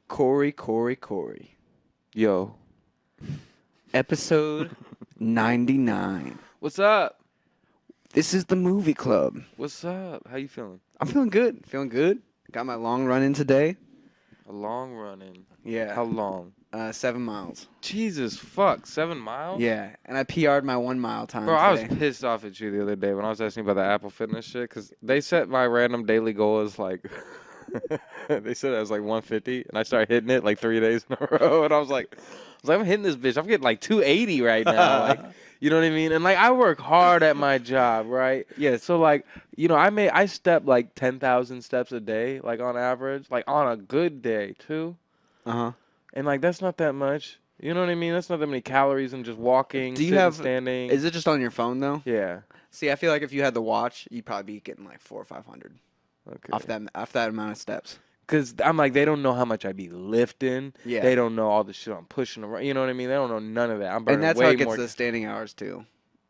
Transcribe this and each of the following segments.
Corey. Yo. Episode 99. What's up? This is the Movie Club. What's up? How you feeling? I'm feeling good. Got my long run in today. A long run in. Yeah. How long? 7 miles. Jesus fuck. 7 miles? Yeah. And I PR'd my 1 mile time Bro, today. I was pissed off at you the other day when I was asking about the Apple Fitness shit because they set my random daily goal as like, they said it was like 150 and I started hitting it like 3 days in a row and I was like, I'm hitting this bitch. I'm getting like 280 right now. Like, you know what I mean? And like I work hard at my job, right? Yeah. So like, you know, I step like 10,000 steps a day, like on average, like on a good day too. Uh-huh. And like that's not that much. You know what I mean? That's not that many calories in just walking, standing. Is it just on your phone though? Yeah. See, I feel like if you had the watch, you'd probably be getting like 400 or 500 off that amount of steps. Because I'm like, they don't know how much I be lifting. Yeah. They don't know all the shit I'm pushing around. You know what I mean? They don't know none of that. I'm burning And that's way how it gets more. The standing hours too.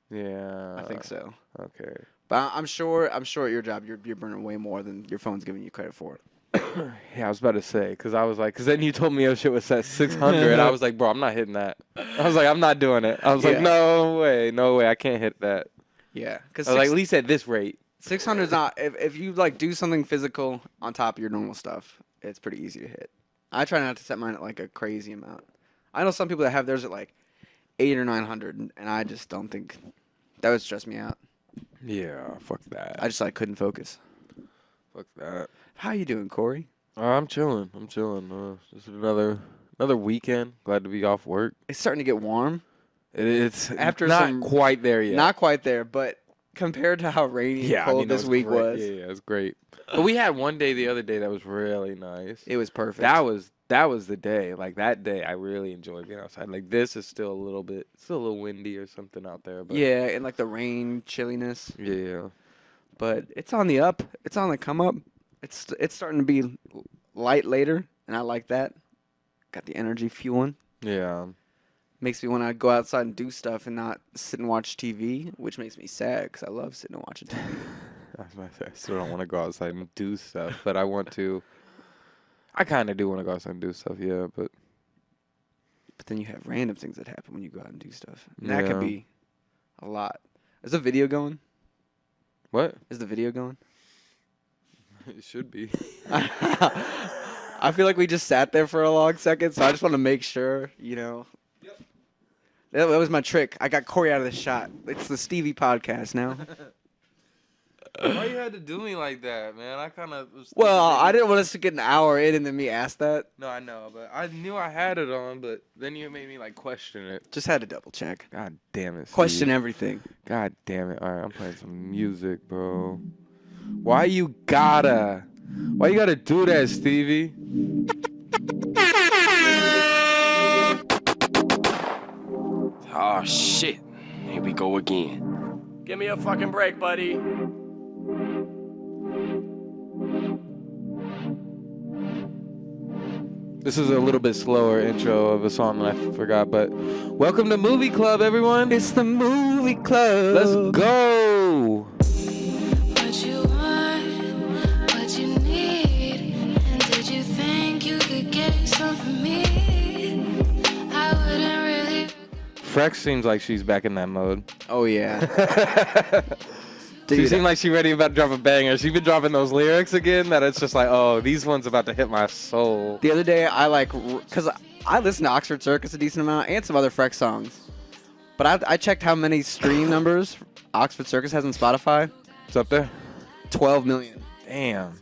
Yeah. I think so. Okay. But I'm sure at your job you're burning way more than your phone's giving you credit for. Yeah, I was about to say, because I was like, because then you told me your shit was at 600. I was like, bro, I'm not hitting that. I was like, I'm not doing it. I was like, no way, I can't hit that. Yeah, because I was like, at least at this rate. 600 is not. If you like do something physical on top of your normal stuff, it's pretty easy to hit. I try not to set mine at like a crazy amount. I know some people that have theirs at like 800 or 900, and I just don't think that would stress me out. Yeah, fuck that. I just like couldn't focus. Fuck that. How you doing, Corey? I'm chilling. Just another weekend. Glad to be off work. It's starting to get warm. It's After not quite there yet. Not quite there, but compared to how rainy and cold this week was. Yeah, it was great. But we had one day the other day that was really nice. It was perfect. That was the day. Like that day, I really enjoyed being outside. Like this is still a little windy or something out there. But yeah, and like the rain, chilliness. Yeah. But it's on the up. It's on the come up. It's starting to be light later, and I like that. Got the energy fueling. Yeah. Makes me want to go outside and do stuff and not sit and watch TV, which makes me sad because I love sitting and watching TV. I still don't want to go outside and do stuff, but I want to. I kind of do want to go outside and do stuff, yeah, but then you have random things that happen when you go out and do stuff. And that could be a lot. Is the video going? What? Is the video going? It should be. I feel like we just sat there for a long second, so I just want to make sure, you know. Yep. That was my trick. I got Corey out of the shot. It's the Stevie podcast now. Why you had to do me like that, man? I kind of was. Well, I didn't want us to get an hour in and then me ask that. No, I know, but I knew I had it on, but then you made me like question it. Just had to double check. God damn it, Steve. Question everything. God damn it. All right, I'm playing some music, bro. Why you gotta do that, Stevie? Oh, shit. Here we go again. Give me a fucking break, buddy. This is a little bit slower intro of a song that I forgot, but welcome to Movie Club, everyone. It's the Movie Club. Let's go. What you want, what you need, and did you think you could get some from me? I wouldn't really. Frex seems like she's back in that mode. Oh, yeah. She seemed like she's ready about to drop a banger. She's been dropping those lyrics again that it's just like, oh, these ones about to hit my soul. The other day, because I listen to Oxford Circus a decent amount and some other Frex songs. But I checked how many stream numbers Oxford Circus has on Spotify. It's up there? 12 million. Damn.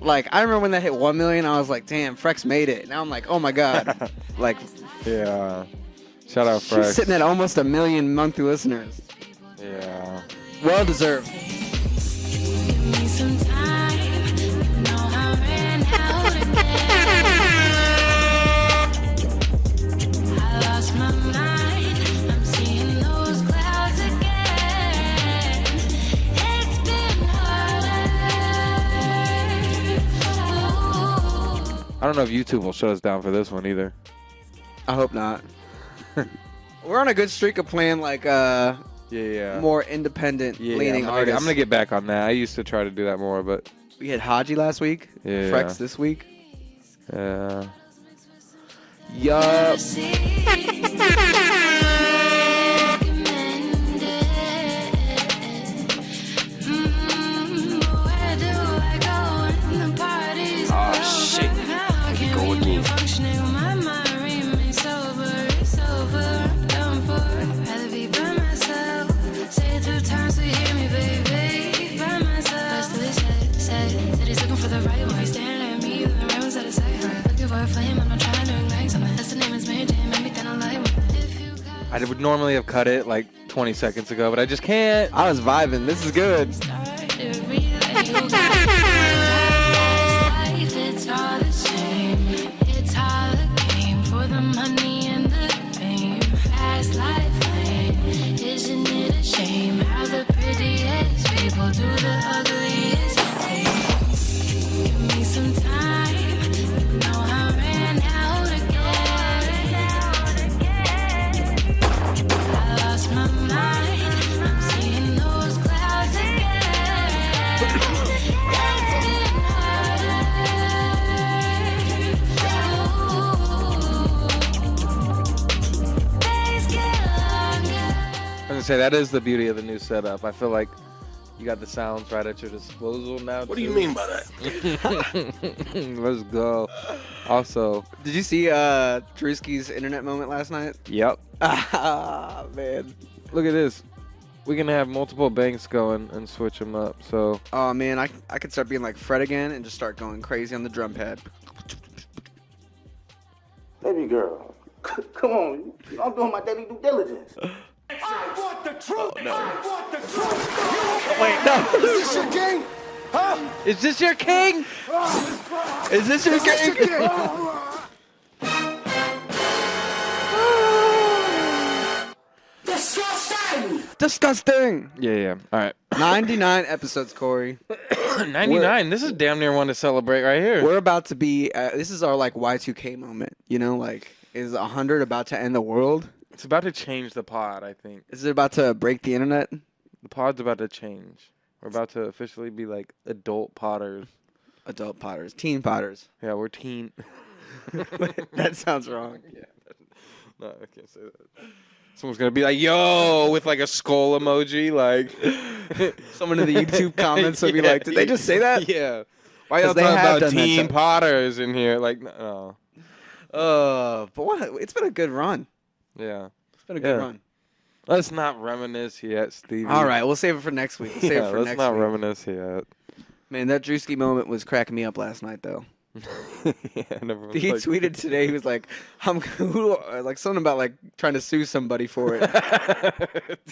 Like, I remember when that hit 1 million, I was like, damn, Frex made it. Now I'm like, oh my God. Like, yeah. Shout out Frex. She's sitting at almost 1 million monthly listeners. Yeah. Well deserved. Give me some time. You know I ran out again. I lost my mind. I'm seeing those clouds again. It's been harder. I don't know if YouTube will shut us down for this one either. I hope not. We're on a good streak of playing like more independent leaning artists. I'm gonna get back on that. I used to try to do that more, but we had Haji last week. Yeah. Frex this week. Yup. Oh shit. Here we go again. I would normally have cut it like 20 seconds ago, but I just can't. I was vibing. This is good. It's all the same. It's all a game for the money and the fame. Fast life lane. Isn't it a shame how the prettiest people do the ugliest things? Give me some time. You know I ran out again. I lost my mind. I'm seeing those clouds again. It's getting I was gonna say that is the beauty of the new setup. I feel like you got the sounds right at your disposal now. What do you mean by that? Let's go. Also, Did you see Drewski's internet moment last night? yep. Ah, man. Look at this. We can have multiple banks going and switch them up. So Oh, man, I could start being like Fred again and just start going crazy on the drum pad. Baby girl, come on. I'm doing my daily due diligence. I want the truth. no. I want the truth. Wait, no. Is this your king? Huh? is this your king? Is this your game? Disgusting. Disgusting. Yeah. All right. 99 episodes, Corey. 99. This is damn near one to celebrate right here. We're about to be, this is our like Y2K moment. You know, like, is 100 about to end the world? It's about to change the pod, I think. Is it about to break the internet? The pod's about to change. We're about to officially be like adult potters. Adult potters, teen potters. Yeah, we're teen. That sounds wrong. Yeah. No, I can't say that. Someone's gonna be like, "Yo," with like a skull emoji, like. Someone in the YouTube comments will be like, "Did they just say that?" Yeah. Why 'Cause y'all they talking have about done that teen to- potters in here? Like, no. But what? It's been a good run. Yeah. It's been a good Yeah. run. Let's not reminisce yet, Stevie. All right, we'll save it for next week. We'll save Yeah, it for let's next not week. reminisce yet. Man, that Drewski moment was cracking me up last night, though. Yeah, I never was He like- tweeted today. He was like, like something about like trying to sue somebody for it."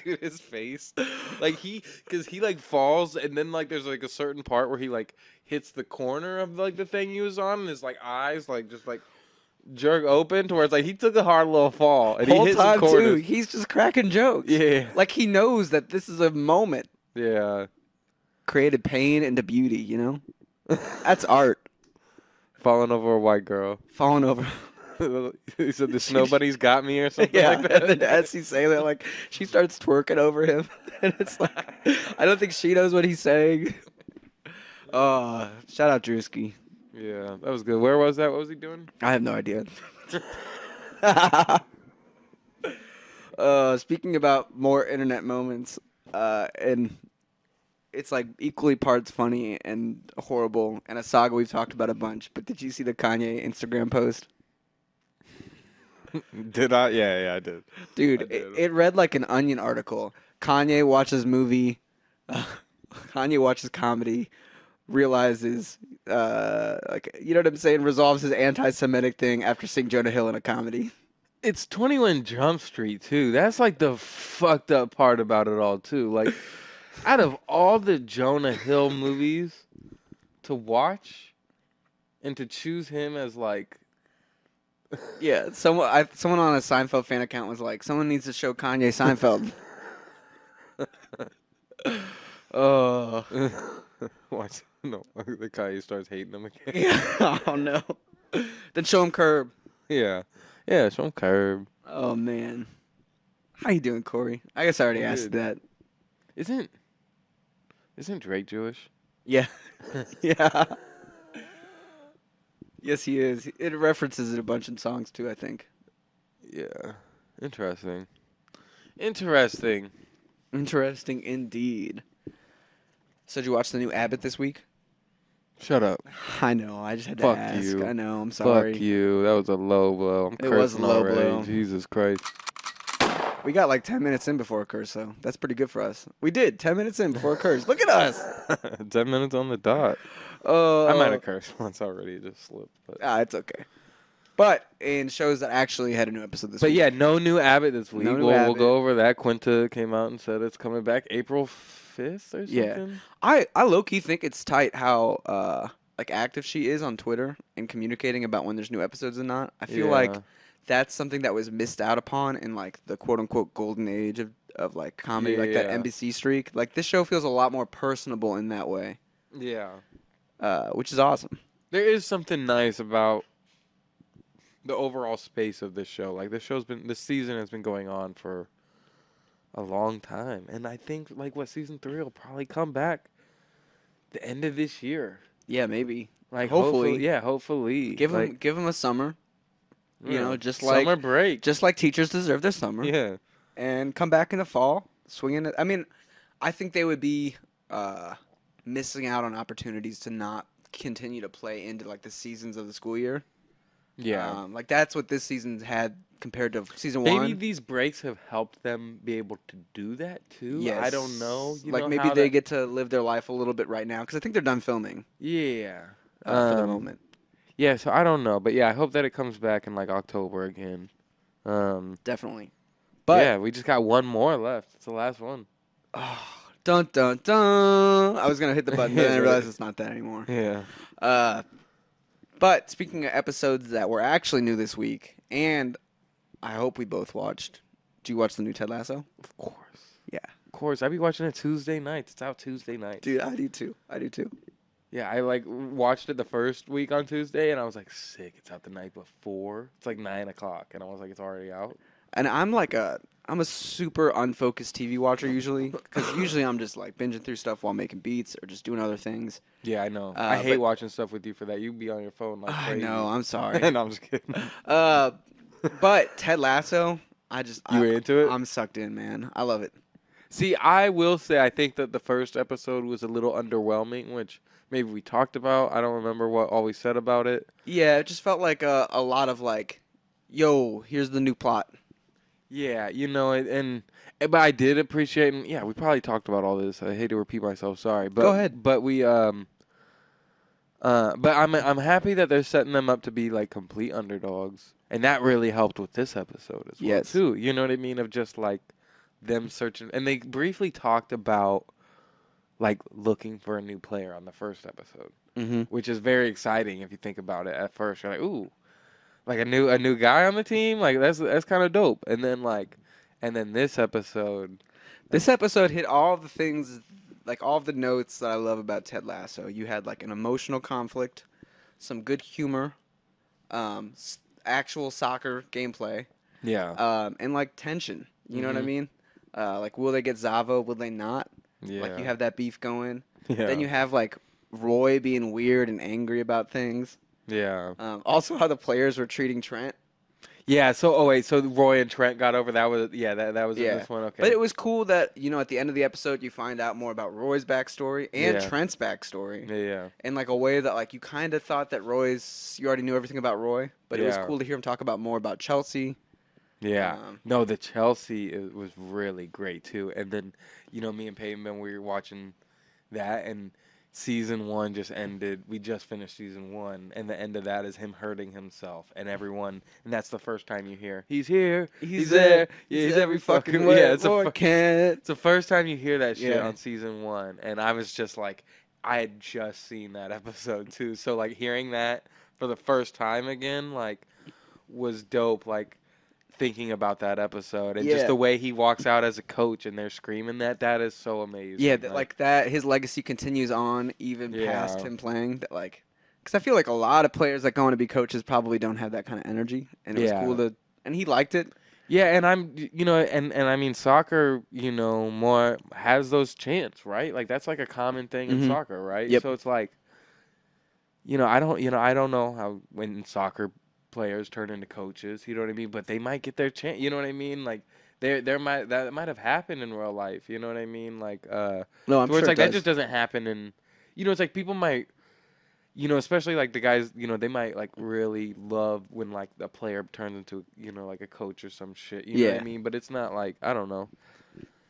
Dude, his face, like because he like falls, and then like there's like a certain part where he like hits the corner of like the thing he was on, and his like eyes like just like jerk open to where it's like he took a hard little fall, and Whole he hits the time corner. too, he's just cracking jokes. Yeah, Like he knows that this is a moment yeah. created pain into beauty. You know, that's art. Falling over a white girl. Falling over. He said, "This nobody's got me" or something Yeah, like that. and then as he's saying that, like she starts twerking over him, and it's like I don't think she knows what he's saying. Shout out Drewski. Yeah, that was good. Where was that? What was he doing? I have no idea. Speaking about more internet moments, and it's like equally parts funny and horrible, and a saga we've talked about a bunch. But did you see the Kanye Instagram post? Did I? Yeah, I did. Dude, I did. it read like an Onion article. Kanye watches movie. Kanye watches comedy. Realizes, like, you know what I'm saying? Resolves his anti-Semitic thing after seeing Jonah Hill in a comedy. It's 21 Jump Street, too. That's like the fucked up part about it all, too. Like, out of all the Jonah Hill movies to watch and to choose him as like. Yeah, someone on a Seinfeld fan account was like, someone needs to show Kanye Seinfeld. Watch. No, the guy starts hating him again. Yeah. Oh no. Then show him Curb. Yeah. Yeah, show him Curb. Oh man. How you doing, Corey? I guess I already I'm asked good. that. Isn't Drake Jewish? Yeah. Yeah. Yes, he is. It references it a bunch in songs too, I think. Yeah. Interesting. Interesting. Interesting indeed. So did you watch the new Abbott this week? Shut up. I know. I just had to Fuck ask. you. I know. I'm sorry. Fuck you. That was a low blow. I'm It was a cursing low already. blow. Jesus Christ. We got like 10 minutes in before a curse, so that's pretty good for us. We did 10 minutes in before a curse. Look at us. 10 minutes on the dot. Oh, I might have cursed once already. It just slipped. But, it's okay. But in shows that actually had a new episode this but week. yeah, no new Abbott this week. No new We'll Abbott. go over that. Quinta came out and said it's coming back April 5th or something. Yeah. I low key think it's tight how like active she is on Twitter and communicating about when there's new episodes and not. I feel like that's something that was missed out upon in like the quote unquote golden age of like comedy, like that Yeah. NBC streak. Like this show feels a lot more personable in that way. Yeah. Which is awesome. There is something nice about the overall space of this show. Like this season has been going on for a long time, and I think like season 3 will probably come back the end of this year. Yeah, maybe. Like Hopefully. hopefully. Give like, them a summer. You know, just like summer break. just like teachers deserve their summer. Yeah. And come back in the fall, swinging it. I mean, I think they would be missing out on opportunities to not continue to play into like the seasons of the school year. Yeah. Like that's what this season's had compared to season Maybe one. these breaks have helped them be able to do that too. Yes. I don't know. You like know maybe how they to- get to live their life a little bit right now because I think they're done filming Yeah. for the moment. Yeah, so I don't know, but yeah, I hope that it comes back in like October again. Definitely. But yeah, we just got one more left. It's the last one. dun dun dun. I was gonna hit the button, but then I realized it's not that anymore. Yeah. But speaking of episodes that were actually new this week, and I hope we both watched. Did you watch the new Ted Lasso? Of course. Yeah. Of course. I be watching it Tuesday nights. It's out Tuesday night. Dude, I do too. Yeah, I like watched it the first week on Tuesday, and I was like, sick. It's out the night before. It's like 9 o'clock, and I was like, it's already out. And I'm a super unfocused TV watcher usually, because usually I'm just like binging through stuff while making beats or just doing other things. Yeah, I know. I hate but- watching stuff with you for that. You be on your phone like I crazy. know. I'm sorry. No, I'm just kidding. But Ted Lasso, You into it? I'm sucked in, man. I love it. See, I will say I think that the first episode was a little underwhelming, which maybe we talked about. I don't remember what all we said about it. Yeah, it just felt like a lot of like, yo, here's the new plot. Yeah, you know, but I did appreciate, and yeah, we probably talked about all this. I hate to repeat myself, sorry. But, Go ahead. But we, but I'm happy that they're setting them up to be like complete underdogs, and that really helped with this episode as well Yes. too. You know what I mean? Of just like them searching, and they briefly talked about like looking for a new player on the first episode, which is very exciting if you think about it. At first, you're like, ooh. Like a new guy on the team, like that's kind of dope. And then this episode hit all the things, like all of the notes that I love about Ted Lasso. You had like an emotional conflict, some good humor, actual soccer gameplay, and like tension. You know what I mean? Like, will they get Zavo? Will they not? Yeah. Like you have that beef going. Yeah. Then you have like Roy being weird and angry about things. Yeah. Also, how the players were treating Trent. Yeah. So Roy and Trent got over that was that was in this one. Okay. But it was cool that, you know, at the end of the episode, you find out more about Roy's backstory and Yeah. Trent's backstory. Yeah. In like a way that like you kind of thought that you already knew everything about Roy, but it was Yeah. cool to hear him talk about more about Chelsea. Yeah. No, the Chelsea was really great too. And then, you know, me and Peyton, we were watching that, and season 1 just ended. We just finished season 1, and the end of that is him hurting himself, and everyone. And that's the first time you hear he's here, he's there, yeah, he's every fucking way. Yeah, it's the first time you hear that shit Yeah. on season 1, and I was just like, I had just seen that episode too, so like hearing that for the first time again, like, was dope. Like, thinking about that episode and just Yeah. the way he walks out as a coach and they're screaming that is so amazing. Yeah, like that. His legacy continues on even past Yeah. him playing. That like, because I feel like a lot of players that go on to be coaches probably don't have that kind of energy, and it was Yeah. cool to. And he liked it. Yeah, and I'm, you know, and I mean, soccer, you know, more has those chants, right? Like that's like a common thing in soccer, right? Yep. So it's like, I don't know how when soccer players turn into coaches, you know what I mean? But they might get their chance, you know what I mean? Like that might have happened in real life, you know what I mean? Like No, I'm where sure it's like it that does. just doesn't happen and it's like people might especially like the guys, they might like really love when like a player turns into, like a coach or some shit, you know what Yeah. I mean? But it's not like, I don't know.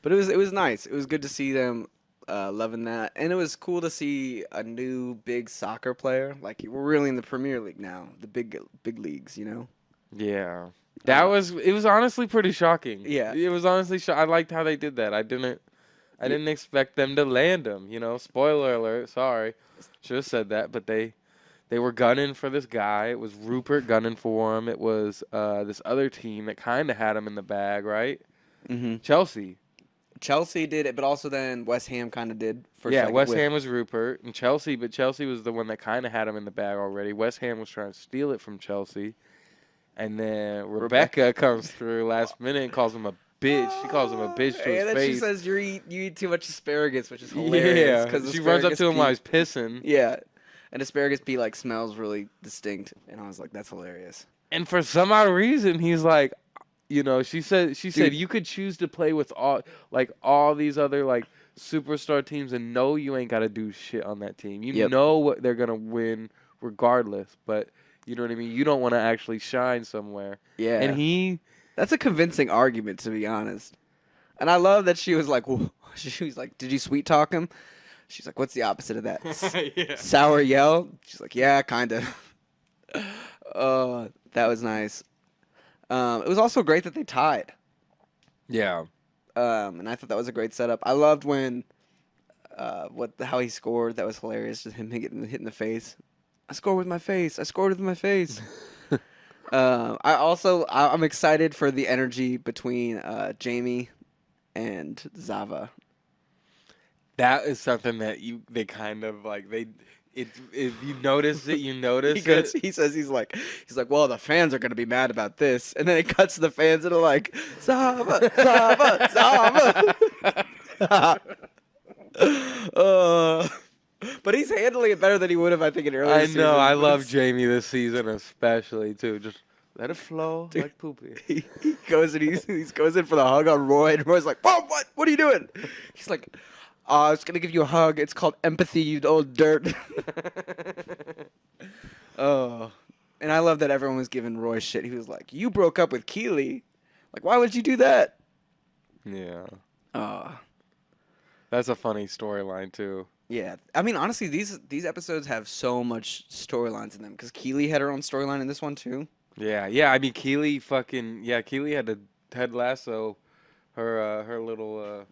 But it was nice. It was good to see them loving that, and it was cool to see a new big soccer player. Like we're really in the Premier League now, the big leagues. Yeah. Uh, It was honestly pretty shocking. Yeah. It was honestly I liked how they did that. I didn't expect them to land him, Spoiler alert, sorry. Should have said that, but they were gunning for this guy. It was Rupert gunning for him. It was this other team that kind of had him in the bag, right? Mm-hmm. Chelsea. Chelsea did it, but also then West Ham kind of did. For a Yeah, second West with- Ham was Rupert and Chelsea, but Chelsea was the one that kind of had him in the bag already. West Ham was trying to steal it from Chelsea. And then Rebecca comes through last minute and calls him a bitch. She calls him a bitch to his and then face. she says you eat too much asparagus, which is hilarious. Yeah, she runs up to him while he's pissing. Yeah, and asparagus pea like smells really distinct, and I was like, that's hilarious. And for some odd reason, he's like, she said Dude. you could choose to play with all these other like superstar teams, and no, you ain't got to do shit on that team. You Yep. know what they're gonna win regardless, but you know what I mean. You don't want to actually shine somewhere. Yeah, And that's a convincing argument, to be honest. And I love that she was like, she was like, did you sweet talk him? She's like, what's the opposite of that? yeah. Sour yell? She's like, yeah, kind of. That was nice. It was also great that they tied. Yeah. And I thought that was a great setup. I loved when, how he scored. That was hilarious. Just him getting hit in the face. I scored with my face. I scored with my face. I'm excited for the energy between Jamie and Zava. That is something that they kind of like if you notice it, you notice He says he's like, well, the fans are gonna be mad about this, and then it cuts to the fans and are like, Zava, Zava, Zava. But he's handling it better than he would have, I think, in earlier I seasons. know. I But love it's- Jamie this season especially too. Just let it flow like poopy. He goes and he goes in for the hug on Roy, and Roy's like, "Whoa, what? What are you doing?" He's like, "I was gonna give you a hug. It's called empathy, you old dirt." Oh, and I love that everyone was giving Roy shit. He was like, "You broke up with Keely. Like, why would you do that?" Yeah, Oh, that's a funny storyline too. yeah. I mean, honestly, these episodes have so much storylines in them because Keely had her own storyline in this one too. Yeah. I mean, Keely had to Ted Lasso, her little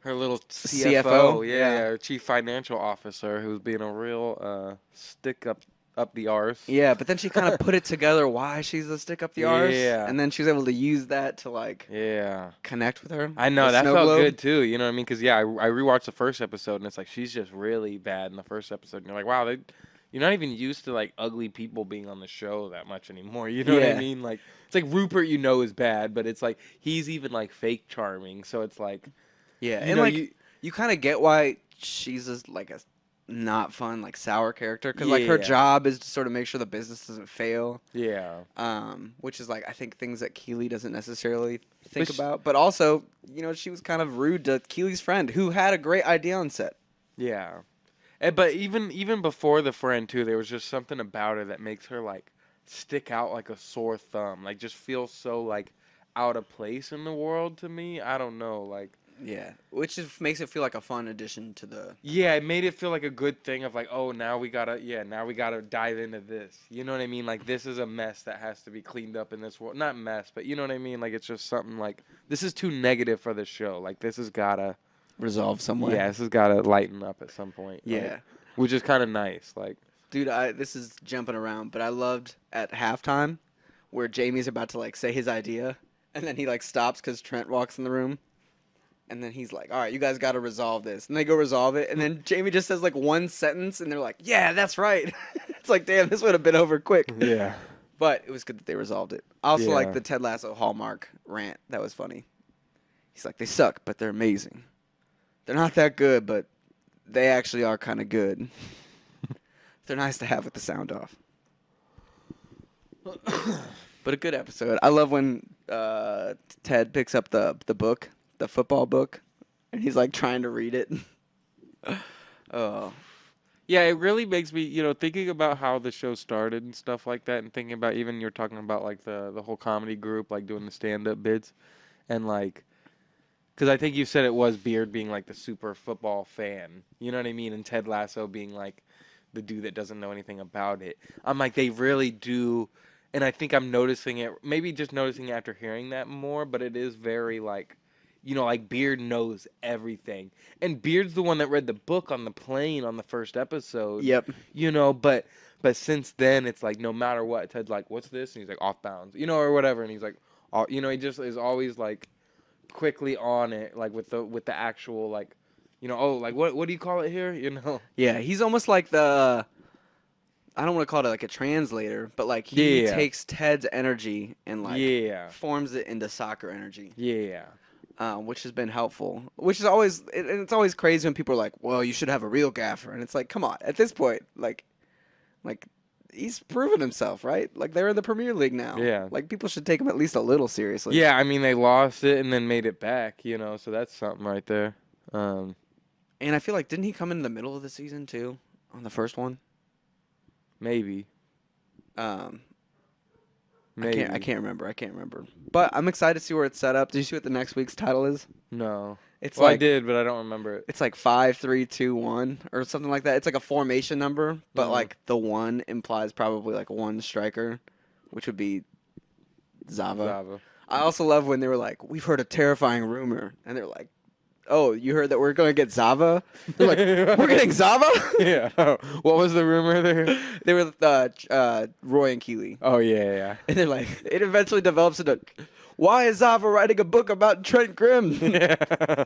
CFO. CFO, Yeah, yeah. her chief financial officer, who's being a real stick up the arse. Yeah, but then she kind of put it together why she's a stick up the arse. Yeah. And then she was able to use that to like Yeah. connect with her. I know, The that snow felt globe. good too. You know what I mean? Because I rewatched the first episode and it's like she's just really bad in the first episode. And you're like, wow, you're not even used to like ugly people being on the show that much anymore. You know what I Yeah. mean? Like it's like Rupert, is bad, but it's like he's even like fake charming. So it's like, Yeah, you and know, like you kind of get why she's just like a not fun, like sour character because like her Yeah. job is to sort of make sure the business doesn't fail. yeah, Which is like I think things that Keely doesn't necessarily think But about. But also, she was kind of rude to Keely's friend who had a great idea on set. yeah. But even before the friend too, there was just something about her that makes her like stick out like a sore thumb. Like just feel so like out of place in the world to me. I don't know, like. Yeah, which just makes it feel like a fun addition to the. Yeah, it made it feel like a good thing of like, oh, now we gotta dive into this. You know what I mean? Like this is a mess that has to be cleaned up in this world. Not mess, but you know what I mean? Like it's just something like this is too negative for the show. Like this has gotta Resolve somewhere. this has gotta lighten up at some point. like, Yeah. which is kind of nice. Like Dude, this is jumping around, but I loved at halftime where Jamie's about to like say his idea, and then he like stops because Trent walks in the room, and then he's like, "All right, you guys got to resolve this," and they go resolve it, and then Jamie just says like one sentence, and they're like, "Yeah, that's right." It's like, damn, this would have been over quick. yeah, But it was good that they resolved it. I also like Yeah. the Ted Lasso Hallmark rant. That was funny. He's like, "They suck, but they're amazing. They're not that good, but they actually are kind of good." They're nice to have with the sound off. But a good episode. I love when Ted picks up the book, the football book, and he's like trying to read it. Oh. Yeah, it really makes me, thinking about how the show started and stuff like that, and thinking about even you're talking about like the whole comedy group, like doing the stand-up bits, and like, because I think you said it was Beard being like the super football fan, you know what I mean, and Ted Lasso being like the dude that doesn't know anything about it. I'm like, they really do, and I think I'm noticing it, maybe just noticing it after hearing that more, but it is very like, like Beard knows everything. And Beard's the one that read the book on the plane on the first episode. Yep. But since then, it's like no matter what, Ted's like, what's this? And he's like, off bounds, or whatever. And he's like, he just is always like quickly on it, like with the actual, like, like what do you call it here? Yeah, he's almost like the, I don't want to call it like a translator, but like he takes Ted's energy and like forms it into soccer energy. Yeah. Which has been helpful. Which is always, it's always crazy when people are like, "Well, you should have a real gaffer," and it's like, come on. At this point, like he's proven himself, right? Like they're in the Premier League now. Yeah. Like people should take him at least a little seriously. Yeah, I mean they lost it and then made it back, so that's something right there. And I feel like didn't he come in the middle of the season too on the first one? Maybe. Maybe. I can't remember. But I'm excited to see where it's set up. Did you see what the next week's title is? No. It's I like, did, but I don't remember it. It's like 5, 3, 2, 1 or something like that. It's like a formation number, but like the 1 implies probably like one striker, which would be Zava. I also love when they were like, "We've heard a terrifying rumor," and they're like, "Oh, you heard that we're going to get Zava?" They're like, "We're getting Zava?" Yeah. What was the rumor there? They were Roy and Keeley. Oh, yeah. And they're like, it eventually develops into, "Why is Zava writing a book about Trent Grimm?" Yeah.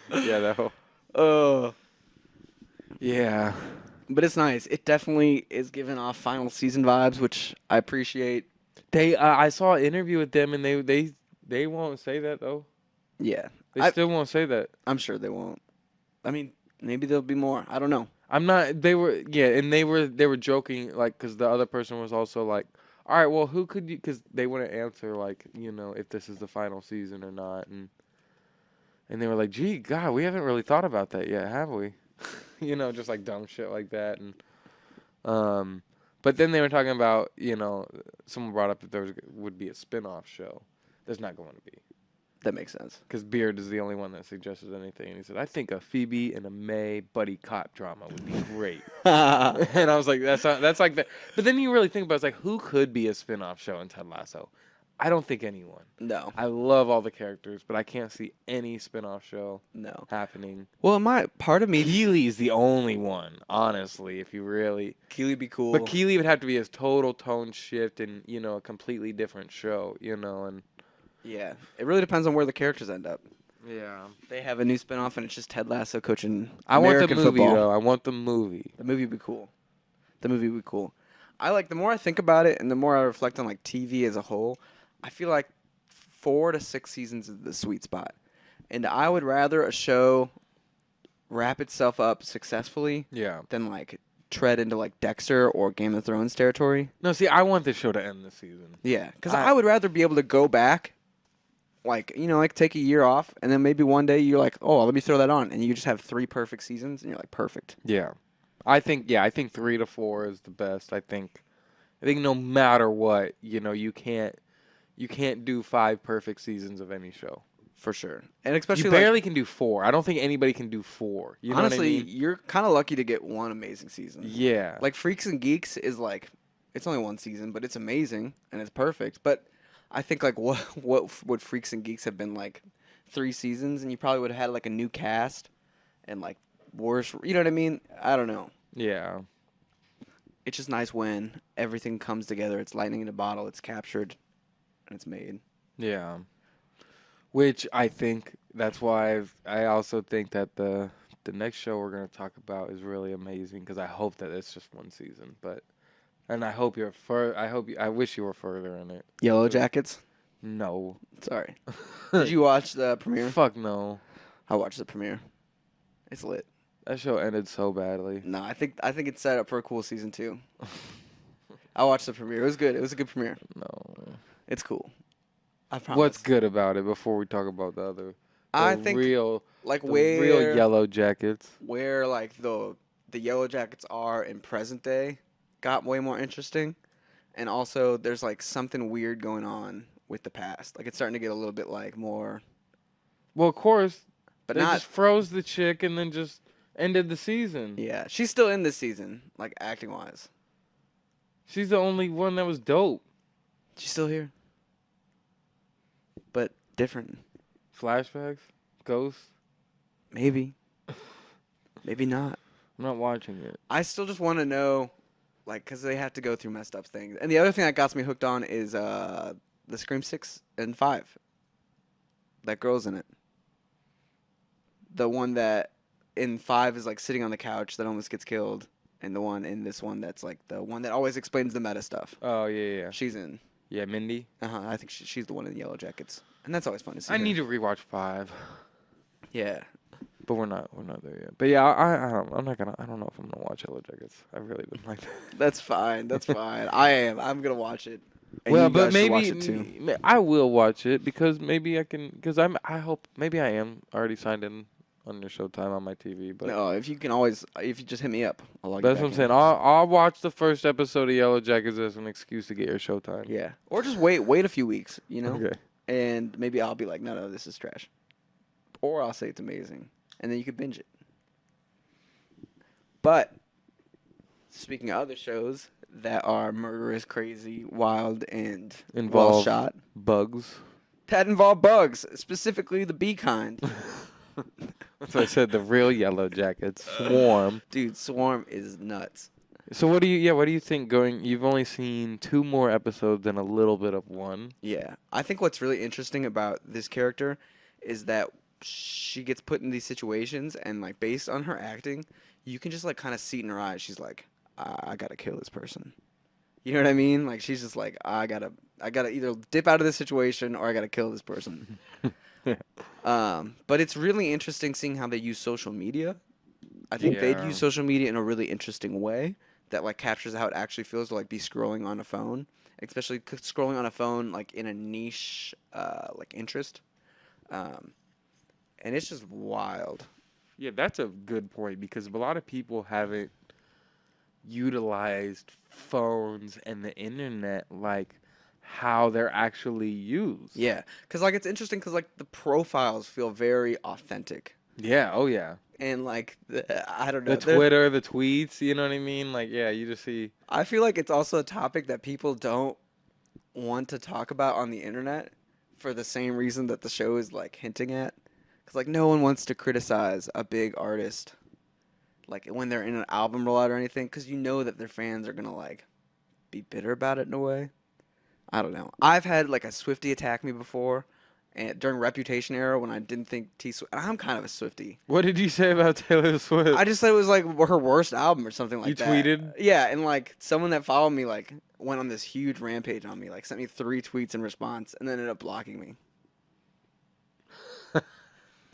Yeah, that whole... Yeah. But it's nice. It definitely is giving off final season vibes, which I appreciate. I saw an interview with them, and they won't say that, though. Yeah. They still won't say that. I'm sure they won't. I mean, maybe there'll be more. I don't know. I'm not. They were joking, like, because the other person was also like, all right, well, who could you? Because they wouldn't answer, like, if this is the final season or not, and they were like, gee, God, we haven't really thought about that yet, have we? Just like dumb shit like that, and but then they were talking about, someone brought up that there would be a spin-off show. There's not going to be. That makes sense. Because Beard is the only one that suggested anything. And he said, I think a Phoebe and a May buddy cop drama would be great. And I was like, that's like that. But then you really think about it, it's like, who could be a spin-off show in Ted Lasso? I don't think anyone. No. I love all the characters, but I can't see any spin-off show happening. Well, part of me... Keeley's the only one, honestly, if you really... Keeley'd be cool. But Keeley would have to be a total tone shift and, a completely different show, and... Yeah, it really depends on where the characters end up. Yeah. They have a new spinoff, and it's just Ted Lasso coaching I American want the movie, football. though. I want the movie. The movie would be cool. The more I think about it, and the more I reflect on like TV as a whole, I feel like 4 to 6 seasons is the sweet spot. And I would rather a show wrap itself up successfully than like tread into like Dexter or Game of Thrones territory. No, see, I want this show to end this season. Yeah, because I would rather be able to go back, like, take a year off, and then maybe one day you're like, oh, let me throw that on, and you just have 3 perfect seasons, and you're like, perfect. Yeah. I think 3 to 4 is the best. I think no matter what, you can't do 5 perfect seasons of any show. For sure. And especially you barely can do 4. I don't think anybody can do 4. You know honestly, what I mean? You're kind of lucky to get one amazing season. Yeah. Like Freaks and Geeks is like, it's only 1 season, but it's amazing and it's perfect. But I think like what would Freaks and Geeks have been like 3 seasons, and you probably would have had like a new cast and like worse. You know what I mean? I don't know. Yeah. It's just nice when everything comes together. It's lightning in a bottle. It's captured and it's made. Yeah. Which I think that's why I also think that the next show we're going to talk about is really amazing, because I hope that it's just 1 season, and I hope I wish you were further in it. Yellow Jackets? No. Sorry. Did you watch the premiere? Fuck no. I watched the premiere. It's lit. That show ended so badly. No, I think it's set up for a cool season 2. I watched the premiere. It was good. It was a good premiere. No. It's cool. I promise. What's good about it before we talk about the other? I the think real, like the where real Yellow Jackets. where like the Yellow Jackets are in present day got way more interesting, and also there's like something weird going on with the past. Like it's starting to get a little bit like more, Well, of course, but they not. just froze the chick and then just ended the season. Yeah, she's still in this season, like acting wise. She's the only one that was dope. She's still here, but different. Flashbacks, ghosts. Maybe, maybe not. I'm not watching it. I still just want to know, like, because they have to go through messed up things. And the other thing that got me hooked on is the Scream 6 and 5. That girl's in it. The one that in 5 is, like, sitting on the couch that almost gets killed. And the one in this one that's, like, the one that always explains the meta stuff. Oh yeah. She's in. Yeah, Mindy. I think she's the one in the Yellow Jackets. And that's always fun to see. I her. need to rewatch 5, Yeah. but we're not there yet. But yeah, I don't know if I'm gonna watch Yellow Jackets. I really didn't like that. That's fine. That's fine. I am. I'm going to watch it. And Well, you but guys should maybe watch it too. I will watch it because maybe I can. Because I hope maybe I am already signed in on your Showtime on my TV. But No, if you just hit me up, I'll log you that's back what I'm in. saying. I'll watch the first episode of Yellow Jackets as an excuse to get your Showtime. Yeah. Or just wait a few weeks, you know? Okay. And maybe I'll be like, no, this is trash. Or I'll say it's amazing. And then you could binge it. But, speaking of other shows that are murderous, crazy, wild, and well Involve shot, bugs. that involve bugs, specifically the bee kind. That's why I said the real Yellow Jackets swarm. Dude, Swarm is nuts. So what do you think going? You've only seen 2 more episodes and a little bit of 1. Yeah. I think what's really interesting about this character is that she gets put in these situations and like based on her acting, you can just like kind of see it in her eyes. She's like, I gotta kill this person. You know what I mean? Like she's just like, I gotta either dip out of this situation or I gotta kill this person. But it's really interesting seeing how they use social media. I think they'd Yeah. use social media in a really interesting way that like captures how it actually feels to like be scrolling on a phone, especially scrolling on a phone like in a niche like interest. And it's just wild. Yeah, that's a good point because a lot of people haven't utilized phones and the internet like how they're actually used. Yeah, because like it's interesting because like the profiles feel very authentic. Yeah. Oh yeah. And like I don't know, The Twitter, the tweets. You know what I mean? Like yeah, you just see. I feel like it's also a topic that people don't want to talk about on the internet for the same reason that the show is like hinting at. Because like no one wants to criticize a big artist, like when they're in an album rollout or anything, because you know that their fans are gonna like be bitter about it in a way. I don't know. I've had like a Swiftie attack me before, and during Reputation era when I didn't think I'm kind of a Swiftie. What did you say about Taylor Swift? I just said it was like her worst album or something like You that. tweeted? Yeah, and like someone that followed me like went on this huge rampage on me, like sent me 3 tweets in response, and then ended up blocking me.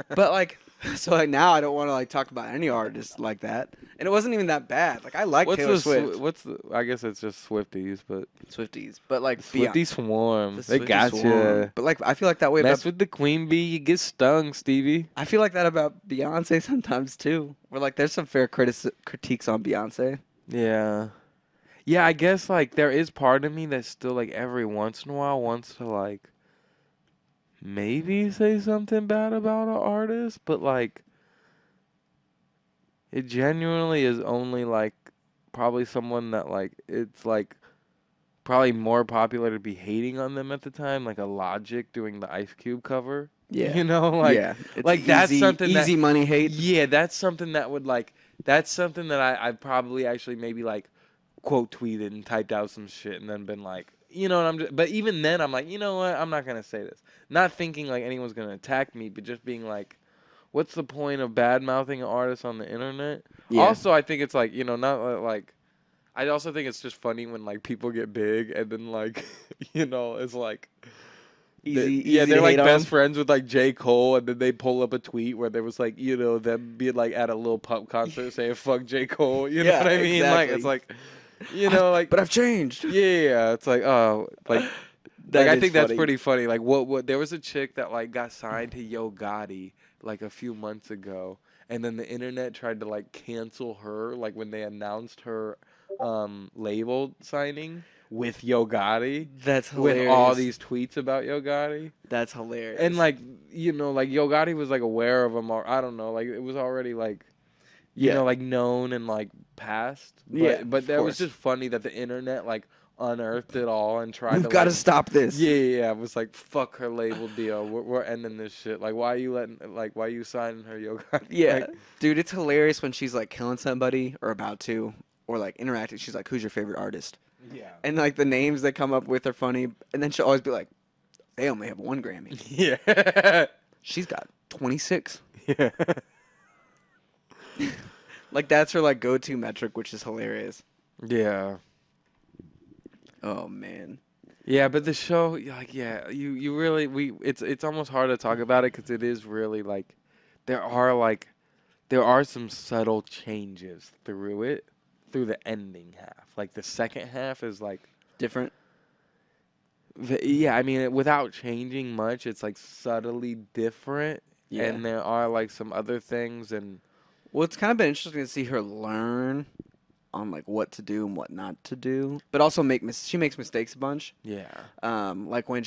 But like, so like now I don't want to like talk about any artist like that, and it wasn't even that bad. Like I like Taylor Swift. I guess it's just Swifties, but Swifties, but like Swifties swarm. the They Swifties got swarm. you. But like I feel like that way Mess about with the queen bee, you get stung, Stevie. I feel like that about Beyonce sometimes too. Where like there's some fair critiques on Beyonce. Yeah. Yeah, I guess like there is part of me that still like every once in a while wants to like maybe say something bad about an artist, but like it genuinely is only like probably someone that like it's like probably more popular to be hating on them at the time, like a Logic doing the Ice Cube cover. Yeah. You know, like yeah, it's like that's easy, something easy money hate. Yeah, that's something that would like that's something that I probably actually maybe like quote tweeted and typed out some shit and then been like, you know what I'm just, but even then I'm like, you know what, I'm not gonna say this. Not thinking like anyone's gonna attack me, but just being like, what's the point of bad mouthing an artist on the internet? Yeah. Also, I think it's like, you know, not like I also think it's just funny when like people get big and then like you know, it's like Easy they're to like hate best on. friends with like J. Cole, and then they pull up a tweet where there was like, them being like at a Lil Pump concert saying "fuck J. Cole." You know Yeah, what I mean? Like exactly. it's like, like, But I've changed. yeah, it's like, oh, like That I is think that's funny. pretty funny. Like what there was a chick that like got signed to Yo Gotti like a few months ago, and then the internet tried to like cancel her like when they announced her label signing with Yo Gotti, That's with hilarious. all these tweets about Yo Gotti. That's hilarious. And like like Yo Gotti was like aware of him, or I don't know, like it was already like like known and like past. But Yeah, but of that was course. just funny that the internet like unearthed it all and tried We've to got to like, stop this. yeah, it was like fuck her label deal. We're ending this shit. Like why are you signing her, Yo Gotti? Yeah, Like, dude, it's hilarious when she's like killing somebody or about to, or like interacting. She's like, "Who's your favorite artist?" yeah. And like the names they come up with are funny, and then she'll always be like, "They only have one Grammy." Yeah. She's got 26. Yeah. Like that's her like go-to metric, which is hilarious. Yeah. Oh man. Yeah, but the show, like, you really it's almost hard to talk about it because it is really like there are some subtle changes through the ending half. Like the second half is like Different. yeah, I mean without changing much, it's like subtly different, Yeah. and there are like some other things and Well, it's kind of been interesting to see her learn on like what to do and what not to do, but also she makes mistakes a bunch. yeah. Like when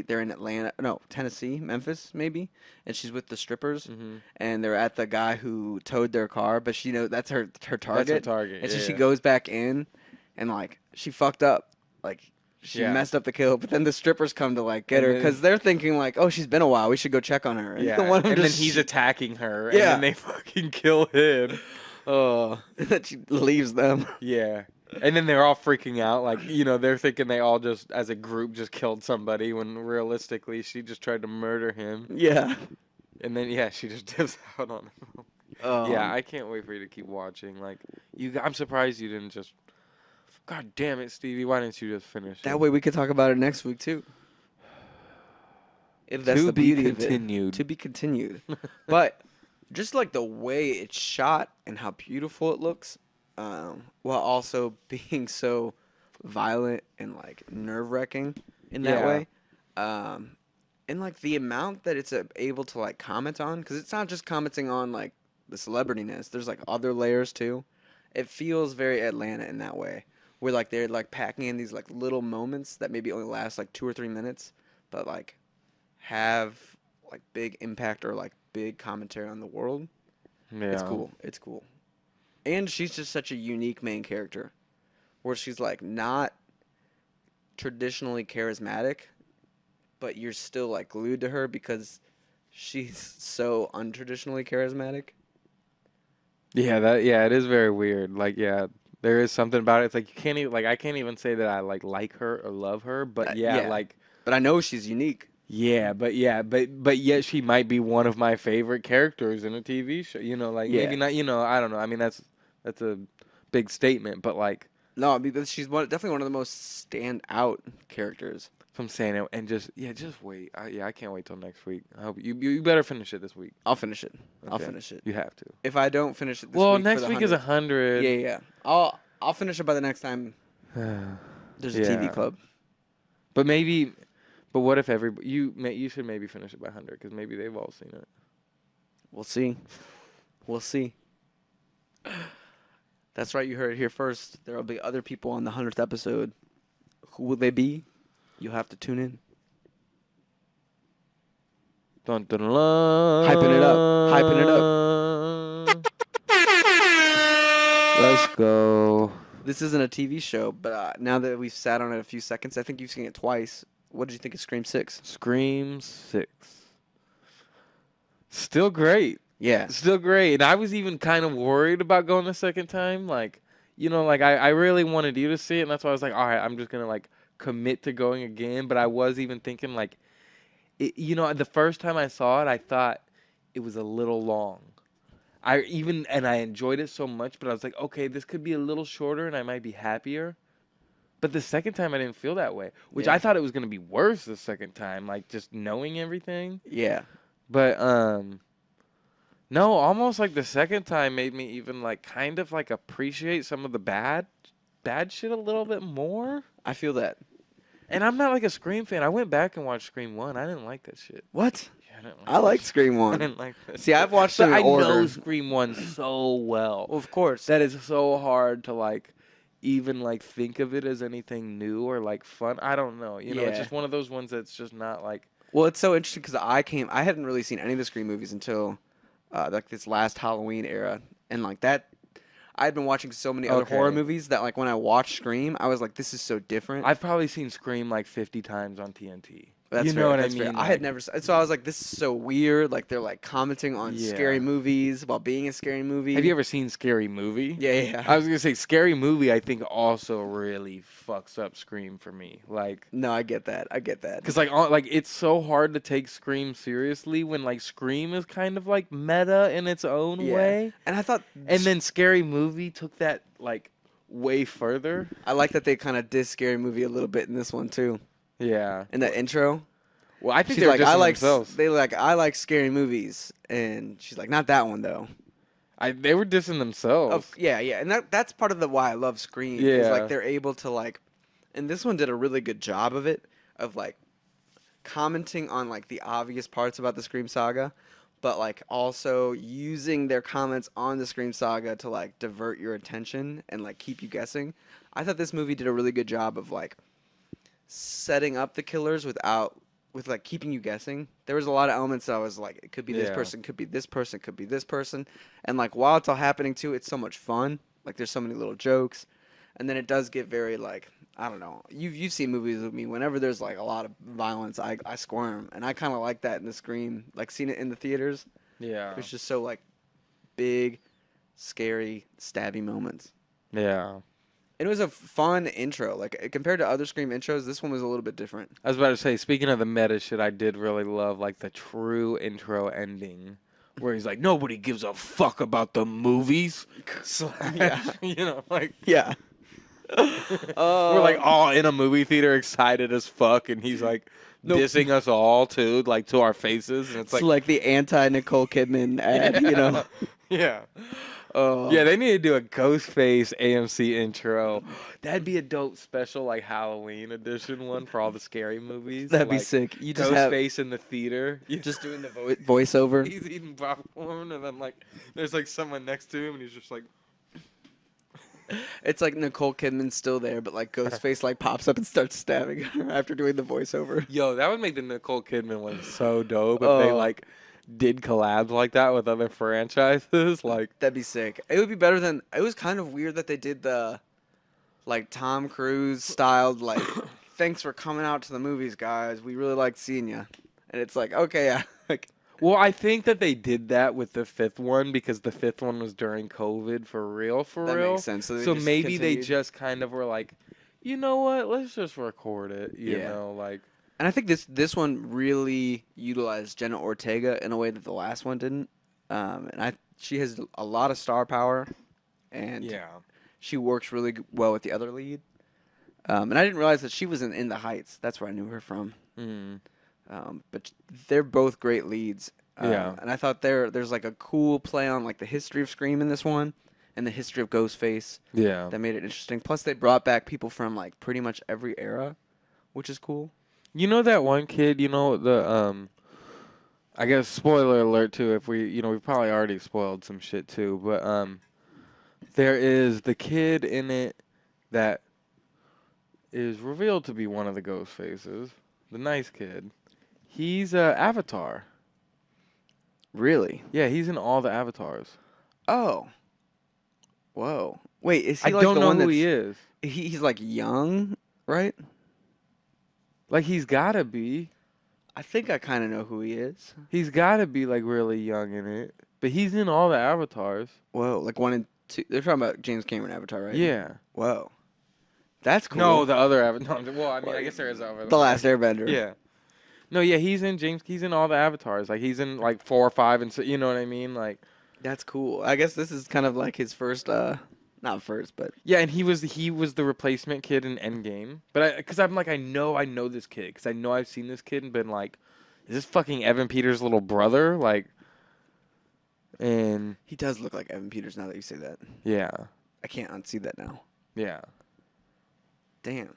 they're in Tennessee, Memphis maybe, and she's with the strippers, Mhm. and they're at the guy who towed their car, but she knows that's her target. That's her target. And so she yeah. goes back in, and like she fucked up, like she Yeah. messed up the kill. But then the strippers come to like get And her then- because they're thinking like, oh, she's been a while, we should go check on her. And Yeah, one of them and then just- he's attacking her, Yeah. and then they fucking kill him. Oh, and then she leaves them. yeah. And then they're all freaking out, like, they're thinking they all just, as a group, just killed somebody, when realistically, she just tried to murder him. Yeah. And then, yeah, she just dips out on him. Yeah, I can't wait for you to keep watching. Like, I'm surprised you didn't just, God damn it, Stevie, why didn't you just finish That it? way we could talk about it next week too. That's To the be beauty of it. continued. To be continued. But just like the way it's shot and how beautiful it looks, while also being so violent and like nerve-wracking in that Yeah. way, and like the amount that it's able to like comment on, because it's not just commenting on like the celebrityness. There's like other layers too. It feels very Atlanta in that way, where like they're like packing in these like little moments that maybe only last like 2 or 3 minutes, but like have like big impact or like big commentary on the world. Yeah. It's cool. It's cool. And she's just such a unique main character, where she's like not traditionally charismatic, but you're still like glued to her because she's so untraditionally charismatic. Yeah, it is very weird. Like, yeah, there is something about it. It's like you can't even I can't even say that I like her or love her, but yeah. like But I know she's unique. but yet she might be one of my favorite characters in a TV show. Like Yeah. maybe not. I don't know. I mean, that's a big statement, but like No, I mean she's definitely one of the most standout characters. I'm saying it, and just wait. I can't wait till next week. I hope you better finish it this week. I'll finish it. I'll Okay. finish it. You have to. If I don't finish it this Well, week for next the week is 100. Yeah. I'll finish it by the next time there's a TV Yeah. club. But what if you should maybe finish it by 100 because maybe they've all seen it. We'll see. We'll see. That's right. You heard it here first. There will be other people on the 100th episode. Who will they be? You'll have to tune in. Dun, dun, dun, Hyping it up. Hyping it up. Let's go. This isn't a TV show, but now that we've sat on it a few seconds, I think you've seen it twice. What did you think of Scream 6? Scream 6. Still great. Yeah. Still great. And I was even kind of worried about going the second time. Like, I really wanted you to see it. And that's why I was like, all right, I'm just going to, like, commit to going again. But I was even thinking, like, the first time I saw it, I thought it was a little long. I enjoyed it so much. But I was like, okay, this could be a little shorter and I might be happier. But the second time I didn't feel that way, which Yeah. I thought it was gonna be worse the second time, like just knowing everything. Yeah. But no, almost like the second time made me even like kind of like appreciate some of the bad shit a little bit more. I feel that. And I'm not like a Scream fan. I went back and watched Scream 1. I didn't like that shit. What? Yeah, I didn't like I that like shit. Scream I 1. didn't like that. See, I've watched But them in I order. know Scream 1 so well. Well, of course. That is so hard to like even like think of it as anything new or like fun. I don't know. You know, it's Yeah. just one of those ones that's just not like Well, it's so interesting because I hadn't really seen any of the Scream movies until like this last Halloween era, and like that, I'd been watching so many other horror Okay. movies that like when I watched Scream, I was like, this is so different. I've probably seen Scream like 50 times on TNT. That's you fair, know what that's I fair. mean? I had never, so I was like, this is so weird. Like they're like commenting on Yeah. scary movies while being a scary movie. Have you ever seen Scary Movie? Yeah, yeah. I was gonna say Scary Movie. I think also really fucks up Scream for me. Like, No, I get that. I get that. cause like it's so hard to take Scream seriously when like Scream is kind of like meta in its own Yeah. way, And I thought, and then Scary Movie took that like way further. I like that they kind of diss Scary Movie a little bit in this one too. Yeah. In the intro, Well, I think she's they're like, just I like, themselves. I like scary movies, and she's like, not that one though. They were dissing themselves. Yeah, and that's part of the why I love Scream. Is Yeah. like they're able to like, and this one did a really good job of it, of like commenting on like the obvious parts about the Scream saga, but like also using their comments on the Scream saga to like divert your attention and like keep you guessing. I thought this movie did a really good job of like setting up the killers with like keeping you guessing. There was a lot of elements that I was like, it could be this Yeah. person, could be this person, could be this person, and like while it's all happening too, it's so much fun. Like there's so many little jokes, and then it does get very like, I don't know. You've seen movies with me. Whenever there's like a lot of violence, I squirm, and I kind of like that in the Scream. Like seeing it in the theaters, Yeah. it's just so like big, scary, stabby moments. Yeah. It was a fun intro. Like compared to other Scream intros, this one was a little bit different. I was about to say, speaking of the meta shit, I did really love like the true intro ending, where he's like, "Nobody gives a fuck about the movies." Yeah. You know, like Yeah. we're like all in a movie theater, excited as fuck, and he's like dissing us all too, like to our faces, and it's It's like, like the anti Nicole Kidman ad, you know. yeah. Oh. Yeah, they need to do a Ghostface AMC intro. That'd be a dope special, like Halloween edition one for all the scary movies. That'd be like, sick. You just have Ghostface in the theater. just doing the voiceover. He's eating popcorn, and then like there's like someone next to him, and he's just like, It's like Nicole Kidman's still there, but like Ghostface like pops up and starts stabbing her after doing the voiceover. "Yo, that would make the Nicole Kidman one so dope if they Oh. like did collabs like that with other franchises." Like, That'd be sick. It would be better than. It was kind of weird that they did the, like Tom Cruise styled like, thanks for coming out to the movies, guys. We really liked seeing you. And it's like, okay, yeah, like well, I think that they did that with the fifth one because the fifth one was during COVID for real, that real. makes sense. So, they So just maybe they continued. just kind of were like, you know what? Let's just record it. You Yeah. know, like. And I think this one really utilized Jenna Ortega in a way that the last one didn't. And she has a lot of star power, and Yeah. she works really well with the other lead. And I didn't realize that she was in The Heights. That's where I knew her from. Mm. But they're both great leads. Yeah. And I thought there's like a cool play on like the history of Scream in this one, and the history of Ghostface Yeah. that made it interesting. Plus, they brought back people from like pretty much every era, which is cool. You know that one kid, you know, the I guess spoiler alert too, if we we probably already spoiled some shit too, but there is the kid in it that is revealed to be one of the ghost faces. The nice kid. He's Avatar. Really? Yeah, he's in all the avatars. Oh. Whoa. Wait, is he I like don't the know one who that's he is. He's like young, right? Like he's gotta be. I think I kind of know who he is. He's gotta be like really young in it. But he's in all the avatars. Whoa, like 1 and 2. They're talking about James Cameron Avatar, right? Yeah. Whoa. That's cool. No, the other avatar. No, well, I mean, I guess there is over The Last Airbender. Yeah. No, yeah, he's in all the avatars. Like he's in like 4 or 5 and so, you know what I mean? Like That's cool. I guess this is kind of like his first Not first, but Yeah, and he was the replacement kid in Endgame. But because I'm like, I know this kid because I know I've seen this kid and been like, is this fucking Evan Peters' little brother? Like, and he does look like Evan Peters now that you say that. yeah, I can't unsee that now. yeah, Damn.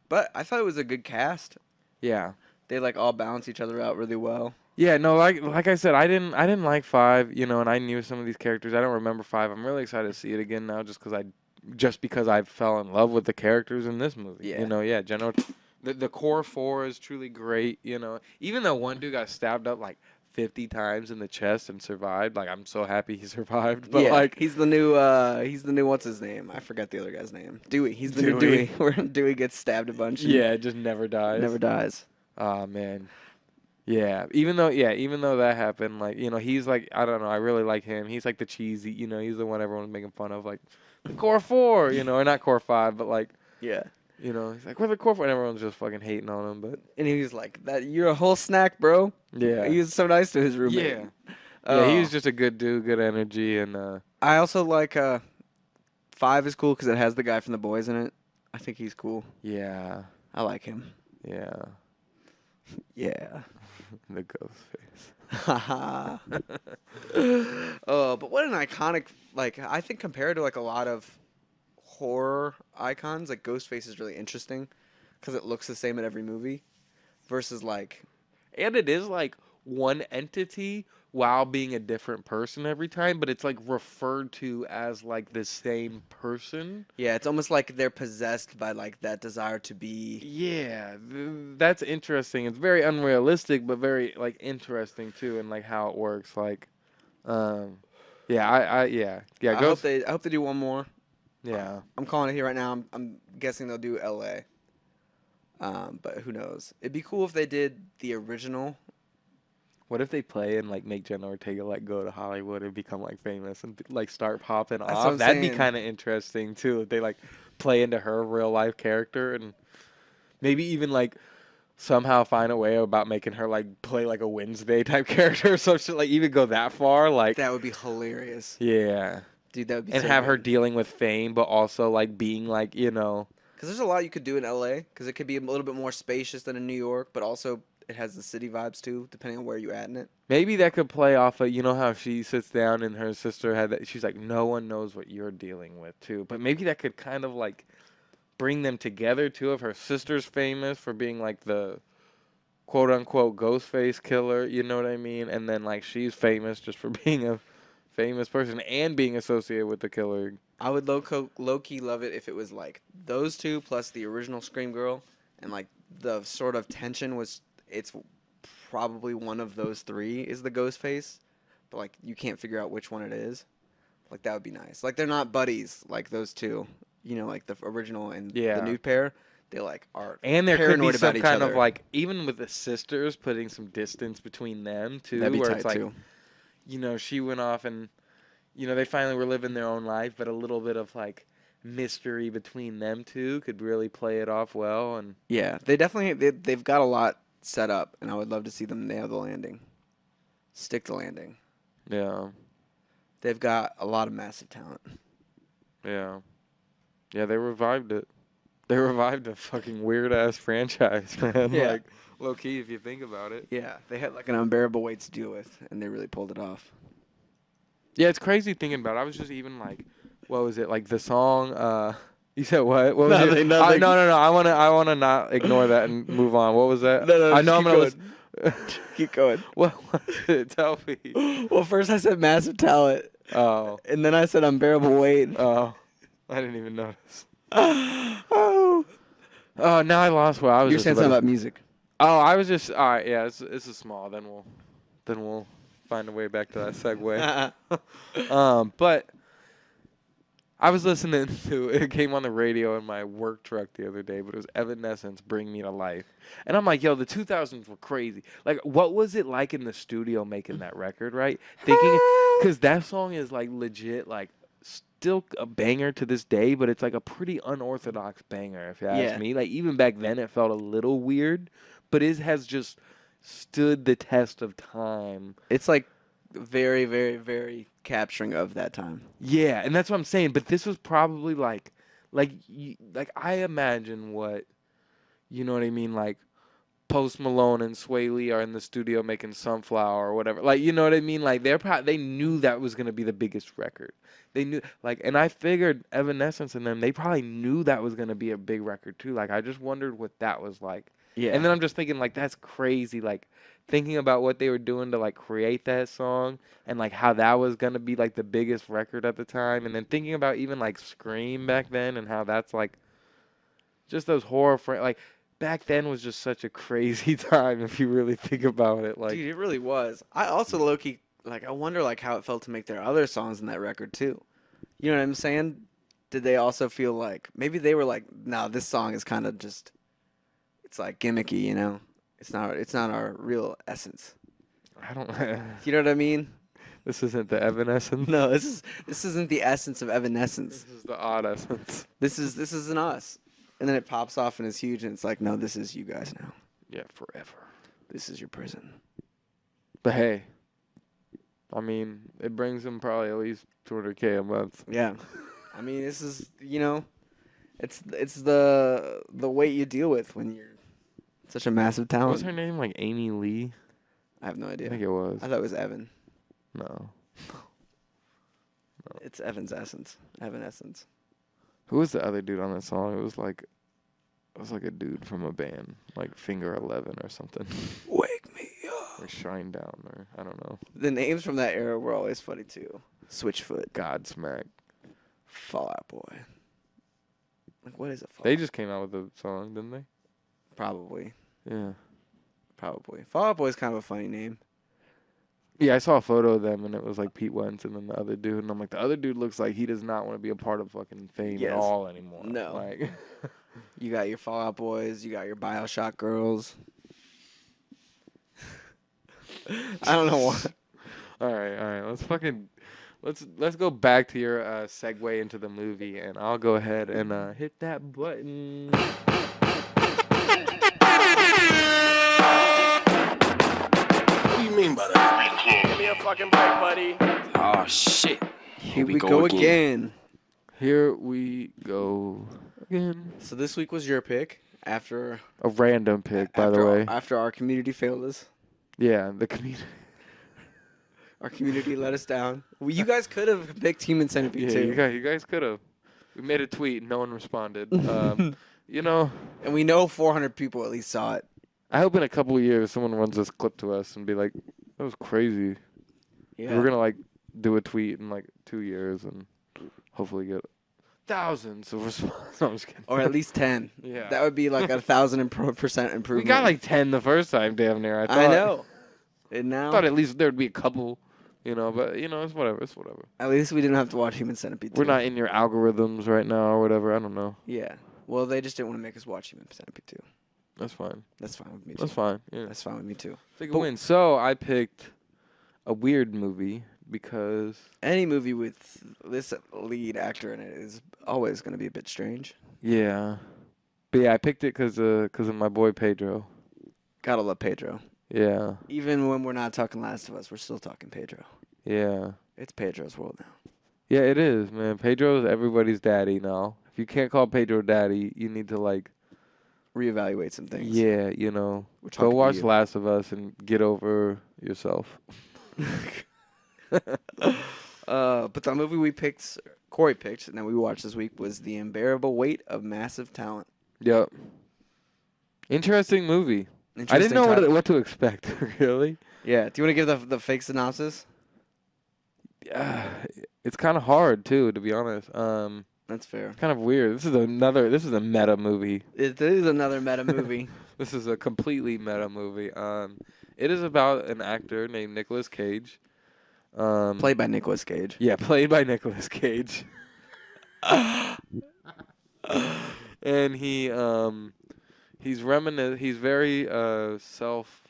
But I thought it was a good cast. yeah. They like all balance each other out really well. Yeah, no, like I said, I didn't like 5, you know, and I knew some of these characters. I don't remember 5. I'm really excited to see it again now, just because I fell in love with the characters in this movie. Yeah. You know, yeah, the core 4 is truly great. You know, even though one dude got stabbed up like 50 times in the chest and survived, like I'm so happy he survived. But yeah, like, he's the new what's his name? I forgot the other guy's name. Dewey. He's the new Dewey. Dewey. Where Dewey gets stabbed a bunch. And yeah, it just never dies. never dies. Oh man. Yeah, even though that happened, like, you know, he's like, I don't know, I really like him. He's like the cheesy, you know, he's the one everyone's making fun of, like, the core 4, you know, or not core 5, but like, Yeah. you know, he's like, we're the core 4, and everyone's just fucking hating on him, but And he was like, "That you're a whole snack, bro." yeah. He was so nice to his roommate. Yeah. Yeah, he Oh. was just a good dude, good energy, and I also like 5 is cool because it has the guy from The Boys in it. I think he's cool. yeah, I like him. yeah, Yeah. the ghost face. Haha. Oh, but what an iconic, like, I think compared to like a lot of horror icons, like Ghostface is really interesting because it looks the same in every movie versus like, And it is like one entity while being a different person every time, but it's like referred to as like the same person. yeah, it's almost like they're possessed by like that desire to be. Yeah, that's interesting. It's very unrealistic, but very like interesting too, and like how it works. Like, yeah, I Ghost. hope they do one more. Yeah, I'm calling it here right now. I'm guessing they'll do L.A. But who knows? It'd be cool if they did the original. what if they play and like make Jenna Ortega like go to Hollywood and become like famous and like start popping That's what off? I'm That'd be saying. kind of interesting too. If they like play into her real life character and maybe even like somehow find a way about making her like play like a Wednesday type character or some shit. Like even go that far. Like That would be hilarious, yeah. dude. That would be. And so have her good. dealing with fame, but also like being like, you know, Because there's a lot you could do in LA. Because it could be a little bit more spacious than in New York, but also it has the city vibes too, depending on where you at in it. maybe that could play off of, you know, how she sits down and her sister had that. She's like, no one knows what you're dealing with too. But maybe that could kind of like bring them together too. If her sister's famous for being like the quote unquote Ghostface killer, you know what I mean? And then like she's famous just for being a famous person and being associated with the killer. I would low key love it if it was like those two plus the original Scream Girl, and like the sort of tension was it's probably one of those 3 is the ghost face, but like you can't figure out which one it is. Like that would be nice. Like they're not buddies like those two, you know, like the original and Yeah. the new pair. They like are And there could paranoid be some about each kind other. of like, even with the sisters, putting some distance between them too, That'd be where tight it's like, too. you know, she went off and, you know, they finally were living their own life, but a little bit of like mystery between them two could really play it off well. And Yeah, they've got a lot set up, and I would love to see them nail the landing, stick the landing. yeah, They've got a lot of massive talent. yeah, yeah, they revived it. They revived a fucking weird ass franchise, man. Yeah. Like low key, if you think about it. Yeah, they had like an unbearable weight to deal with, and they really pulled it off. Yeah, it's crazy thinking about it. I was just even like, what was it? Like the song, you said what? What was it? Nothing. No. I wanna not ignore that and move on. What was that? No, I know I'm gonna just Keep going. What was it? Tell me. Well, first I said massive talent, Oh. and then I said unbearable weight. Oh. I didn't even notice. Oh, Oh, now I lost what I was you're just saying something about music. Oh, I was just all right, yeah, it's a small, then we'll find a way back to that segue. But I was listening to it came on the radio in my work truck the other day, but it was Evanescence Bring Me to Life. And I'm like, yo, the 2000s were crazy. Like, what was it like in the studio making that record, right? Thinking, because that song is like legit, like still a banger to this day, but it's like a pretty unorthodox banger, if you ask Yeah. me. Like, even back then, it felt a little weird, but it has just stood the test of time. It's like very, very, very capturing of that time. Yeah, and that's what I'm saying. But this was probably like I imagine what, you know what I mean, like Post Malone and Sway Lee are in the studio making Sunflower or whatever. Like, you know what I mean? Like they knew that was gonna be the biggest record. They knew, like, and I figured Evanescence and them, they probably knew that was gonna be a big record too. Like, I just wondered what that was like. Yeah. And then I'm just thinking, like, that's crazy. Like, thinking about what they were doing to like create that song and like how that was gonna be like the biggest record at the time, and then thinking about even like Scream back then and how that's like just those like back then was just such a crazy time if you really think about it. Like, Dude, it really was. I also low-key, like, I wonder, like, how it felt to make their other songs in that record, too. You know what I'm saying? Did they also feel like, maybe they were like, no, this song is kind of just, it's, like, gimmicky, you know? It's not our real essence. I don't. You know what I mean? This isn't the Evanescence. No, this isn't the essence of Evanescence. This is the odd essence. This isn't us. And then it pops off and it's huge, and it's like, no, this is you guys now. Yeah, forever. This is your prison. But hey, I mean, it brings them probably at least $200K a month. Yeah. I mean, this is, you know, it's the weight you deal with when you're such a massive talent. What was her name? Like Amy Lee? I have no idea. I think it was. I thought it was Evan. No. It's Evan's essence. Evanescence. Who was the other dude on that song? It was like a dude from a band, like Finger 11 or something. Wake me up. Or Shine Down, or I don't know. The names from that era were always funny too. Switchfoot. Godsmack. Fall Out Boy. Like, what is a Fall They Out? just came out with a song, didn't they? Probably. Yeah. Probably. Fall Out Boy is kind of a funny name. Yeah, I saw a photo of them, and it was like Pete Wentz and then the other dude, and I'm like, the other dude looks like he does not want to be a part of fucking Fame Yes. at all anymore. No. Like, You got your Fall Out Boys. You got your BioShock girls. I don't know what. all right. Let's go back to your segue into the movie, and I'll go ahead and hit that button. What do you mean by that? Give me a fucking break, buddy. Oh, shit. Here we go again. Here we go again. So this week was your pick after A random pick, by the after- way. After our community failed us. Yeah, the community. Our community let us down. Well, you guys could have picked Human Centipede Yeah, too. you guys could have. We made a tweet, no one responded. You know, And we know 400 people at least saw it. I hope in a couple of years someone runs this clip to us and be like, "That was crazy." Yeah. We're gonna like do a tweet in like 2 years and hopefully get thousands of responses. No, I'm just kidding. Or at least 10. Yeah. That would be like 1,000% improvement. We got like 10 the first time, damn near. I know. And now, I thought at least there'd be a couple, you know, but you know, it's whatever. It's whatever. at least we didn't have to watch Human Centipede 2. We're not in your algorithms right now or whatever. I don't know. Yeah. Well, they just didn't want to make us watch Human Centipede 2. That's fine. That's fine with me too. That's fine. Yeah. That's fine with me too. Take a win. So I picked a weird movie because Any movie with this lead actor in it is always going to be a bit strange. yeah, but yeah, I picked it because of my boy Pedro. Gotta love Pedro. Yeah, Even when we're not talking Last of Us, we're still talking Pedro. yeah, It's Pedro's world now. yeah. It is, man. Pedro's everybody's daddy now. If you can't call Pedro daddy, you need to like, Reevaluate some things. yeah, you know, We're go talking to watch you. Last of Us and get over yourself. But the movie Corey picked, and then we watched this week was The Unbearable Weight of Massive Talent. Yep. Interesting movie. I didn't Interesting know title. what to expect. Really. Yeah. Do you want to give the fake synopsis? Yeah, it's kind of hard too, to be honest. That's fair. Kind of weird. This is a meta movie. It is another meta movie. This is a completely meta movie. It is about an actor named Nicolas Cage. Played by Nicolas Cage. Yeah, played by Nicolas Cage. And he's very self.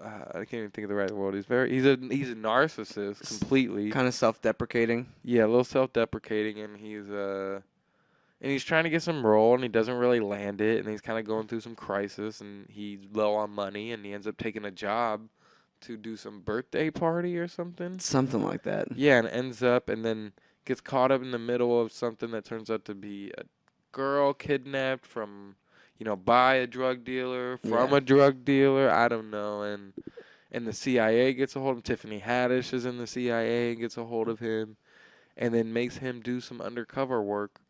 I can't even think of the right word. He's a narcissist completely. Kind of self-deprecating. Yeah, a little self-deprecating, and he's trying to get some role, and he doesn't really land it, and he's kind of going through some crisis, and he's low on money, and he ends up taking a job to do some birthday party or something. Something like that. Yeah, and ends up and then gets caught up in the middle of something that turns out to be a girl kidnapped from, by a drug dealer, from Yeah. a drug dealer. I don't know. And the CIA gets a hold of him. Tiffany Haddish is in the CIA and gets a hold of him and then makes him do some undercover work.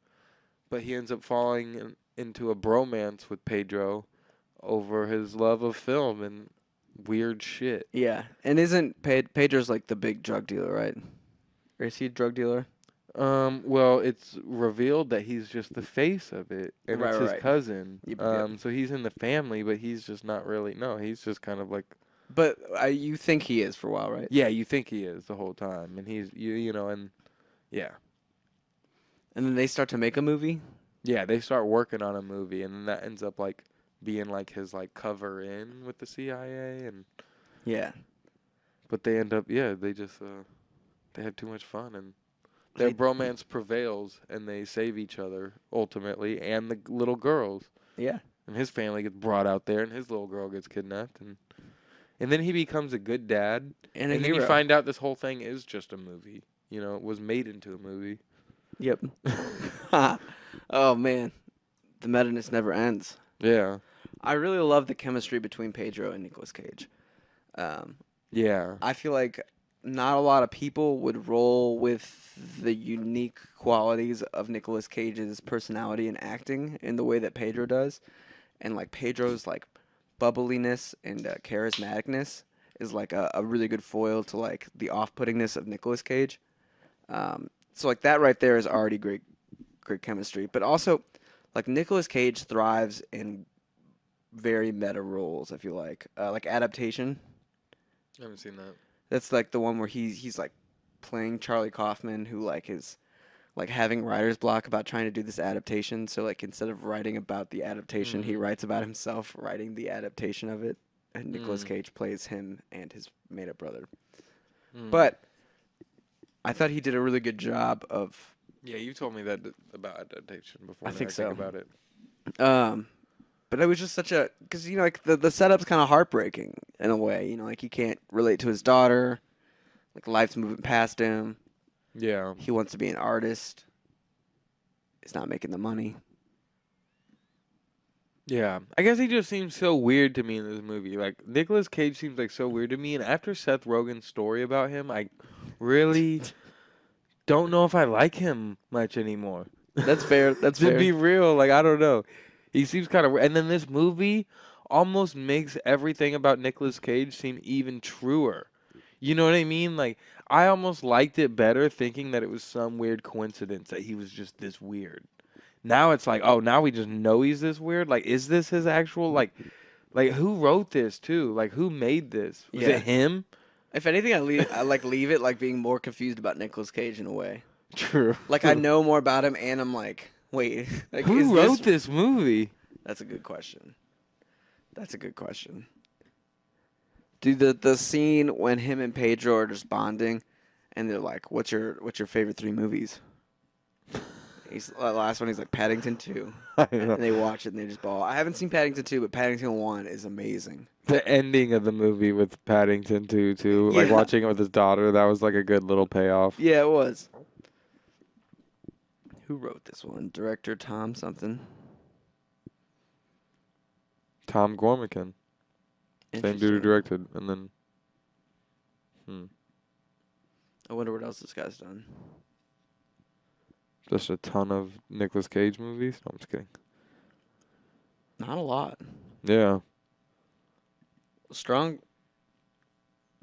But he ends up falling into a bromance with Pedro over his love of film and weird shit. Yeah. And isn't Pedro's like the big drug dealer, right? Or is he a drug dealer? Well, it's revealed that he's just the face of it, and Right, it's his right. cousin. Yep. So he's in the family, but he's just not really. No, he's just kind of like. But you think he is for a while, right? Yeah, you think he is the whole time, and he's and yeah, And then they start to make a movie? yeah. They start working on a movie, and then that ends up like being like his like cover in with the CIA, and Yeah. but they end up they just they had too much fun and. Their bromance prevails, and they save each other ultimately, and the little girls. Yeah. And his family gets brought out there, and his little girl gets kidnapped, and then he becomes a good dad. And then hero. you find out this whole thing is just a movie. It was made into a movie. Yep. Oh, man. The meta-ness never ends. Yeah. I really love the chemistry between Pedro and Nicolas Cage. Yeah. I feel like not a lot of people would roll with the unique qualities of Nicolas Cage's personality and acting in the way that Pedro does. And like Pedro's like bubbliness and charismaticness is like a really good foil to like the off-puttingness of Nicolas Cage. So like that right there is already great chemistry. But also like Nicolas Cage thrives in very meta roles, I feel like Adaptation. I haven't seen that. That's like the one where he's like playing Charlie Kaufman, who like is like having writer's block about trying to do this adaptation. So like instead of writing about the adaptation, he writes about himself writing the adaptation of it. And Nicolas Cage plays him and his made-up brother. But I thought he did a really good job of. Yeah, you told me that about Adaptation before. I think so. About it. But it was just such a, because like the setup's kind of heartbreaking in a way. Like he can't relate to his daughter. Like life's moving past him. Yeah. He wants to be an artist. He's not making the money. Yeah. I guess he just seems so weird to me in this movie. Like Nicolas Cage seems like so weird to me, and after Seth Rogen's story about him, I really don't know if I like him much anymore. That's fair. That's to fair. be real, like I don't know. He seems kind of, and then this movie almost makes everything about Nicolas Cage seem even truer. You know what I mean? Like I almost liked it better thinking that it was some weird coincidence that he was just this weird. Now it's like, oh, now we just know he's this weird. Like, is this his actual like who wrote this too? Like who made this? Was it him? If anything, I leave it like being more confused about Nicolas Cage in a way. True. Like I know more about him, and I'm like, wait, like Who wrote this movie? That's a good question. Dude, the scene when him and Pedro are just bonding, and they're like, "What's your favorite 3 movies?" The last one, he's like Paddington 2, and they watch it and they just bawl. I haven't seen Paddington 2, but Paddington 1 is amazing. The ending of the movie with Paddington 2 too, like Yeah. watching it with his daughter, that was like a good little payoff. Yeah, it was. Who wrote this one? Director Tom something. Tom Gormican. Same dude who Interesting. directed, and then I wonder what else this guy's done. just a ton of Nicolas Cage movies. No, I'm just kidding. Not a lot. Yeah. Strong.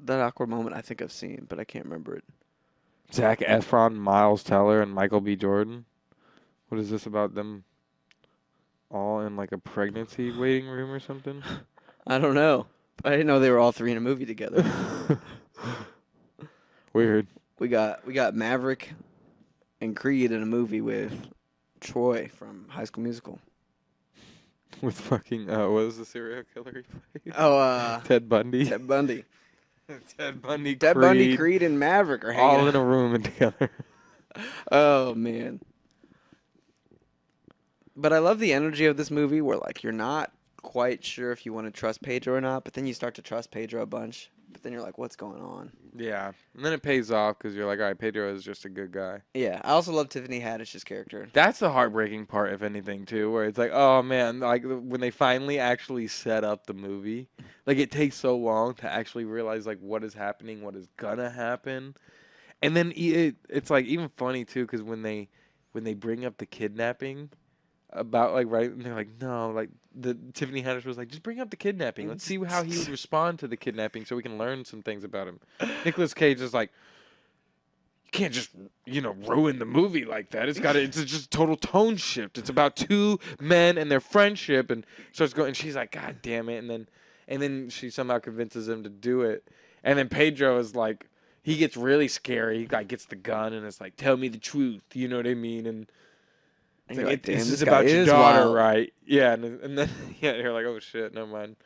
That awkward moment I think I've seen, but I can't remember it. Zac Efron, Miles Teller, and Michael B. Jordan. What is this about them all in like a pregnancy waiting room or something? I don't know. I didn't know they were all 3 in a movie together. Weird. We got Maverick and Creed in a movie with Troy from High School Musical. With fucking what was the serial killer he played? Oh, Ted Bundy. Ted Bundy. Ted Bundy. Ted Bundy, Creed, and Maverick are hanging all out. in a room and together. Oh man. But I love the energy of this movie where like you're not quite sure if you want to trust Pedro or not, but then you start to trust Pedro a bunch. But then you're like, what's going on? Yeah, and then it pays off because you're like, all right, Pedro is just a good guy. Yeah, I also love Tiffany Haddish's character. That's the heartbreaking part, if anything, too, where it's like, oh man, like when they finally actually set up the movie, like it takes so long to actually realize like what is happening, what is gonna happen, and then it's like even funny too, because when they bring up the kidnapping. About like right, and they're like, no, like the Tiffany Haddish was like, just bring up the kidnapping. Let's see how he would respond to the kidnapping, so we can learn some things about him. Nicolas Cage is like, you can't just ruin the movie like that. It's just total tone shift. It's about two men and their friendship, and starts going. And she's like, God damn it, and then she somehow convinces him to do it, and then Pedro is like, he gets really scary. He like gets the gun and it's like, tell me the truth. You know what I mean? And it's like, damn, this is guy about your is daughter, wild. right? Yeah, and then you're like, oh shit, never mind.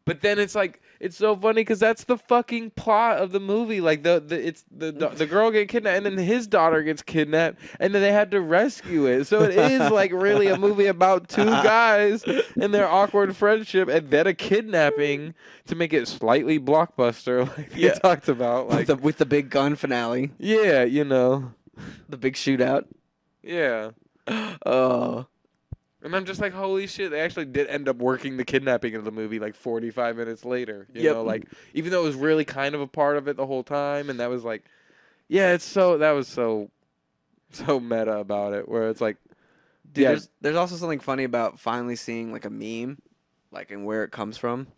But then it's like it's so funny because that's the fucking plot of the movie. Like the girl get kidnapped and then his daughter gets kidnapped and then they had to rescue it. So it is like really a movie about two guys and their awkward friendship and then a kidnapping to make it slightly blockbuster, like we talked about, like with the big gun finale, yeah, the big shootout. yeah. Oh. And I'm just like, holy shit, they actually did end up working the kidnapping of the movie like 45 minutes later. You know, like, even though it was really kind of a part of it the whole time, and that was like, yeah, that was so meta about it, where it's like, Dude, yeah. there's also something funny about finally seeing like a meme, like, and where it comes from.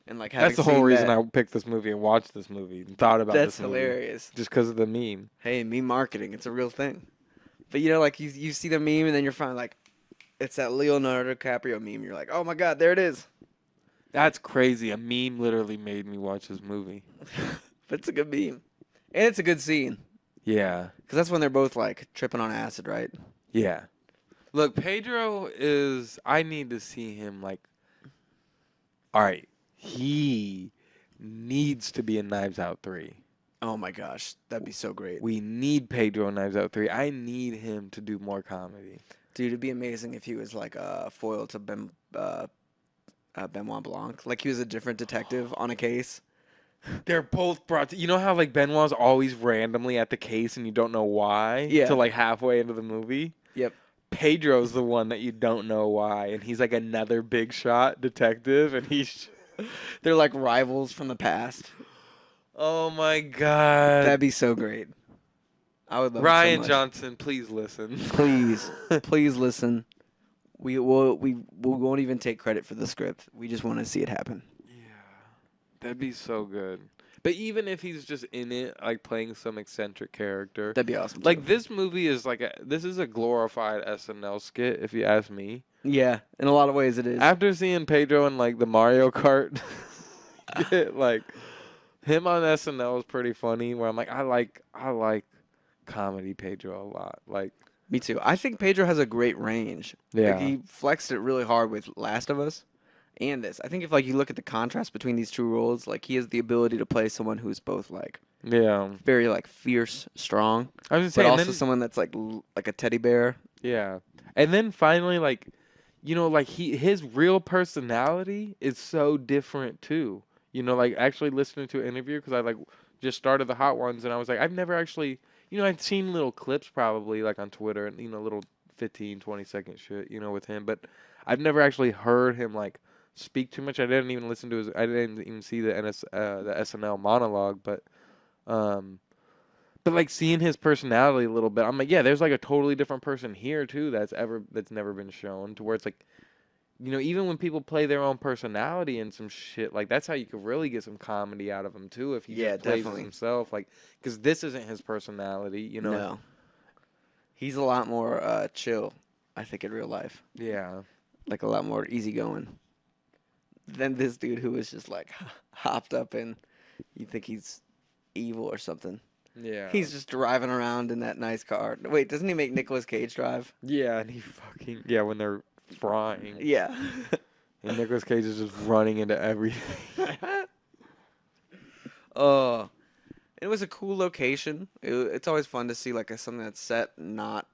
And like having That's the whole seen reason that, I picked this movie and watched this movie and thought about that's this movie. hilarious. Just because of the meme. Hey, meme marketing, it's a real thing. But like you see the meme and then you're finally like, it's that Leonardo DiCaprio meme. You're like, oh my god, there it is. That's crazy. A meme literally made me watch this movie. But it's a good meme. And it's a good scene. Yeah. Because that's when they're both like tripping on acid, right? Yeah. Look, Pedro is, I need to see him like, all right, he needs to be in Knives Out 3. Oh my gosh, that'd be so great. We need Pedro in Knives Out 3. I need him to do more comedy. Dude, it'd be amazing if he was like a foil to Benoit Blanc. Like he was a different detective on a case. They're both brought to, you know how like Benoit's always randomly at the case and you don't know why? Yeah. Till like halfway into the movie? Yep. Pedro's the one that you don't know why, and he's like another big shot detective, and he's They're like rivals from the past. oh my god. That'd be so great. I would love it Ryan so much. Johnson, please listen. Please listen. We won't even take credit for the script. We just want to see it happen. That'd be so good. But even if he's just in it, like playing some eccentric character, That'd be awesome. like too. this movie is like this is a glorified SNL skit, if you ask me. Yeah, in a lot of ways it is. After seeing Pedro in like the Mario Kart, like him on SNL is pretty funny. Where I'm like, I like comedy Pedro a lot. Like Me too. I think Pedro has a great range. Yeah. Like, he flexed it really hard with Last of Us and this. I think if like you look at the contrast between these two roles, like he has the ability to play someone who's both like yeah, very like fierce, strong, I was just but saying. also Then, someone that's like a teddy bear. yeah, and then finally, like like his real personality is so different too. Like actually listening to an interview because I like just started the Hot Ones and I was like, I've never actually. I'd seen little clips probably like on Twitter and little 15, 20-second shit, with him, but I've never actually heard him like speak too much. I didn't even listen to I didn't even see the SNL monologue, but like seeing his personality a little bit, I'm like, yeah, there's like a totally different person here too that's never been shown, to where it's like, even when people play their own personality and some shit, like that's how you could really get some comedy out of him too, if he Yeah, just plays definitely. himself, like, because this isn't his personality, No. He's a lot more chill, I think, in real life. Yeah. Like a lot more easygoing than this dude who was just like hopped up and you think he's evil or something. Yeah. He's just driving around in that nice car. Wait, doesn't he make Nicolas Cage drive? Yeah, and he fucking when they're frying. Yeah. And Nicolas Cage is just running into everything. It was a cool location. It's always fun to see like something that's set not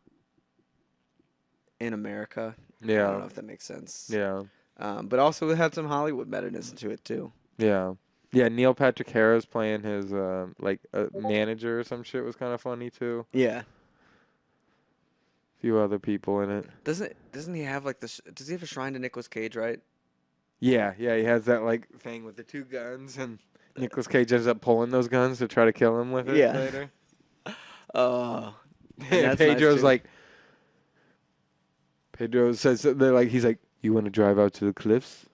in America. I Yeah. don't know if that makes sense. Yeah. But also it had some Hollywood meta-ness to it too. Yeah. Yeah, Neil Patrick Harris playing his manager or some shit was kind of funny too. Yeah. Few other people in it. Doesn't he have like does he have a shrine to Nicolas Cage, right? Yeah, he has that like thing with the 2 guns, and Nicolas Cage ends up pulling those guns to try to kill him with it later. Oh. And Pedro's like, Pedro says he's like, you want to drive out to the cliffs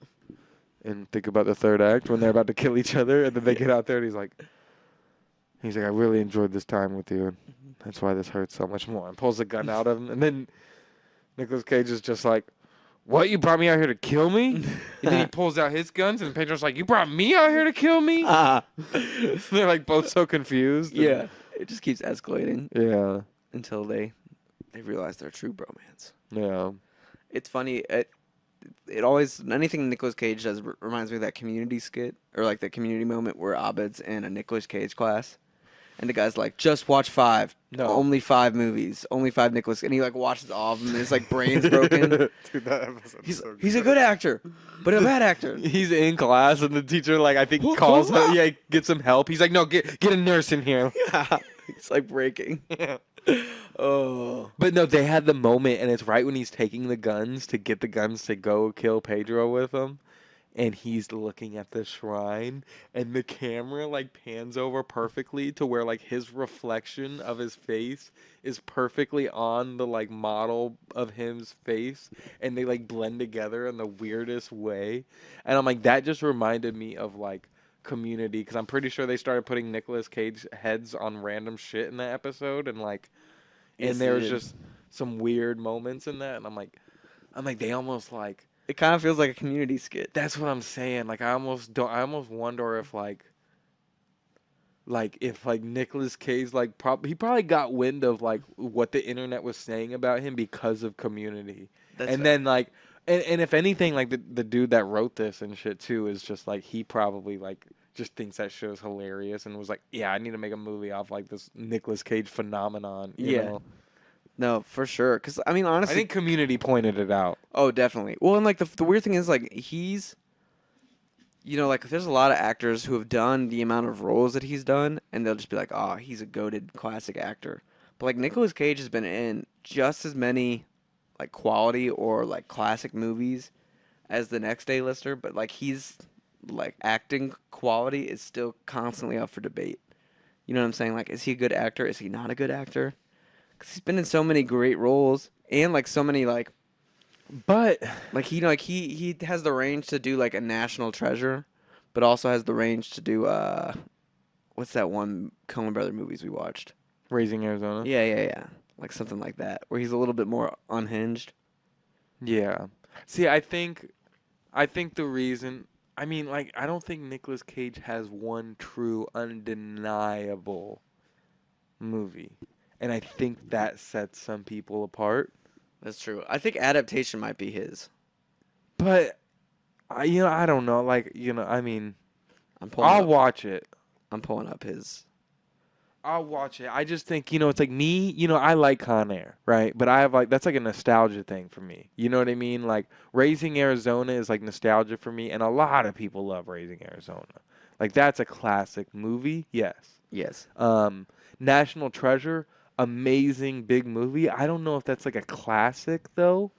and think about the 3rd act when they're about to kill each other, and then they get out there, and he's like, I really enjoyed this time with you, and that's why this hurts so much more. And pulls the gun out of him, and then Nicolas Cage is just like, what, you brought me out here to kill me? And then he pulls out his guns, and Pedro's like, you brought me out here to kill me? They're like both so confused. Yeah, it just keeps escalating. Yeah. Until they realize they're true bromance. Yeah. It's funny. It always, anything Nicolas Cage does reminds me of that Community skit, or like the Community moment where Abed's in a Nicolas Cage class. And the guy's like, just watch 5. No. Only 5 movies. Only 5 Nicolas. And he like watches all of them, and his like brain's broken. Dude, that episode's so He's a good. good actor, but a bad actor. He's in class, and the teacher, like, I think calls him. Yeah, gets him help. He's like, no, get a nurse in here. Yeah. He's like breaking. Yeah. Oh. But no, they had the moment, and it's right when he's taking the guns to get the guns to go kill Pedro with him. And he's looking at the shrine, and the camera like pans over perfectly to where like his reflection of his face is perfectly on the like model of his face, and they like blend together in the weirdest way. And I'm like, that just reminded me of like Community, because I'm pretty sure they started putting Nicolas Cage heads on random shit in that episode, and like, and there was just some weird moments in that, and I'm like, they almost like. It kind of feels like a Community skit. That's what I'm saying. Like I almost wonder if if Nicolas Cage he probably got wind of like what the internet was saying about him because of Community. That's and fair. then like and if anything, like the dude that wrote this and shit too is just like he probably like just thinks that show's hilarious and was like, yeah, I need to make a movie off like this Nicolas Cage phenomenon. You know? No, for sure. Because, I mean, honestly... I think Community pointed it out. Oh, definitely. Well, and, like, the weird thing is, like, he's... You know, like, there's a lot of actors who have done the amount of roles that he's done, and they'll just be like, oh, he's a goated classic actor. But, like, Nicolas Cage has been in just as many, like, quality or, like, classic movies as the next A-lister, but, like, he's... Like, acting quality is still constantly up for debate. You know what I'm saying? Like, is he a good actor? Is he not a good actor? Because he's been in so many great roles and like so many like, but like he has the range to do like a National Treasure, but also has the range to do what's that one Coen Brother movies we watched? Raising Arizona. Yeah, like something like that where he's a little bit more unhinged. Yeah. See, I think the reason. I mean, like, I don't think Nicolas Cage has one true, undeniable movie. And I think that sets some people apart. That's true. I think Adaptation might be his. But, I don't know. Like, I mean, I'll watch it. I'm pulling up his. I'll watch it. I just think, it's like me, I like Con Air, right? But I have that's like a nostalgia thing for me. You know what I mean? Like Raising Arizona is like nostalgia for me, and a lot of people love Raising Arizona. Like that's a classic movie. Yes. National Treasure, amazing big movie. I don't know if that's like a classic though,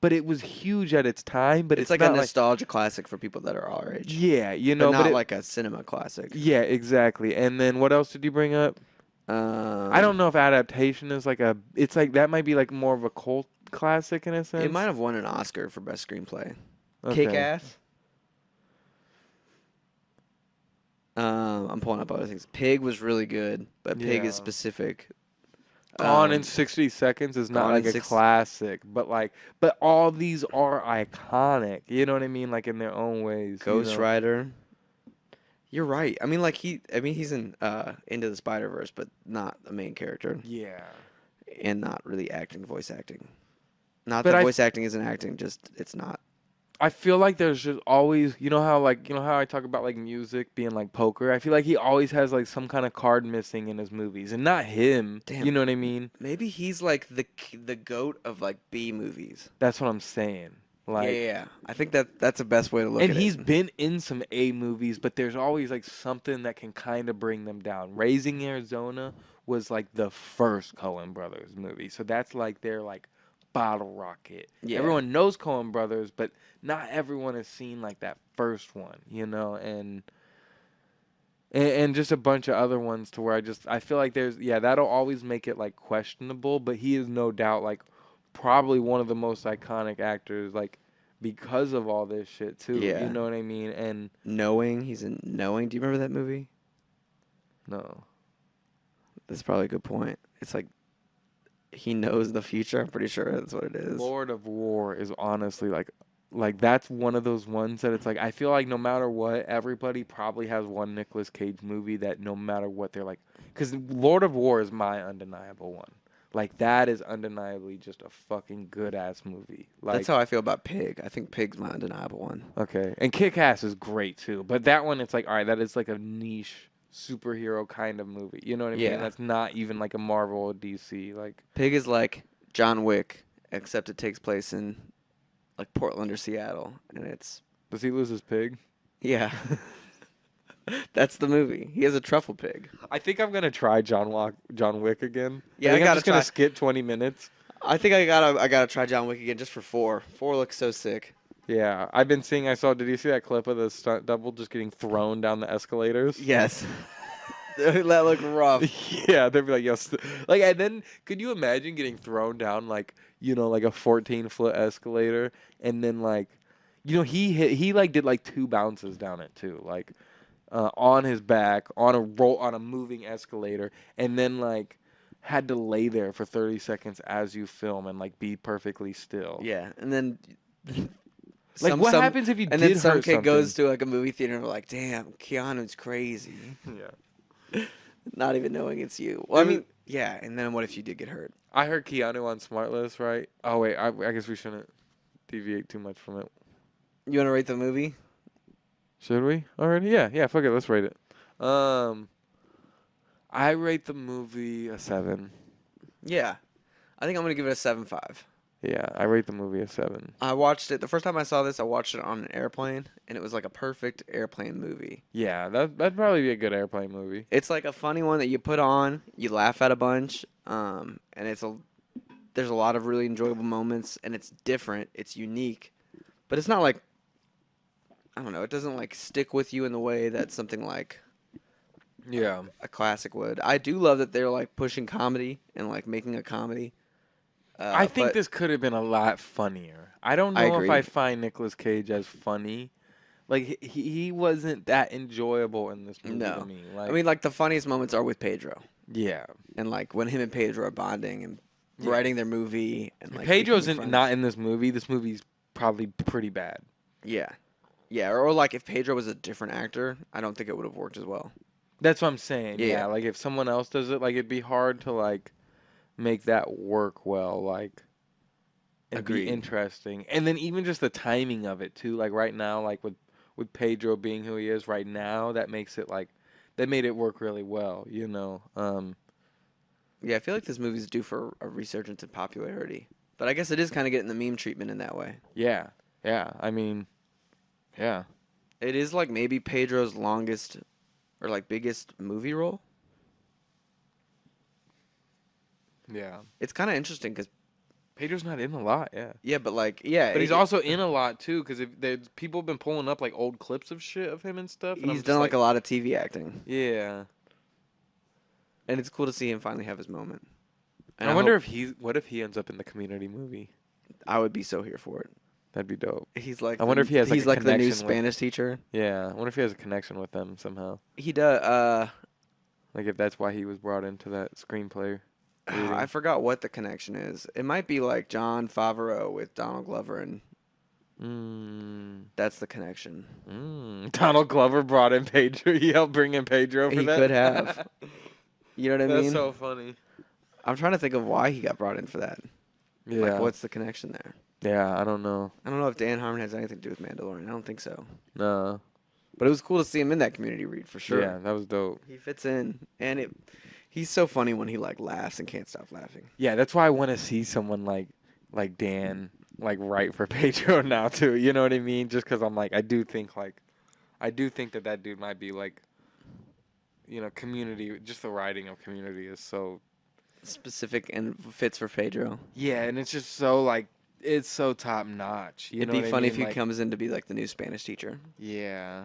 but it was huge at its time. But it's like not a nostalgia classic for people that are our age. Yeah, but not like a cinema classic. Yeah, exactly. And then what else did you bring up? I don't know if Adaptation is like it's like that might be like more of a cult classic in a sense. It might have won an Oscar for best screenplay. Okay. Kick-Ass. I'm pulling up other things. Pig was really good, but Pig is specific. Gone in 60 Seconds is not like a classic, but all these are iconic. You know what I mean? Like in their own ways. Ghost Rider. You're right. I mean, like he's in Into the Spider-Verse, but not the main character. Yeah. And not really voice acting. Not that voice acting isn't acting, just it's not. I feel like there's just always, how I talk about like music being like poker. I feel like he always has like some kind of card missing in his movies, and not him. Damn. You know what I mean? Maybe he's like the goat of like B movies. That's what I'm saying. Like, yeah. I think that's the best way to look and at it. he's been in some A movies, but there's always like something that can kind of bring them down. Raising Arizona was like the first Coen Brothers movie, so that's like their like bottle rocket. Yeah. Everyone knows Coen Brothers, but not everyone has seen like that first one, you know, and just a bunch of other ones to where I feel like that'll always make it like questionable, but he is no doubt like probably one of the most iconic actors, like because of all this shit too. Yeah. You know what I mean? And Knowing, he's in Knowing. Do you remember that movie? no. That's probably a good point. It's like he knows the future. I'm pretty sure that's what it is. Lord of War is honestly like that's one of those ones that it's like I feel like no matter what, everybody probably has one Nicolas Cage movie that no matter what they're like, because Lord of War is my undeniable one. Like that is undeniably just a fucking good ass movie. Like, That's how I feel about Pig. I think Pig's my undeniable one. okay, and Kick-Ass is great too, but that one it's like all right, that is like a niche superhero kind of movie. You know what I Yeah. mean? That's not even like a Marvel or DC. Like Pig is like John Wick, except it takes place in like Portland or Seattle, and it's does he lose his pig? yeah. That's the movie. He has a truffle pig. I think I'm gonna try John Wick again. Yeah, I think I I'm just gotta gonna try. skip 20 minutes. I think I gotta try John Wick again just for 4. 4 looks so sick. Yeah, I've been seeing. Did you see that clip of the stunt double just getting thrown down the escalators? Yes. That look rough. Yeah, they'd be like, yo, like, and then could you imagine getting thrown down like, you know, like a 14-foot escalator, and then like, you know, he like did like 2 bounces down it too, like, on his back on a moving escalator, and then like had to lay there for 30 seconds as you film and like be perfectly still. Yeah, and then Like, what happens if you and did then some hurt kid goes something? to like a movie theater and we're like, damn, Keanu's crazy. Yeah. Not even knowing it's you. Well, I Dude. mean, yeah, and then what if you did get hurt? I heard Keanu on Smart List, right? Oh wait, I guess we shouldn't deviate too much from it. You want to rate the movie? Should we already? Yeah. Fuck it, let's rate it. I rate the movie a 7. Yeah. I think I'm going to give it a 7.5. Yeah, I rate the movie a 7. I watched it, the first time I saw this, I watched it on an airplane, and it was like a perfect airplane movie. Yeah, that'd probably be a good airplane movie. It's like a funny one that you put on, you laugh at a bunch, and there's a lot of really enjoyable moments, and it's different, it's unique, but it's not like, I don't know, it doesn't like stick with you in the way that something like Yeah. a classic would. I do love that they're like pushing comedy and like making a comedy. I think but this could have been a lot funnier. I don't I know if agree. I find Nicolas Cage as funny. Like he wasn't that enjoyable in this movie No. to me. Like, I mean, like the funniest moments are with Pedro, yeah. and like when him and Pedro are bonding and Yeah. writing their movie, and like Pedro's becoming friends. not in this movie. This movie's probably pretty bad. Yeah, yeah, or like if Pedro was a different actor, I don't think it would have worked as well. That's what I'm saying. Yeah. Yeah, like if someone else does it, like it'd be hard to like make that work well, like and Agreed. be interesting. And then even just the timing of it too, like right now, like with Pedro being who he is right now, that makes it like that made it work really well, you know. Yeah, I feel like this movie's due for a resurgence in popularity, but I guess it is kind of getting the meme treatment in that way. Yeah. I mean, yeah. It is like maybe Pedro's longest or like biggest movie role. Yeah. It's kind of interesting because Pedro's not in a lot, yeah. but like But he's also in a lot too, because there's people have been pulling up like old clips of shit of him and stuff. And I'm he's just done like a lot of TV acting, yeah. and it's cool to see him finally have his moment. And I wonder hope- what if he ends up in the Community movie? I would be so here for it. That'd be dope. He's like I wonder if he has, like, he's a like the new connection with- Spanish teacher. Yeah, I wonder if he has a connection with them somehow. He does. Like if that's why he was brought into that screenplay. reading. I forgot what the connection is. It might be like John Favreau with Donald Glover, and that's the connection. Donald Glover brought in Pedro. He helped bring in Pedro for He that. could have. You know what I That's mean? so funny. I'm trying to think of why he got brought in for that. Yeah. Like, what's the connection there? Yeah, I don't know. I don't know if Dan Harmon has anything to do with Mandalorian. I don't think so. No. But it was cool to see him in that community read for sure. Yeah, that was dope. He fits in, and he's so funny when he like laughs and can't stop laughing. Yeah, that's why I want to see someone like Dan like write for Pedro now too. You know what I mean? Just because I'm like, I do think that dude might be like, you know, Community. Just the writing of Community is so Specific and fits for Pedro. yeah, and it's just so like it's so top notch. You It'd know be what funny I if mean? he Like, comes in to be like the new Spanish teacher. yeah,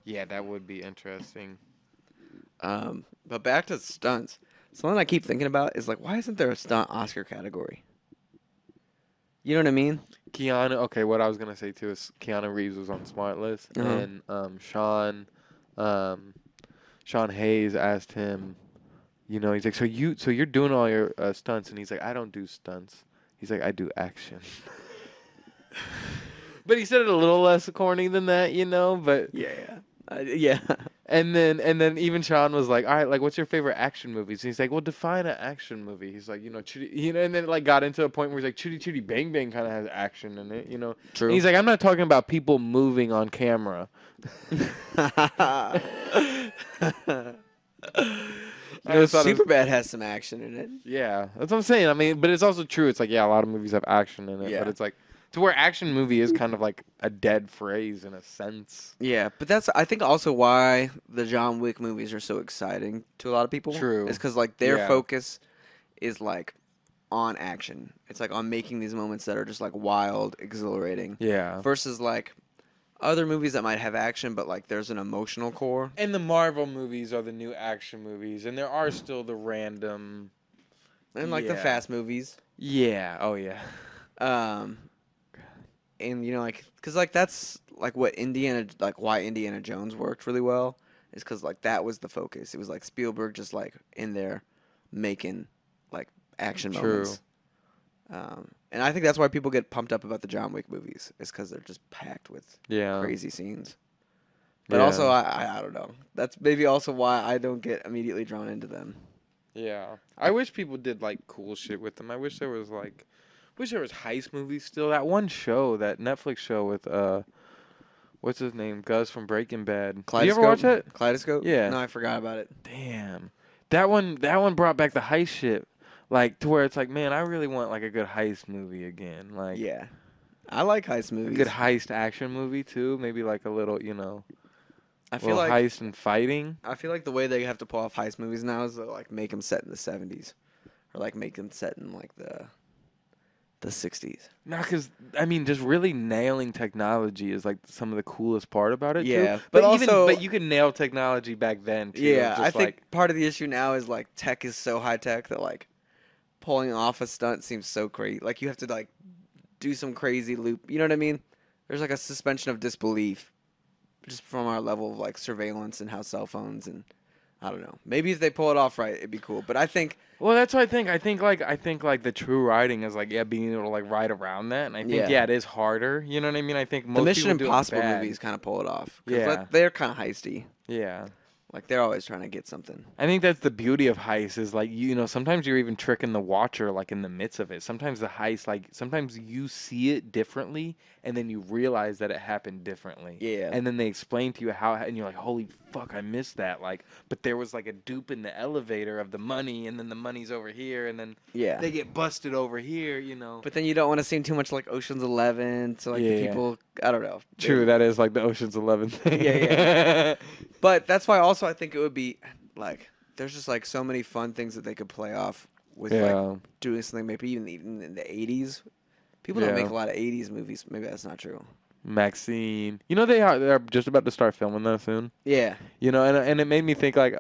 yeah, that would be interesting. But back to stunts. Something I keep thinking about is like, why isn't there a stunt Oscar category? You know what I mean? Keanu. Okay, what I was gonna say too is Keanu Reeves was on Smart List, and Sean Hayes asked him, you know, he's like, so you're doing all your stunts, and he's like, I don't do stunts. He's like, I do action. But he said it a little less corny than that, you know. But Yeah. Yeah. and then even Sean was like, all right, like, what's your favorite action movies? And he's like, well, define an action movie. He's like, you know, and then it, like got into a point where he's like, Chitty Chitty Bang Bang kind of has action in it, you know. True. And he's like, I'm not talking about people moving on camera. I just thought it was- Superbad has some action in it. Yeah, that's what I'm saying. I mean, but it's also true. It's like, yeah, a lot of movies have action in it, Yeah. but it's like to where action movie is kind of like a dead phrase in a sense. Yeah, but that's I think also why the John Wick movies are so exciting to a lot of people. True. Is because like their Yeah. focus is like on action. It's like on making these moments that are just like wild, exhilarating. Yeah. Versus like other movies that might have action, but like there's an emotional core. And the Marvel movies are the new action movies, and there are still the random. And like the Yeah. fast movies. Yeah. Oh yeah. And you know, like, cause like that's like what why Indiana Jones worked really well is cause like that was the focus. It was like Spielberg just like in there making like action True. moments. And I think that's why people get pumped up about the John Wick movies is cause they're just packed with Yeah. crazy scenes. But Yeah. also, I don't know. That's maybe also why I don't get immediately drawn into them. Yeah. I wish people did like cool shit with them. I wish there was heist movies still. That one show, that Netflix show with what's his name? Gus from Breaking Bad. Did you ever watch it? Kaleidoscope? Yeah. No, I forgot about it. Damn. That one brought back the heist shit. Like to where it's like, man, I really want like a good heist movie again. Like Yeah. I like heist a movies. good heist action movie too. Maybe like a little, you know, I feel little like heist and fighting. I feel like the way they have to pull off heist movies now is to like make them set in the 70s or like make them set in like the 60s. No, because I mean, just really nailing technology is like some of the coolest part about it. Yeah, too. but even also- but you can nail technology back then too. Yeah, just I think like, part of the issue now is like tech is so high tech that like pulling off a stunt seems so crazy. Like you have to like do some crazy loop. You know what I mean? There's like a suspension of disbelief just from our level of like surveillance and how cell phones and I don't know. Maybe if they pull it off right, it'd be cool. But I think well, that's what I think. I think like the true writing is like being able to like ride around that, and I think Yeah. it is harder. You know what I mean? I think most the Mission people do it Impossible bad. movies kind of pull it off. 'Cause, Yeah. like, they're kind of heisty. Yeah. Like they're always trying to get something. I think that's the beauty of heist is like you know sometimes you're even tricking the watcher like in the midst of it. Sometimes the heist like sometimes you see it differently and then you realize that it happened differently. Yeah. And then they explain to you how and you're like holy fuck I missed that like but there was like a dupe in the elevator of the money and then the money's over here and then Yeah. they get busted over here, you know. But then you don't want to seem too much like Ocean's 11 to like the Yeah. people. I don't know. True, that is like the Ocean's 11 thing. Yeah. But that's why also I think it would be like there's just like so many fun things that they could play off with Yeah. like doing something maybe even in the 80s. People don't Yeah. make a lot of 80s movies. Maybe that's not true. Maxine. You know they're just about to start filming that soon. Yeah. You know, and it made me think like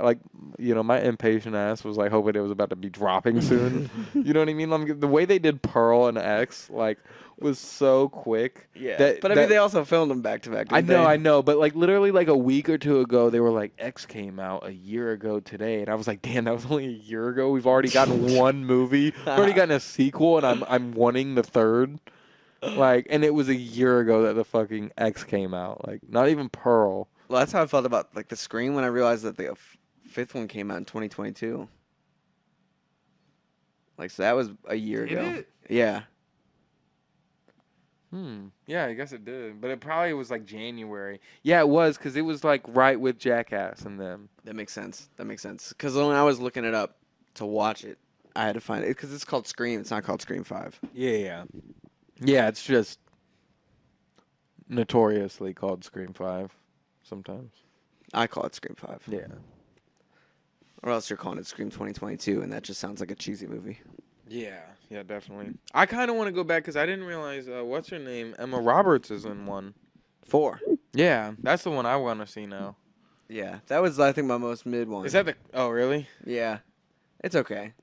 you know, my impatient ass was like hoping it was about to be dropping soon. You know what I mean? Like, the way they did Pearl and X like was so quick. Yeah. But I mean they also filmed them back to back. I didn't they? know, but like literally like a week or two ago, they were like X came out a year ago today, and I was like, damn, that was only a year ago. We've already gotten one movie, we've already gotten a sequel, and I'm wanting the third. Like, and it was a year ago that the fucking X came out. Like, not even Pearl. Well, that's how I felt about like the Scream when I realized that the fifth one came out in 2022. Like, so that was a year Did ago. it? Yeah. Yeah, I guess it did, but it probably was like January. Yeah, it was because it was like right with Jackass and them. That makes sense. Because when I was looking it up to watch it, I had to find it because it's called Scream. It's not called Scream 5. Yeah. Yeah, it's just notoriously called Scream 5 sometimes. I call it Scream 5. Yeah. Or else you're calling it Scream 2022, and that just sounds like a cheesy movie. Yeah, definitely. I kind of want to go back because I didn't realize, what's her name? Emma Roberts is in one. 4. Yeah, that's the one I want to see now. Yeah, that was, I think, my most mid one. Is that the... Oh, really? Yeah. It's okay.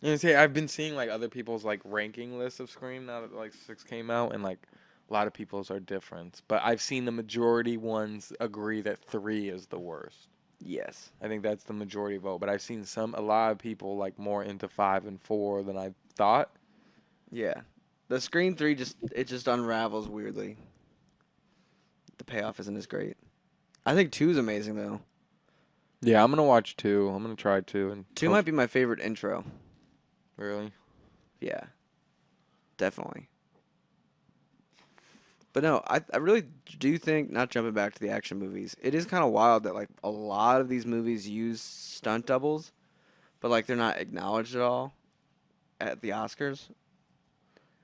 And say I've been seeing like other people's like ranking lists of Scream now that like 6 came out, and like a lot of people's are different. But I've seen the majority ones agree that 3 is the worst. Yes. I think that's the majority vote. But I've seen a lot of people like more into 5 and 4 than I thought. Yeah. The Scream 3 just unravels weirdly. The payoff isn't as great. I think 2 is amazing though. Yeah, I'm gonna watch 2. I'm gonna try 2. And 2 might be my favorite intro. Really? Yeah. Definitely. But no, I really do think, not jumping back to the action movies, it is kind of wild that like a lot of these movies use stunt doubles, but like they're not acknowledged at all at the Oscars.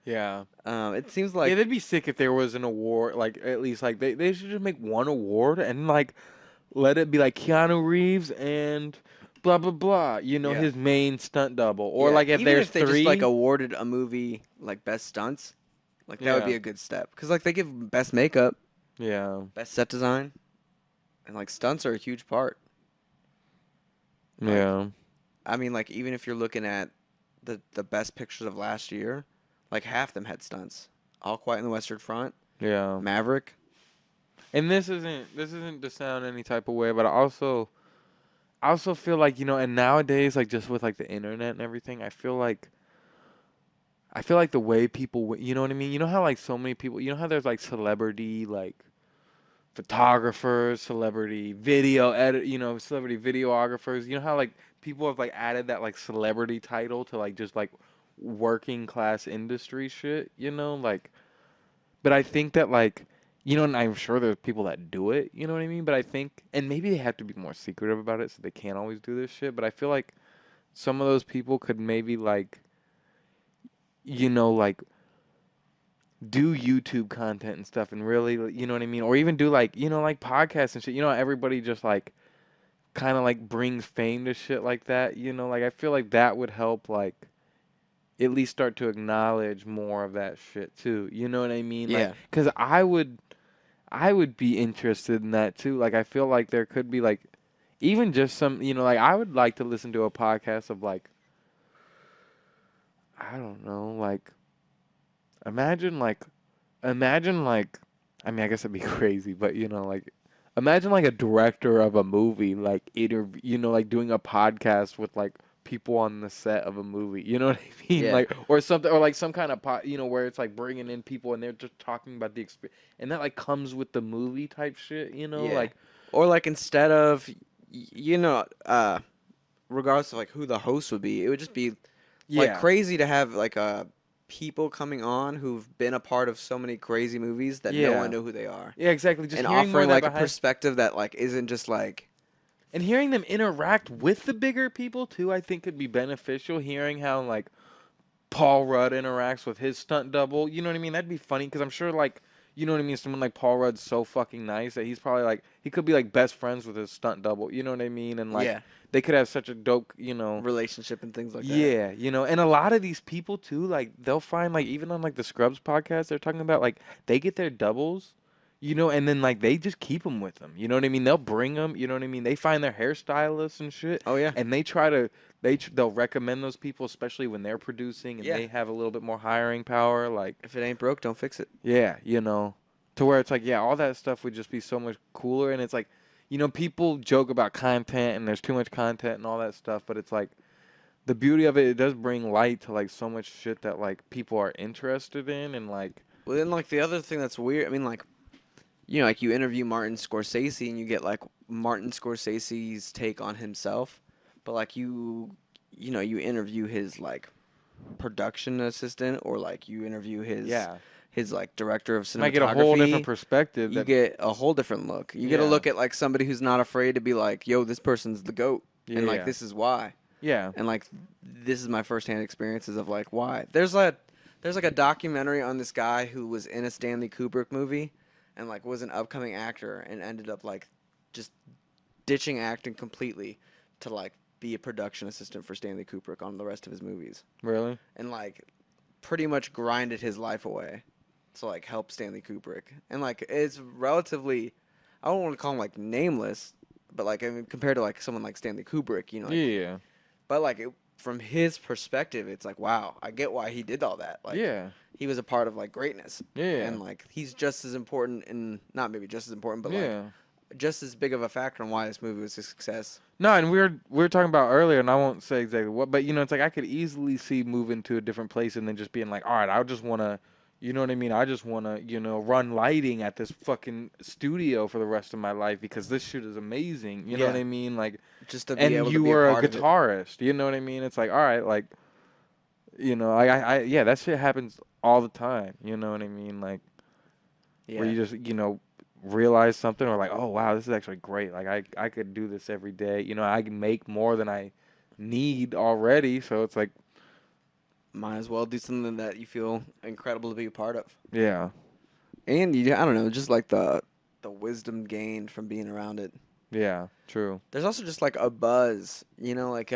Yeah. It seems like Yeah, they'd be sick if there was an award, like at least like they should just make one award and like let it be like Keanu Reeves and blah blah blah, Yeah. his main stunt double. Or yeah, like if even there's if they 3 just like awarded a movie like best stunts, like that would be Yeah. a good step. Because like they give best makeup, Yeah. best set design, and like stunts are a huge part. Yeah. I mean, like even if you're looking at the best pictures of last year, like half them had stunts. All Quiet on the Western Front, Yeah. Maverick. And this isn't to sound any type of way, but I also feel like, and nowadays, like just with like the internet and everything, I feel like the way people, you know what I mean? You know how like so many people, you know how there's like celebrity like photographers, celebrity video celebrity videographers. You know how like people have like added that like celebrity title to like just like working class industry shit, like. But I think that like, and I'm sure there's people that do it, you know what I mean? But I think, and maybe they have to be more secretive about it so they can't always do this shit. But I feel like some of those people could maybe like, like do YouTube content and stuff and really, you know what I mean? Or even do like, like podcasts and shit. Everybody just like kind of like brings fame to shit like that, like I feel like that would help like at least start to acknowledge more of that shit too. You know what I mean? Yeah. Like, 'cause I would be interested in that too. Like I feel like there could be like even just some, like I would like to listen to a podcast of like, I don't know, like imagine like I mean I guess it'd be crazy, but like imagine like a director of a movie like like doing a podcast with like people on the set of a movie, you know what I mean? Yeah. Like or something, or like some kind of where it's like bringing in people and they're just talking about the experience, and that like comes with the movie type shit, Yeah. like Or like instead of, regardless of like who the host would be, it would just be like crazy to have like people coming on who've been a part of so many crazy movies that no Yeah. one know who they are, yeah, exactly. Just and hearing more offering of that like a behind- perspective that like isn't just like and hearing them interact with the bigger people too, I think could be beneficial. Hearing how like Paul Rudd interacts with his stunt double, you know what I mean? That'd be funny because I'm sure like, you know what I mean? Someone like Paul Rudd's so fucking nice that he's probably like, he could be like best friends with his stunt double, you know what I mean? And like, Yeah. they could have such a dope, relationship and things like that. yeah, and a lot of these people too, like they'll find like even on like the Scrubs podcast, they're talking about like they get their doubles, and then like they just keep them with them. You know what I mean? They'll bring them. You know what I mean? They find their hairstylists and shit. Oh yeah. And they try to they'll recommend those people, especially when they're producing and Yeah. they have a little bit more hiring power. Like If it ain't broke, don't fix it. yeah, to where it's like yeah, all that stuff would just be so much cooler. And it's like, people joke about content and there's too much content and all that stuff, but it's like the beauty of it does bring light to like so much shit that like people are interested in and like. Well, then like the other thing that's weird, I mean like, like you interview Martin Scorsese and you get like Martin Scorsese's take on himself, but like you interview his like production assistant or like you interview his like director of cinematography. Might get a whole different perspective. You get a whole different look. You get a look at like somebody who's not afraid to be like, yo, this person's the GOAT. And like, Yeah. this is why. Yeah. And like, this is my firsthand experiences of like why. There's There's like a documentary on this guy who was in a Stanley Kubrick movie, and like was an upcoming actor, and ended up like just ditching acting completely to like be a production assistant for Stanley Kubrick on the rest of his movies, Really? and like pretty much grinded his life away to like help Stanley Kubrick, and like it's relatively, I don't want to call him like nameless, but like I mean compared to like someone like Stanley Kubrick, you know, like, Yeah. but like from his perspective, it's like wow, I get why he did all that. Like, Yeah. he was a part of like greatness. Yeah. And like he's just as important, and not maybe just as important, but Yeah. like just as big of a factor in why this movie was a success. No, and we were talking about earlier, and I won't say exactly what, but you know, it's like I could easily see moving to a different place and then just being like, all right, I just want to, you know what I mean? I just want to, you know, run lighting at this fucking studio for the rest of my life because this shit is amazing. You know what Yeah. I mean? Like, Just to be and able to you be were a a part of it. guitarist. You know what I mean? It's like, all right, like, you know, I yeah, that shit happens all the time. You know what I mean? Like, Yeah. where you just, you know, realize something or like, oh wow, this is actually great. Like I could do this every day. You know, I can make more than I need already. So it's like, Might as well do something that you feel incredible to be a part of. yeah, And you, I don't know, just like the wisdom gained from being around it. yeah, true. There's also just like a buzz, you know, like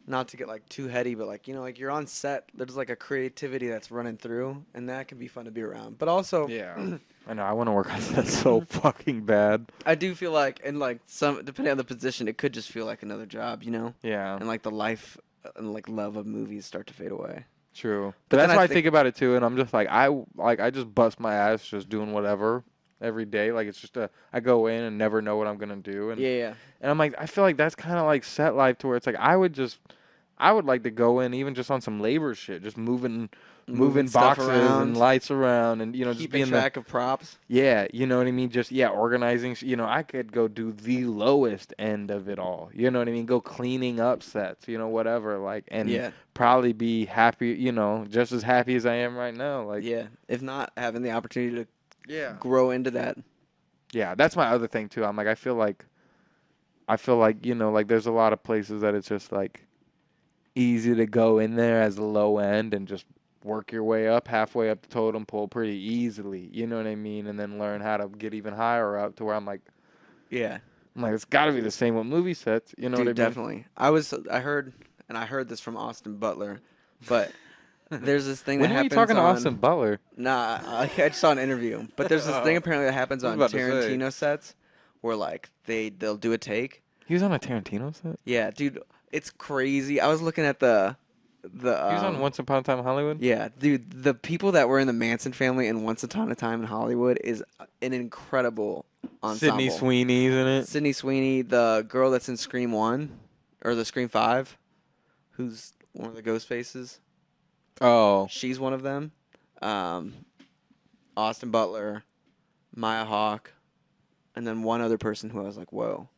not to get like too heady, but like, you know, like you're on set, there's like a creativity that's running through, and that can be fun to be around. But also, Yeah, I know. I want to work on that so fucking bad. I do feel like, and like some, depending on the position, it could just feel like another job, you know? Yeah, And like the life and like love of movies start to fade away. true. But But that's then why I I think about it too, and I'm just like I just bust my ass just doing whatever every day. Like it's just I go in and never know what I'm gonna do, and Yeah. and I'm like I feel like that's kind of like set life to where it's like I would like to go in even just on some labor shit, just moving stuff boxes around, and lights around, and you know just keeping being track of props. yeah, you know what I mean, just organizing. You know, I could go do the lowest end of it all. You know what I mean, go cleaning up sets. You know, whatever, like, and Yeah. probably be happy. You know, just as happy as I am right now. Like, Yeah. If not having the opportunity to yeah, grow into that. yeah. That's my other thing too. I'm like, I feel like you know, like there's a lot of places that it's just like easy to go in there as a low end and just work your way up halfway up the totem pole pretty easily, you know what I mean, and then learn how to get even higher up to where I'm like Yeah. it's got to be the same with movie sets, you know Dude, what I mean? definitely. I heard this from Austin Butler, but there's this thing When that are you happens talking to on, Austin Butler? Nah, I just saw an interview. But there's this thing apparently that happens I was on about to say. Tarantino sets where like they'll do a take. He was on a Tarantino set? Yeah, dude, it's crazy. I was looking at the He was on Once Upon a Time in Hollywood? Yeah, dude, the people that were in the Manson family in Once Upon a Time in Hollywood is an incredible ensemble. Sydney Sweeney's in it. Sydney Sweeney, the girl that's in Scream 1 or the Scream 5, who's one of the ghost faces. Oh. She's one of them. Austin Butler, Maya Hawke, and then one other person who I was like, whoa.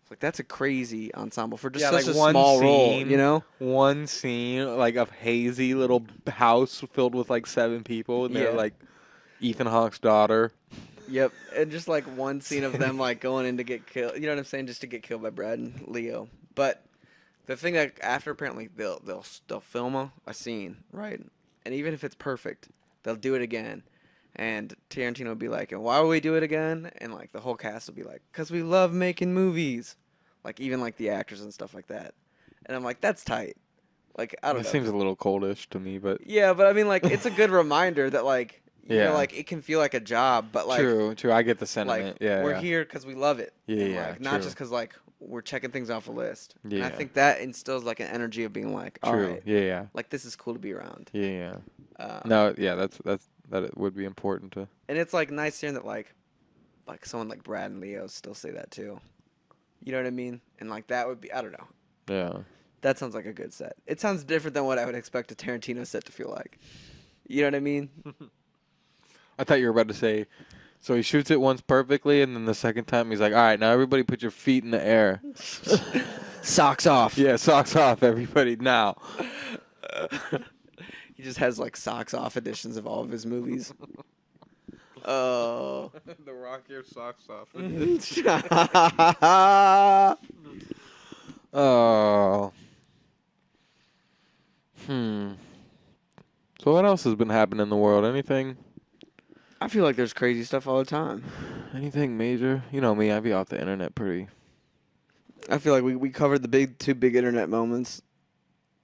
Like, that's a crazy ensemble for just such a small role, you know? One scene, like a hazy little house filled with like 7 people, and they're Yeah. like Ethan Hawke's daughter. Yep, and just like one scene of them like going in to get killed. You know what I'm saying? Just to get killed by Brad and Leo. But the thing that after apparently they'll film a scene, right? And even if it's perfect, they'll do it again. And Tarantino will be like, and why will we do it again? And like the whole cast will be like, because we love making movies. Like even like the actors and stuff like that. And I'm like, that's tight. Like I don't It know. seems a little coldish to me, but Yeah, but I mean like it's a good reminder that like you Yeah. know, like it can feel like a job, but like true. I get the like sentiment. Yeah, we're yeah. here because we love it. Yeah, And, yeah, like, not true. just because like we're checking things off a list. And I Yeah. think that instills like an energy of being like, all True. right, Yeah, yeah. like this is cool to be around. Yeah, yeah. No, yeah, that it would be important to. And it's like nice hearing that like someone like Brad and Leo still say that too. You know what I mean? And like that would be, I don't know. Yeah. That sounds like a good set. It sounds different than what I would expect a Tarantino set to feel like. You know what I mean? I thought you were about to say, so he shoots it once perfectly, and then the second time he's like, all right, now everybody put your feet in the air. Socks off. Yeah, socks off, everybody, now. He just has like socks off editions of all of his movies. Oh. The Rock your socks off. Oh. So what else has been happening in the world? Anything I feel like there's crazy stuff all the time. anything major? You know me, I be off the internet pretty. I feel like we covered the two big internet moments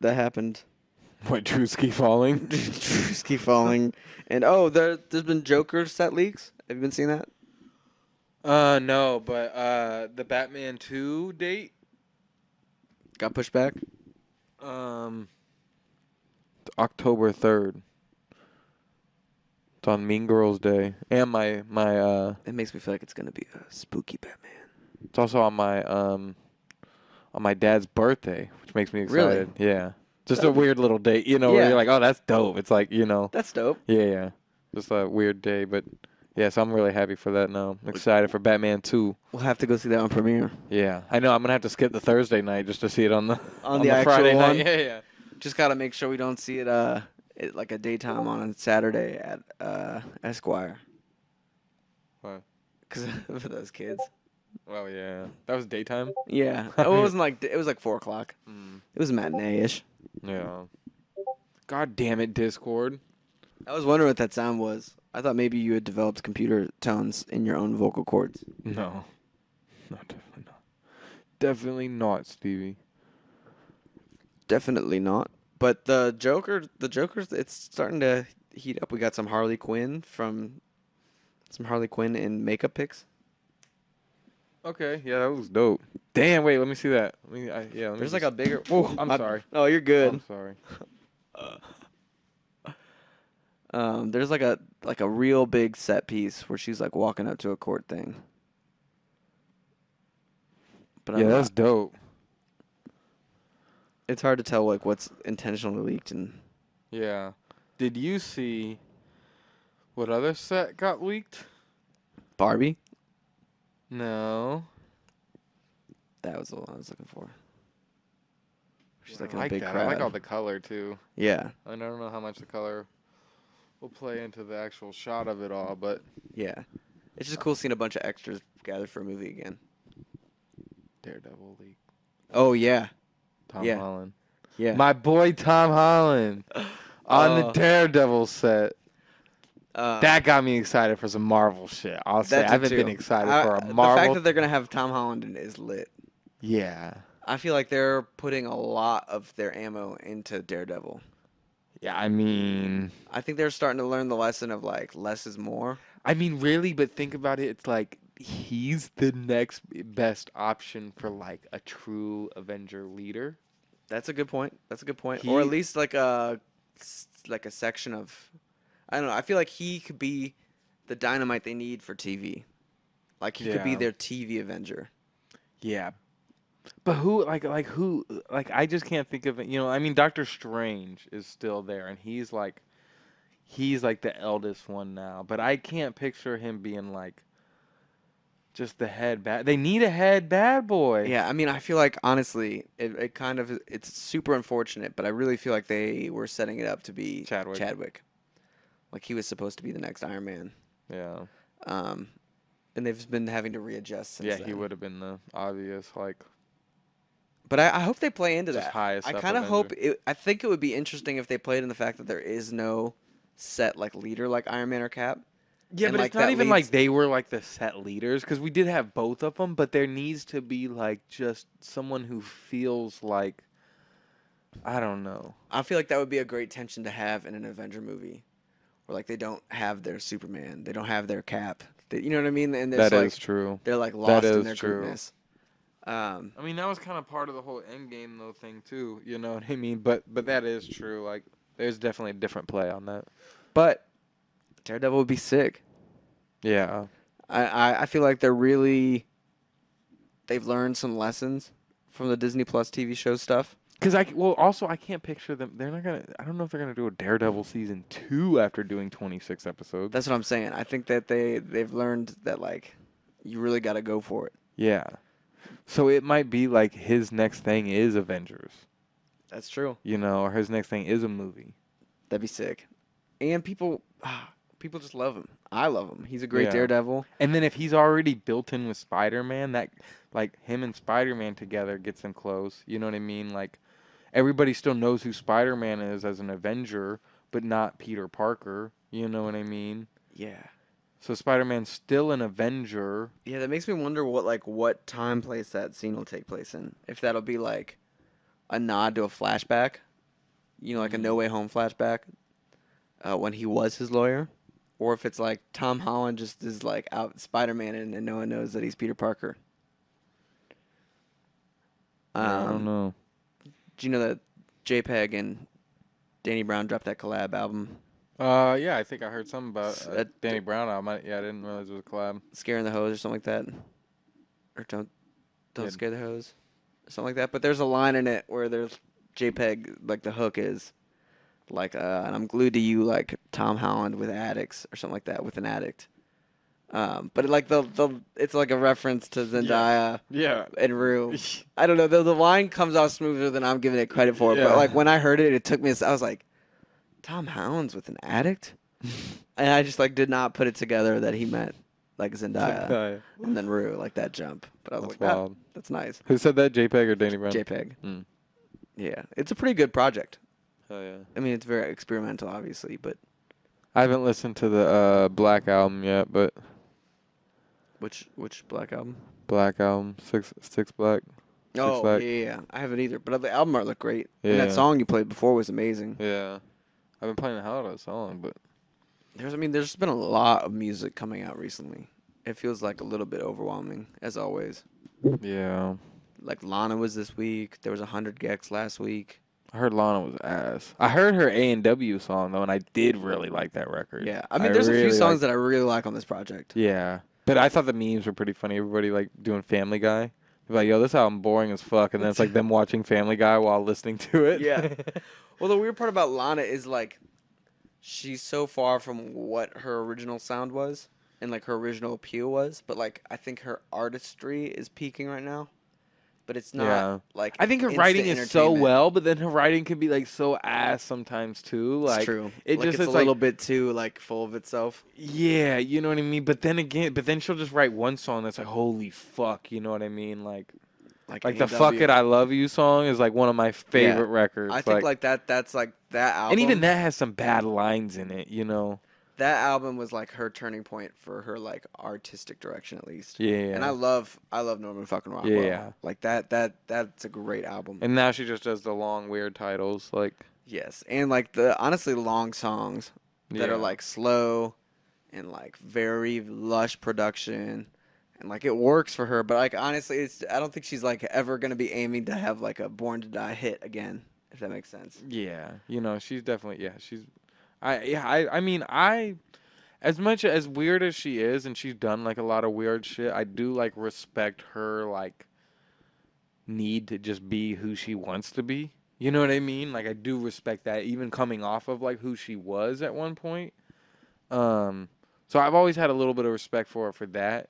that happened. What, Drewski falling? Drewski falling. And there's been Joker set leaks. Have you been seeing that? No, but the Batman 2 date? Got pushed back? October 3rd. It's on Mean Girls Day. And my It makes me feel like it's gonna be a spooky Batman. it's also on my dad's birthday, which makes me excited. Really? Yeah. Just a weird little date, where Yeah. you're like, oh, that's dope. It's like, That's dope. yeah. Just a weird day, but yeah, so I'm really happy for that now. I'm excited for Batman 2. We'll have to go see that on premiere. Yeah. I know I'm going to have to skip the Thursday night just to see it on the The actual Friday one? night. Yeah. Just gotta make sure we don't see it like a daytime on a Saturday at Esquire. What? Because for those kids. Oh, yeah. That was daytime? Yeah. It wasn't like it was like 4 o'clock. It was matinee-ish. Yeah. God damn it, Discord. I was wondering what that sound was. I thought maybe you had developed computer tones in your own vocal cords. No. No, definitely not. Definitely not, Stevie. Definitely not. But the Joker's, it's starting to heat up. We got some Harley Quinn in makeup pics. Okay, yeah, that was dope. Damn, wait, let me see that. Let me There's just- like a bigger. Oh, I'm sorry. Oh, you're good. I'm sorry. There's like a real big set piece where she's like walking up to a court thing. But Yeah, that's dope. it's hard to tell like what's intentionally leaked and Yeah. Did you see what other set got leaked? Barbie. No. That was the one I was looking for. She's I like in a like big that. crowd. I like all the color too. Yeah, I don't know how much the color will play into the actual shot of it all, but yeah. It's just cool seeing a bunch of extras gathered for a movie again. Daredevil leak. Oh yeah, Tom Yeah. Holland. yeah. My boy Tom Holland on the Oh. Daredevil set. Uh, That got me excited for some Marvel shit. I'll say that I haven't too. been excited for a The fact Marvel. that they're gonna have Tom Holland in it is lit. Yeah. I feel like they're putting a lot of their ammo into Daredevil. Yeah, I mean, I think they're starting to learn the lesson of like less is more. really, but think about it. It's like he's the next best option for like a true Avenger leader. That's a good point. Or He- at least like a section of. I don't know. I feel like he could be the dynamite they need for TV. Like he could be Yeah. their TV Avenger. Yeah. But who I just can't think of it. I mean, Doctor Strange is still there, and he's like the eldest one now. But I can't picture him being like just the head bad. They need a head bad boy. Yeah, I mean, I feel like honestly, it kind of it's super unfortunate, but I really feel like they were setting it up to be Chadwick. Like he was supposed to be the next Iron Man. Yeah. And they've been having to readjust since Yeah, then. he would have been the obvious like. But I hope they play into Just that. highest I up kind of Avenger. hope I think it would be interesting if they played in the fact that there is no set like leader like Iron Man or Cap. Yeah, And, but like, it's not that even leads- like they were like the set leaders because we did have both of them, but there needs to be like just someone who feels like I don't know. I feel like that would be a great tension to have in an Avenger movie, where like they don't have their Superman, they don't have their Cap. You know what I mean? And there's That like is true. they're like lost in is their true. groupness. I mean, that was kind of part of the whole Endgame though thing too. You know what I mean? But that is true. Like, there's definitely a different play on that. But Daredevil would be sick. Yeah. I feel like they've learned some lessons from the Disney Plus TV show stuff. Because I can't picture them. They're not gonna. I don't know if they're gonna do a Daredevil season 2 after doing 26 episodes. That's what I'm saying. I think that they've learned that like you really got to go for it. Yeah. So it might be like his next thing is Avengers. That's true. Or his next thing is a movie. That'd be sick. And people just love him. I love him. He's a great Yeah. Daredevil. And then if he's already built in with Spider-Man, that like him and Spider-Man together gets them close. You know what I mean? Like everybody still knows who Spider-Man is as an Avenger, but not Peter Parker. You know what I mean? Yeah. So Spider-Man's still an Avenger. Yeah, that makes me wonder what time place that scene will take place in. If that'll be like a nod to a flashback, like a No Way Home flashback, when he was his lawyer, or if it's like Tom Holland just is like out Spider-Man and no one knows that he's Peter Parker. I don't know. Do you know that JPEG and Danny Brown dropped that collab album, Yeah, I think I heard something about That- Danny Brown album. I didn't realize it was a collab. Scaring the Hose or something like that, or don't Yeah. scare the hose, or something like that. But there's a line in it where there's JPEG, like the hook is like, and I'm glued to you like Tom Holland with addicts or something like that with an addict. But like it's like a reference to Zendaya Yeah. and Rue. I don't know. The line comes out smoother than I'm giving it credit for. Yeah. But like when I heard it, it took me. I was like, Tom Holland's with an addict, and I just like did not put it together that he meant like Zendaya and then Rue, like that jump. But I was That's like, wild. that's nice. Who said that? JPEG or Danny Brown? JPEG. Mm. Yeah, it's a pretty good project. Oh yeah. I mean, it's very experimental, obviously, but I haven't listened to the Black album yet, but which Black album? Black album, Six Black. Oh, Black. yeah. I haven't either. But the album art looked great. And Yeah. that song you played before was amazing. Yeah. I've been playing the hell out of that song, but There's been a lot of music coming out recently. It feels like a little bit overwhelming, as always. yeah. Like Lana was this week. There was 100 Gex last week. I heard Lana was ass. I heard her A&W song though, and I did really like that record. Yeah. I mean, there's a few really songs liked- that I really like on this project. Yeah. But I thought the memes were pretty funny. Everybody like doing Family Guy. They're like, yo, this album boring as fuck, and then it's like them watching Family Guy while listening to it. Yeah. Well, the weird part about Lana is like she's so far from what her original sound was and like her original appeal was, but like I think her artistry is peaking right now. But it's not Yeah. like I think her instant writing is so entertainment. well, but then her writing can be like so ass sometimes too. Like It's true. It Like, just it's is a little like bit too like full of itself. yeah, you know what I mean. But then she'll just write one song that's like holy fuck, you know what I mean? Like the A&W. "Fuck It I Love You" song is like one of my favorite records. I think like that's like that album. and even that has some bad lines in it, you know. that album was like her turning point for her like artistic direction at least. Yeah. And I love Norman fucking Rockwell. Yeah. Like that's a great album. And now she just does the long weird titles, like Yes, and like the honestly long songs that Yeah. are like slow and like very lush production, and like it works for her. But like honestly, I don't think she's like ever gonna be aiming to have like a Born to Die hit again, if that makes sense. yeah, you know, she's definitely I mean as much as weird as she is, and she's done like a lot of weird shit, I do like respect her like need to just be who she wants to be. You know what I mean? Like I do respect that, even coming off of like who she was at one point. So I've always had a little bit of respect for her for that.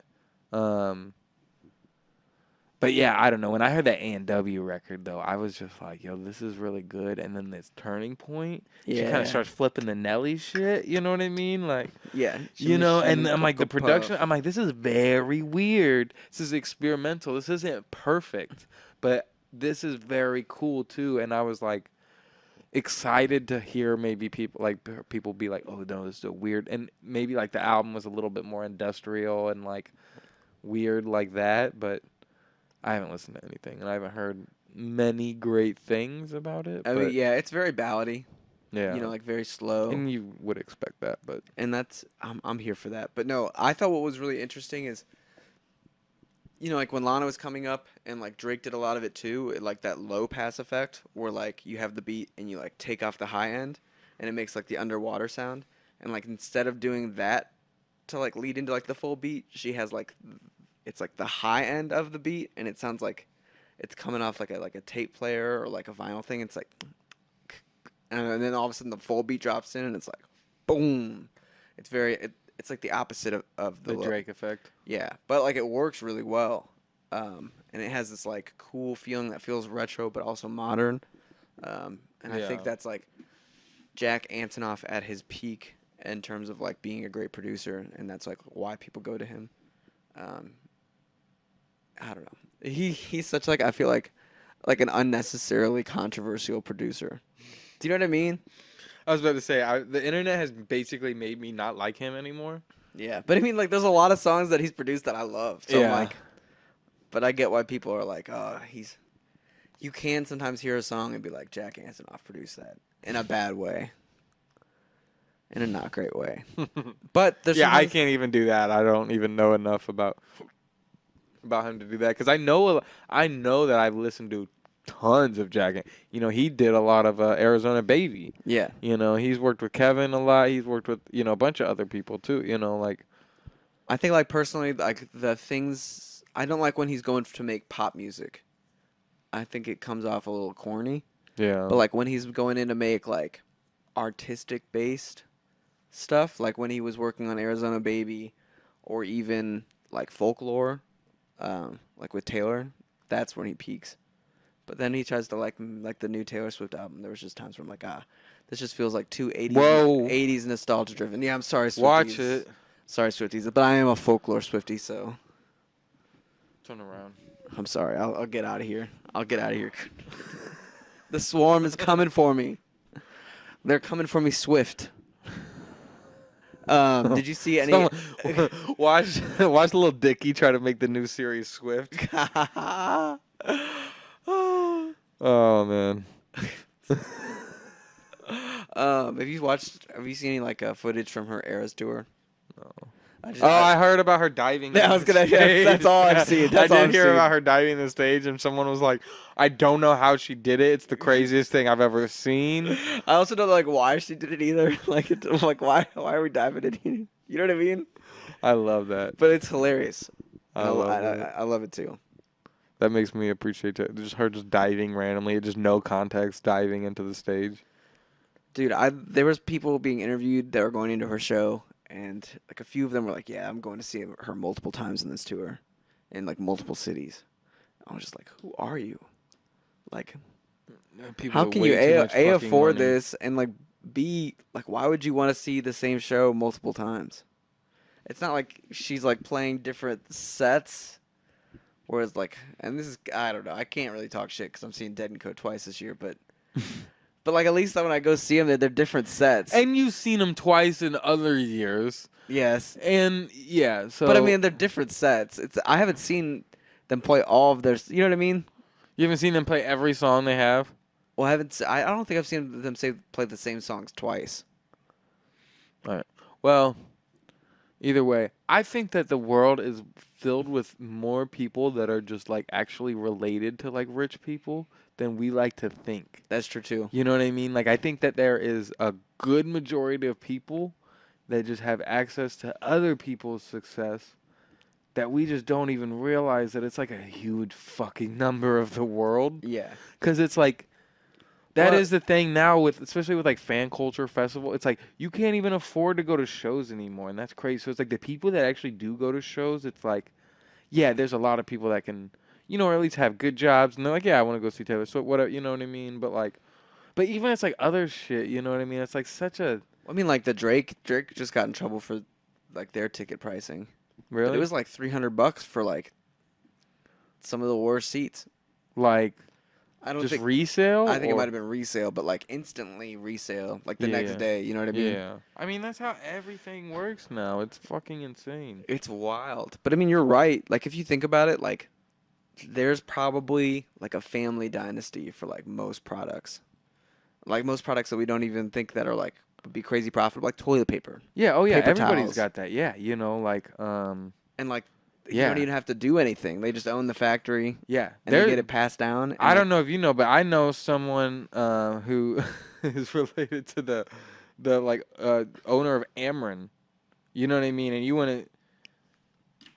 But yeah, I don't know. When I heard that A&W record though, I was just like, yo, this is really good. And then this turning point, she kind Yeah. of starts flipping the Nelly shit. You know what I mean? Like, Yeah, you know, and I'm like, the Puff. production, I'm like, this is very weird. This is experimental. This isn't perfect, but this is very cool too. And I was like excited to hear maybe people be like, oh no, this is so weird. And maybe like the album was a little bit more industrial and like weird like that, but I haven't listened to anything and I haven't heard many great things about it. I mean, yeah, it's very ballady. Yeah. You know, like very slow. And you would expect that, but And that's I'm here for that. But no, I thought what was really interesting is, you know, like when Lana was coming up and like Drake did a lot of it too, like that low pass effect where like you have the beat and you like take off the high end and it makes like the underwater sound. And like instead of doing that to like lead into like the full beat, she has like it's like the high end of the beat and it sounds like it's coming off like a tape player or like a vinyl thing. It's like, and then all of a sudden the full beat drops in and it's like, boom. It's it's like the opposite of the Drake effect. Yeah, but like it works really well, and it has this like cool feeling that feels retro but also modern, and I think Yeah. that's like Jack Antonoff at his peak in terms of like being a great producer, and that's like why people go to him. I don't know. He's such like I feel like an unnecessarily controversial producer. Do you know what I mean? I was about to say, the internet has basically made me not like him anymore. Yeah, but I mean, like, there's a lot of songs that he's produced that I love. So I'm like, but I get why people are like, oh, you can sometimes hear a song and be like, Jack Antonoff produced that in a bad way. In a not great way. But there's I can't even do that. I don't even know enough about him to do that, because I know that I've listened to tons of Jack. You know, he did a lot of Arizona Baby. Yeah. You know, he's worked with Kevin a lot. He's worked with, you know, a bunch of other people too. You know, like, I think, like, personally, like, the things I don't like when he's going to make pop music. I think it comes off a little corny. yeah. But like when he's going in to make like artistic based stuff, like when he was working on Arizona Baby, or even like Folklore, like with Taylor, that's when he peaks. But then he tries to like the new Taylor Swift album. There was just times where I'm like, this just feels like too 80s, Whoa. 80s nostalgia driven. Yeah, I'm sorry, Swifties. Watch it. Sorry, Swifties, but I am a Folklore Swiftie, so Turn around. I'm sorry. I'll get out of here. I'll get out of here. The swarm is coming for me. They're coming for me swift. Did you see any? Watch little Dicky try to make the new series Swift. Oh man. Have you seen any like footage from her Eras tour? No. I I heard about her diving. Yeah, I was gonna. That's all I've seen. That's all I I've did hear seen. about her diving the stage, and someone was like, "I don't know how she did it. It's the craziest thing I've ever seen." I also don't know like why she did it either. Like, I'm like, why are we diving it? You know what I mean? I love that. But it's hilarious. I love it. I love it too. That makes me appreciate it. Just her just diving randomly, just no context, diving into the stage. Dude, there was people being interviewed that were going into her show, and like a few of them were like, "Yeah, I'm going to see her multiple times in this tour, in like multiple cities." I was just like, "Who are you? Like, People how with can way you too much fucking afford money. this and like B, like, why would you want to see the same show multiple times? It's not like she's like playing different sets. Whereas like, and this is, I don't know, I can't really talk shit because I'm seeing Dead and Co twice this year, but but like at least when I go see them, they're different sets. And you've seen them twice in other years. Yes, And yeah, so. but I mean they're different sets. I haven't seen them play all of their. You know what I mean? You haven't seen them play every song they have? Well, I don't think I've seen them play the same songs twice. All right. Well, either way, I think that the world is filled with more people that are just like actually related to like rich people than we like to think. That's true too. You know what I mean? Like, I think that there is a good majority of people that just have access to other people's success that we just don't even realize that it's like a huge fucking number of the world. Yeah. Because it's like, that Well- is the thing now with, especially with like fan culture festival. It's like you can't even afford to go to shows anymore, and that's crazy. So it's like the people that actually do go to shows, it's like, yeah, there's a lot of people that can, you know, or at least have good jobs, and they're like, yeah, I want to go see Taylor Swift, whatever, you know what I mean? But like, but even it's like other shit, you know what I mean? It's like such a I mean, like the Drake just got in trouble for like their ticket pricing. really. But it was like $300 for like some of the worst seats. like I don't just think resale. I think it or- might have been resale, but like instantly resale, like the next Yeah. day. You know what I mean? Yeah, I mean that's how everything works now. It's fucking insane. It's wild. But I mean, you're right. Like if you think about it, like there's probably like a family dynasty for like most products. Like most products that we don't even think that are like would be crazy profitable, like toilet paper. Yeah. Oh yeah. Paper Everybody's towels. got that. Yeah. You know, like And like you Yeah. don't even have to do anything. They just own the factory yeah. and they get it passed down. And I don't know if you know, but I know someone who is related to the like owner of Ameren. You know what I mean? And you want to?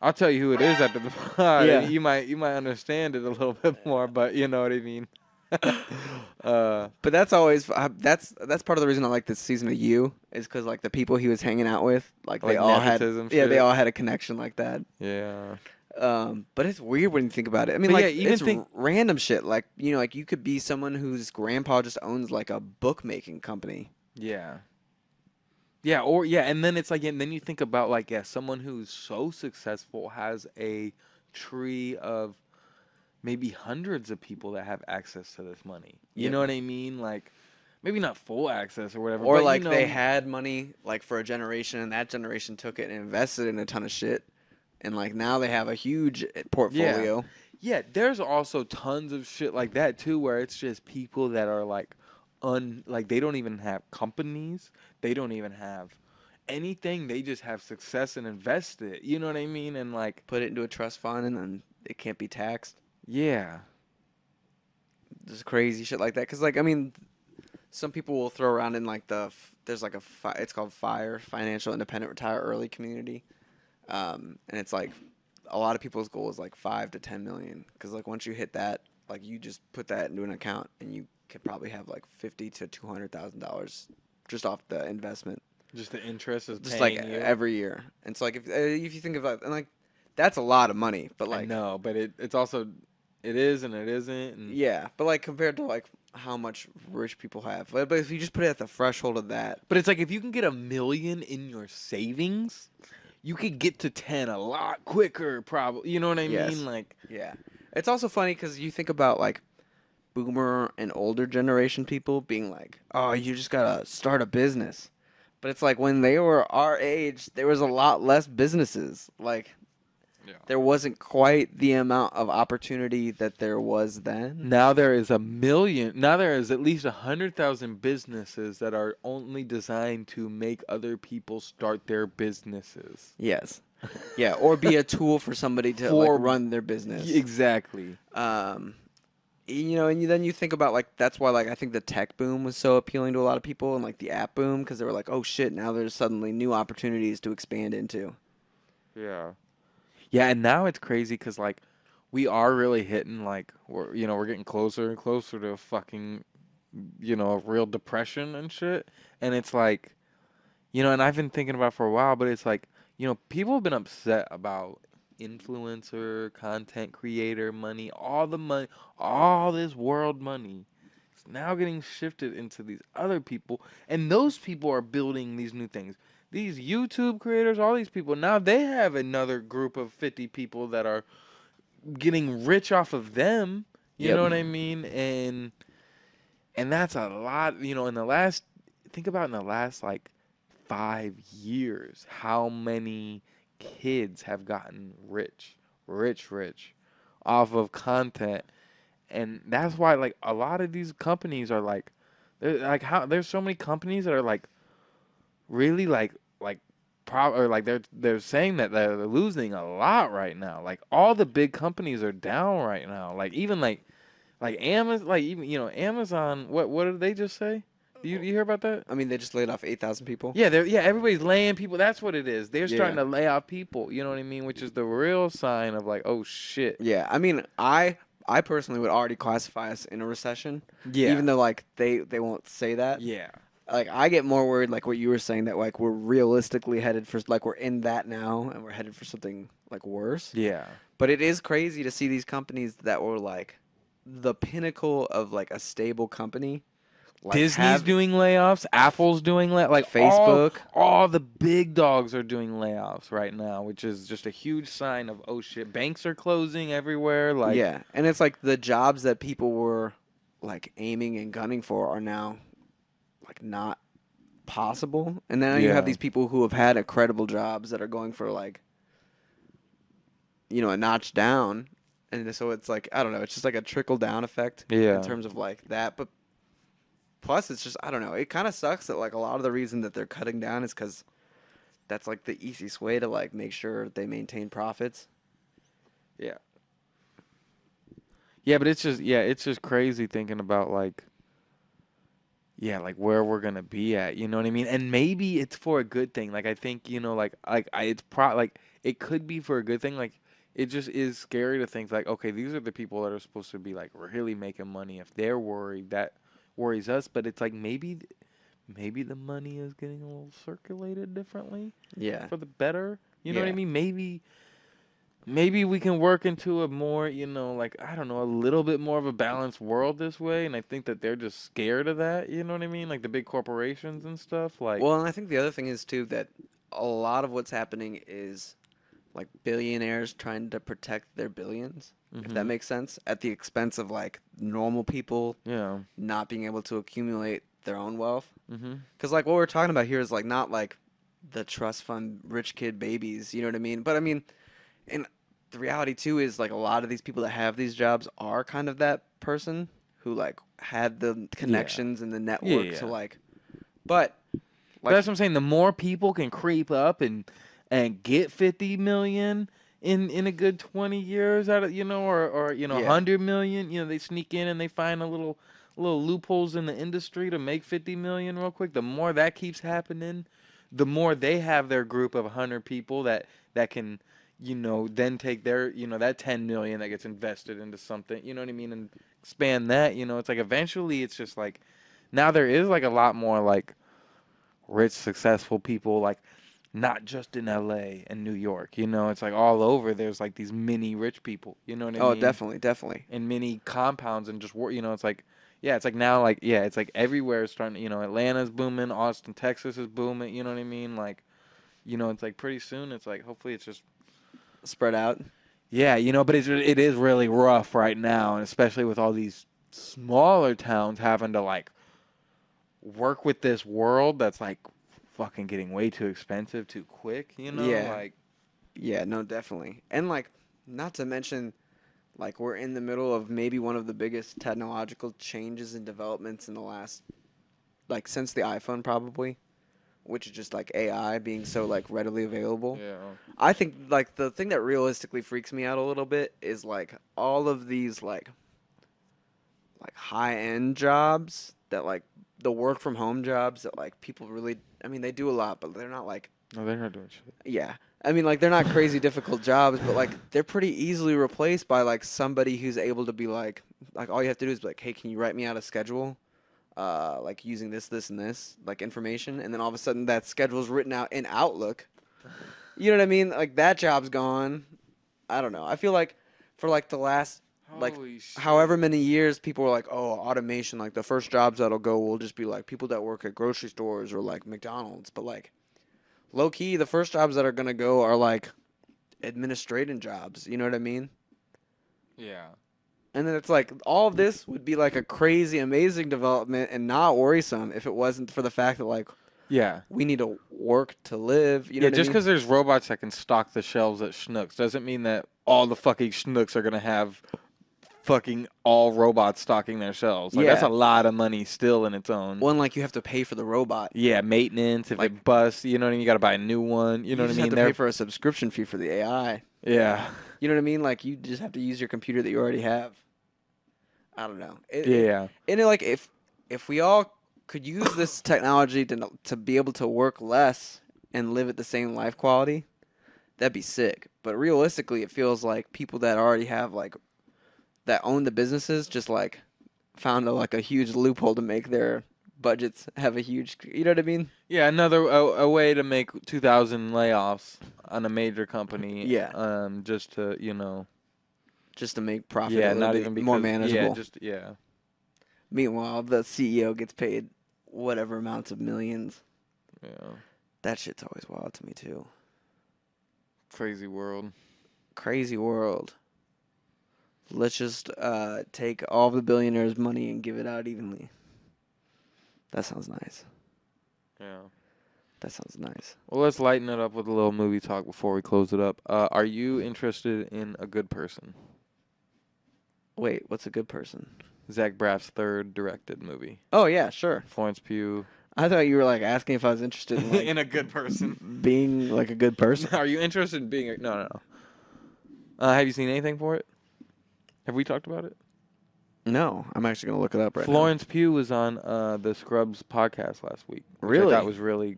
I'll tell you who it is after the pod. Yeah. You might understand it a little bit more, but you know what I mean. But that's always that's part of the reason I like this season of You is because like the people he was hanging out with, like they Like all had nepotism they shit. all had a connection like that. Yeah. But it's weird when you think about it. I mean, But like yeah, even it's think- random shit. Like you know, like you could be someone whose grandpa just owns like a bookmaking company. Yeah. Yeah, or yeah, and then it's like, and then you think about like, yeah, someone who's so successful has a tree of maybe hundreds of people that have access to this money. You Yep. know what I mean? Like, maybe not full access or whatever. Or but, like you know, they had money like for a generation, and that generation took it and invested in a ton of shit, and like now they have a huge portfolio. Yeah, there's also tons of shit like that too, where it's just people that are like, like they don't even have companies, they don't even have anything. They just have success and invest it. You know what I mean? And like, Put it into a trust fund, and then it can't be taxed. yeah, Just crazy shit like that. Because like I mean, some people will throw around in like there's like it's called FIRE, Financial Independent Retire Early Community, and it's like a lot of people's goal is like 5 to 10 million. Because like once you hit that, like you just put that into an account, and you can probably have like $50,000 to $200,000 just off the investment, just the interest is just paying like you. every year. And so like if you think about and like that's a lot of money, but like No, but it's also it is and it isn't. And yeah, but like compared to like how much rich people have, but if you just put it at the threshold of that, But it's like if you can get $1 million in your savings, you could get to 10 a lot quicker, probably. You know what I Yes. mean? Like, yeah. It's also funny because you think about like boomer and older generation people being like, oh, you just gotta start a business. But it's like when they were our age, there was a lot less businesses. Like, there wasn't quite the amount of opportunity that there was then. now there is 1 million. Now there is at least 100,000 businesses that are only designed to make other people start their businesses. Yes. Yeah, or be a tool for somebody to For- like run their business. Exactly. You know, and then you think about like that's why like I think the tech boom was so appealing to a lot of people, and like the app boom, because they were like, oh shit, now there's suddenly new opportunities to expand into. Yeah. Yeah, and now it's crazy because like we are really hitting like we're getting closer and closer to fucking real depression and shit. And it's like, and I've been thinking about it for a while, but it's like, people have been upset about influencer, content creator money, all the money, all this world money. It's now getting shifted into these other people, and those people are building these new things. These YouTube creators, all these people, now they have another group of 50 people that are getting rich off of them. You Yep. know what I mean? And that's a lot, think about in the last like 5 years, how many kids have gotten rich off of content. And that's why like a lot of these companies are like, there's so many companies that are like really they're saying that they're losing a lot right now. Like all the big companies are down right now. Like even like Amazon, like even Amazon. What did they just say? You hear about that? I mean, they just laid off 8,000 people. Yeah, everybody's laying people. That's what it is. They're starting Yeah. to lay off people. You know what I mean? Which is the real sign of like, oh shit. Yeah, I mean, I personally would already classify us in a recession. Yeah. Even though like they won't say that. Yeah. Like I get more worried like what you were saying that like we're realistically headed for like we're in that now and we're headed for something like worse. Yeah. But it is crazy to see these companies that were like the pinnacle of like a stable company. Like Disney's doing layoffs. Apple's doing like Facebook. All the big dogs are doing layoffs right now, which is just a huge sign of oh shit. Banks are closing everywhere. Like yeah, and it's like the jobs that people were like aiming and gunning for are now like not possible. And then you Yeah. have these people who have had incredible jobs that are going for like a notch down. And so it's like I don't know, it's just like a trickle down effect Yeah. in terms of like that. But plus it's just I don't know, it kind of sucks that like a lot of the reason that they're cutting down is cuz that's like the easiest way to like make sure they maintain profits. Yeah. Yeah, but it's just crazy thinking about like where we're gonna be at, you know what I mean? And maybe it's for a good thing. Like I think, it could be for a good thing. Like it just is scary to think like, okay, these are the people that are supposed to be like really making money. If they're worried, that worries us. But it's like maybe the money is getting a little circulated differently. Yeah. For the better. You know what I Yeah. mean? Maybe we can work into a more, I don't know, a little bit more of a balanced world this way. And I think that they're just scared of that. You know what I mean? Like the big corporations and stuff. Like, Well, and I think the other thing is too that a lot of what's happening is like billionaires trying to protect their billions, if that Mhm. makes sense, at the expense of like normal people yeah, not being able to accumulate their own wealth. Mm-hmm. Because like what we're talking about here is like not like the trust fund rich kid babies. You know what I mean? But I mean, and the reality too is like a lot of these people that have these jobs are kind of that person who like had the connections and the network Yeah. to like. But But that's what I'm saying. The more people can creep up and get 50 million in a good 20 years out of or Yeah. 100 million, they sneak in and they find a little loopholes in the industry to make 50 million real quick. The more that keeps happening, the more they have their group of 100 people that can then take their that 10 million that gets invested into something, you know what I mean, and expand that. It's like eventually it's just like now there is like a lot more like rich, successful people, like not just in LA and New York. It's like all over. There's like these mini rich people. You know what I mean? oh, definitely. And mini compounds and just it's like it's like now like it's like everywhere is starting. Atlanta's booming, Austin, Texas is booming. You know what I mean? Like, it's like pretty soon. It's like hopefully it's just Spread out. yeah, but it is really rough right now, and especially with all these smaller towns having to like work with this world that's like fucking getting way too expensive too quick, Yeah. like Yeah, no, definitely. And like not to mention like we're in the middle of maybe one of the biggest technological changes and developments in the last like since the iPhone probably, which is just like AI being so like readily available. yeah. I think like the thing that realistically freaks me out a little bit is like all of these like high-end jobs that like the work from home jobs that like people really I mean they do a lot but they're not like No, they're not doing shit. yeah. I mean like they're not crazy difficult jobs but like they're pretty easily replaced by like somebody who's able to be like all you have to do is be like, hey, can you write me out a schedule? Like using this, and this, like information, and then all of a sudden that schedule's written out in Outlook. You know what I mean? Like that job's gone. I don't know. I feel like for like the last like Holy shit. however many years people were like, oh, automation, like the first jobs that'll go will just be like people that work at grocery stores or like McDonald's. But like low key, the first jobs that are gonna go are like administrative jobs. You know what I mean? Yeah. And then it's like all of this would be like a crazy, amazing development and not worrisome if it wasn't for the fact that like Yeah. we need to work to live. You know Yeah, what just I mean? because there's robots that can stock the shelves at Schnucks doesn't mean that all the fucking Schnucks are gonna have fucking all robots stocking their shelves. Like that's Yeah. a lot of money still in its own. One, like you have to pay for the robot. Yeah, maintenance. If Like- it busts, you know what I mean. You got to buy a new one. You know what I just mean. have to pay for a subscription fee for the AI. Yeah. You know what I mean? Like you just have to use your computer that you already have. I don't know. Yeah. And like if we all could use this technology to be able to work less and live at the same life quality, that'd be sick. But realistically, it feels like people that already have like that own the businesses just like found a huge loophole to make their budgets have a huge. You know what I mean? Yeah, another a way to make 2,000 layoffs on a major company. Yeah. Just to Just to make profit. Yeah, a little not bit even because, more manageable. Yeah. Meanwhile, the CEO gets paid whatever amounts of millions. Yeah. That shit's always wild to me too. Crazy world. Crazy world. Let's just take all the billionaires' money and give it out evenly. That sounds nice. Yeah. That sounds nice. Well, let's lighten it up with a little movie talk before we close it up. Are you interested in A Good Person? Wait, what's a good person? Zach Braff's third directed movie. Oh yeah, sure. Florence Pugh. I thought you were like asking if I was interested in like In a good person. being like a good person. Are you interested in being no. Have you seen anything for it? Have we talked about it? No, I'm actually gonna look it up right Florence Pugh was on the Scrubs podcast last week. Which Really? I thought was really now.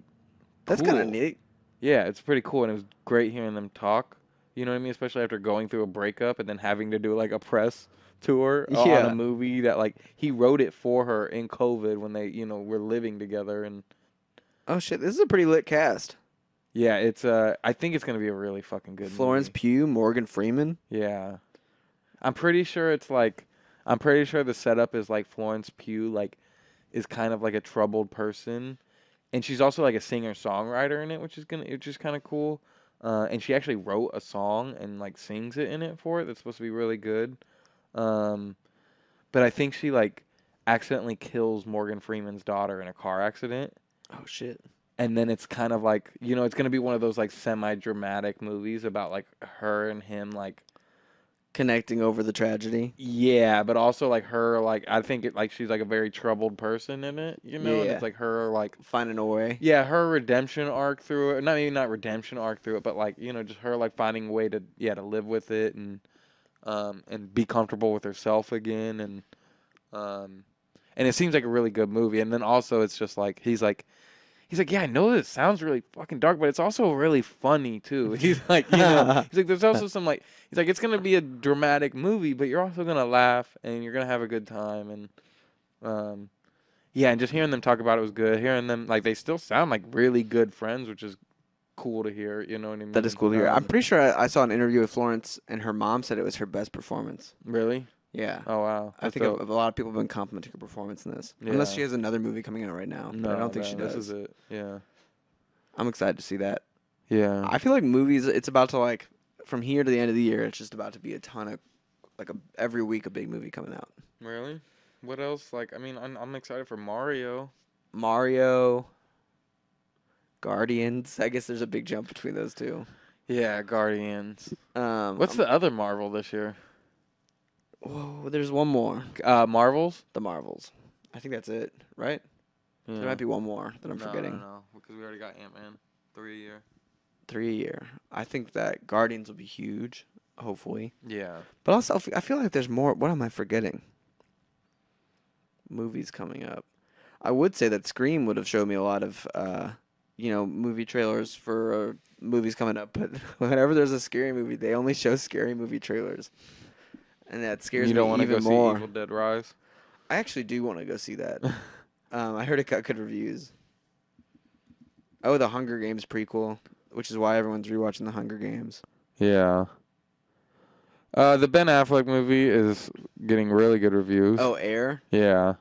That's cool. kind of neat. Yeah, it's pretty cool, and it was great hearing them talk. You know what I mean? Especially after going through a breakup and then having to do like a press tour on Yeah. a movie that like he wrote it for her in COVID when they were living together, and Oh shit, this is a pretty lit cast. yeah, it's I think it's gonna be a really fucking good Florence movie. Pugh, Morgan Freeman. Yeah, I'm pretty sure the setup is like Florence Pugh like is kind of like a troubled person, and she's also like a singer-songwriter in it, which is kind of cool. And she actually wrote a song and like sings it in it for it. That's supposed to be really good. But I think she like accidentally kills Morgan Freeman's daughter in a car accident. Oh shit. And then it's kind of like, it's going to be one of those like semi-dramatic movies about like her and him like Connecting over the tragedy. yeah, but also like her like I think it like she's like a very troubled person in it, and Yeah. it's like her like Finding a way. yeah, her redemption arc through it. Not redemption arc through it, but like, just her like finding a way to live with it and be comfortable with herself again and it seems like a really good movie. And then also it's just like he's like, yeah, I know this sounds really fucking dark, but it's also really funny too. He's like, he's like, there's also some like, he's like, it's gonna be a dramatic movie, but you're also gonna laugh and you're gonna have a good time. And yeah, and just hearing them talk about it was good. Hearing them like they still sound like really good friends, which is cool to hear. You know what I mean? That is cool to hear. I'm pretty sure I saw an interview with Florence, and her mom said it was her best performance. Really? Yeah. Oh wow. I think a lot of people have been complimenting her performance in this. Yeah. Unless she has another movie coming out right now. No, But I don't think she does. This is it. Yeah. I'm excited to see that. Yeah. I feel like movies, it's about to like, from here to the end of the year, it's just about to be a ton of, like every week a big movie coming out. Really? What else? Like, I mean, I'm excited for Mario. Mario, Guardians. I guess there's a big jump between those two. Yeah, Guardians. What's I'm- the other Marvel this year? Whoa, there's one more. Marvels? The Marvels. I think that's it, right? Yeah. There might be one more that I'm forgetting. No, because we already got Ant-Man 3 a year. 3 a year. I think that Guardians will be huge, hopefully. Yeah. But also, I feel like there's more. What am I forgetting? Movies coming up. I would say that Scream would have showed me a lot of, movie trailers for movies coming up. But whenever there's a scary movie, they only show scary movie trailers. And that scares You me don't want to even go more. see Evil Dead Rise? I actually do want to go see that. I heard it got good reviews. Oh, the Hunger Games prequel, which is why everyone's rewatching the Hunger Games. Yeah. The Ben Affleck movie is getting really good reviews. Oh, Air? Yeah.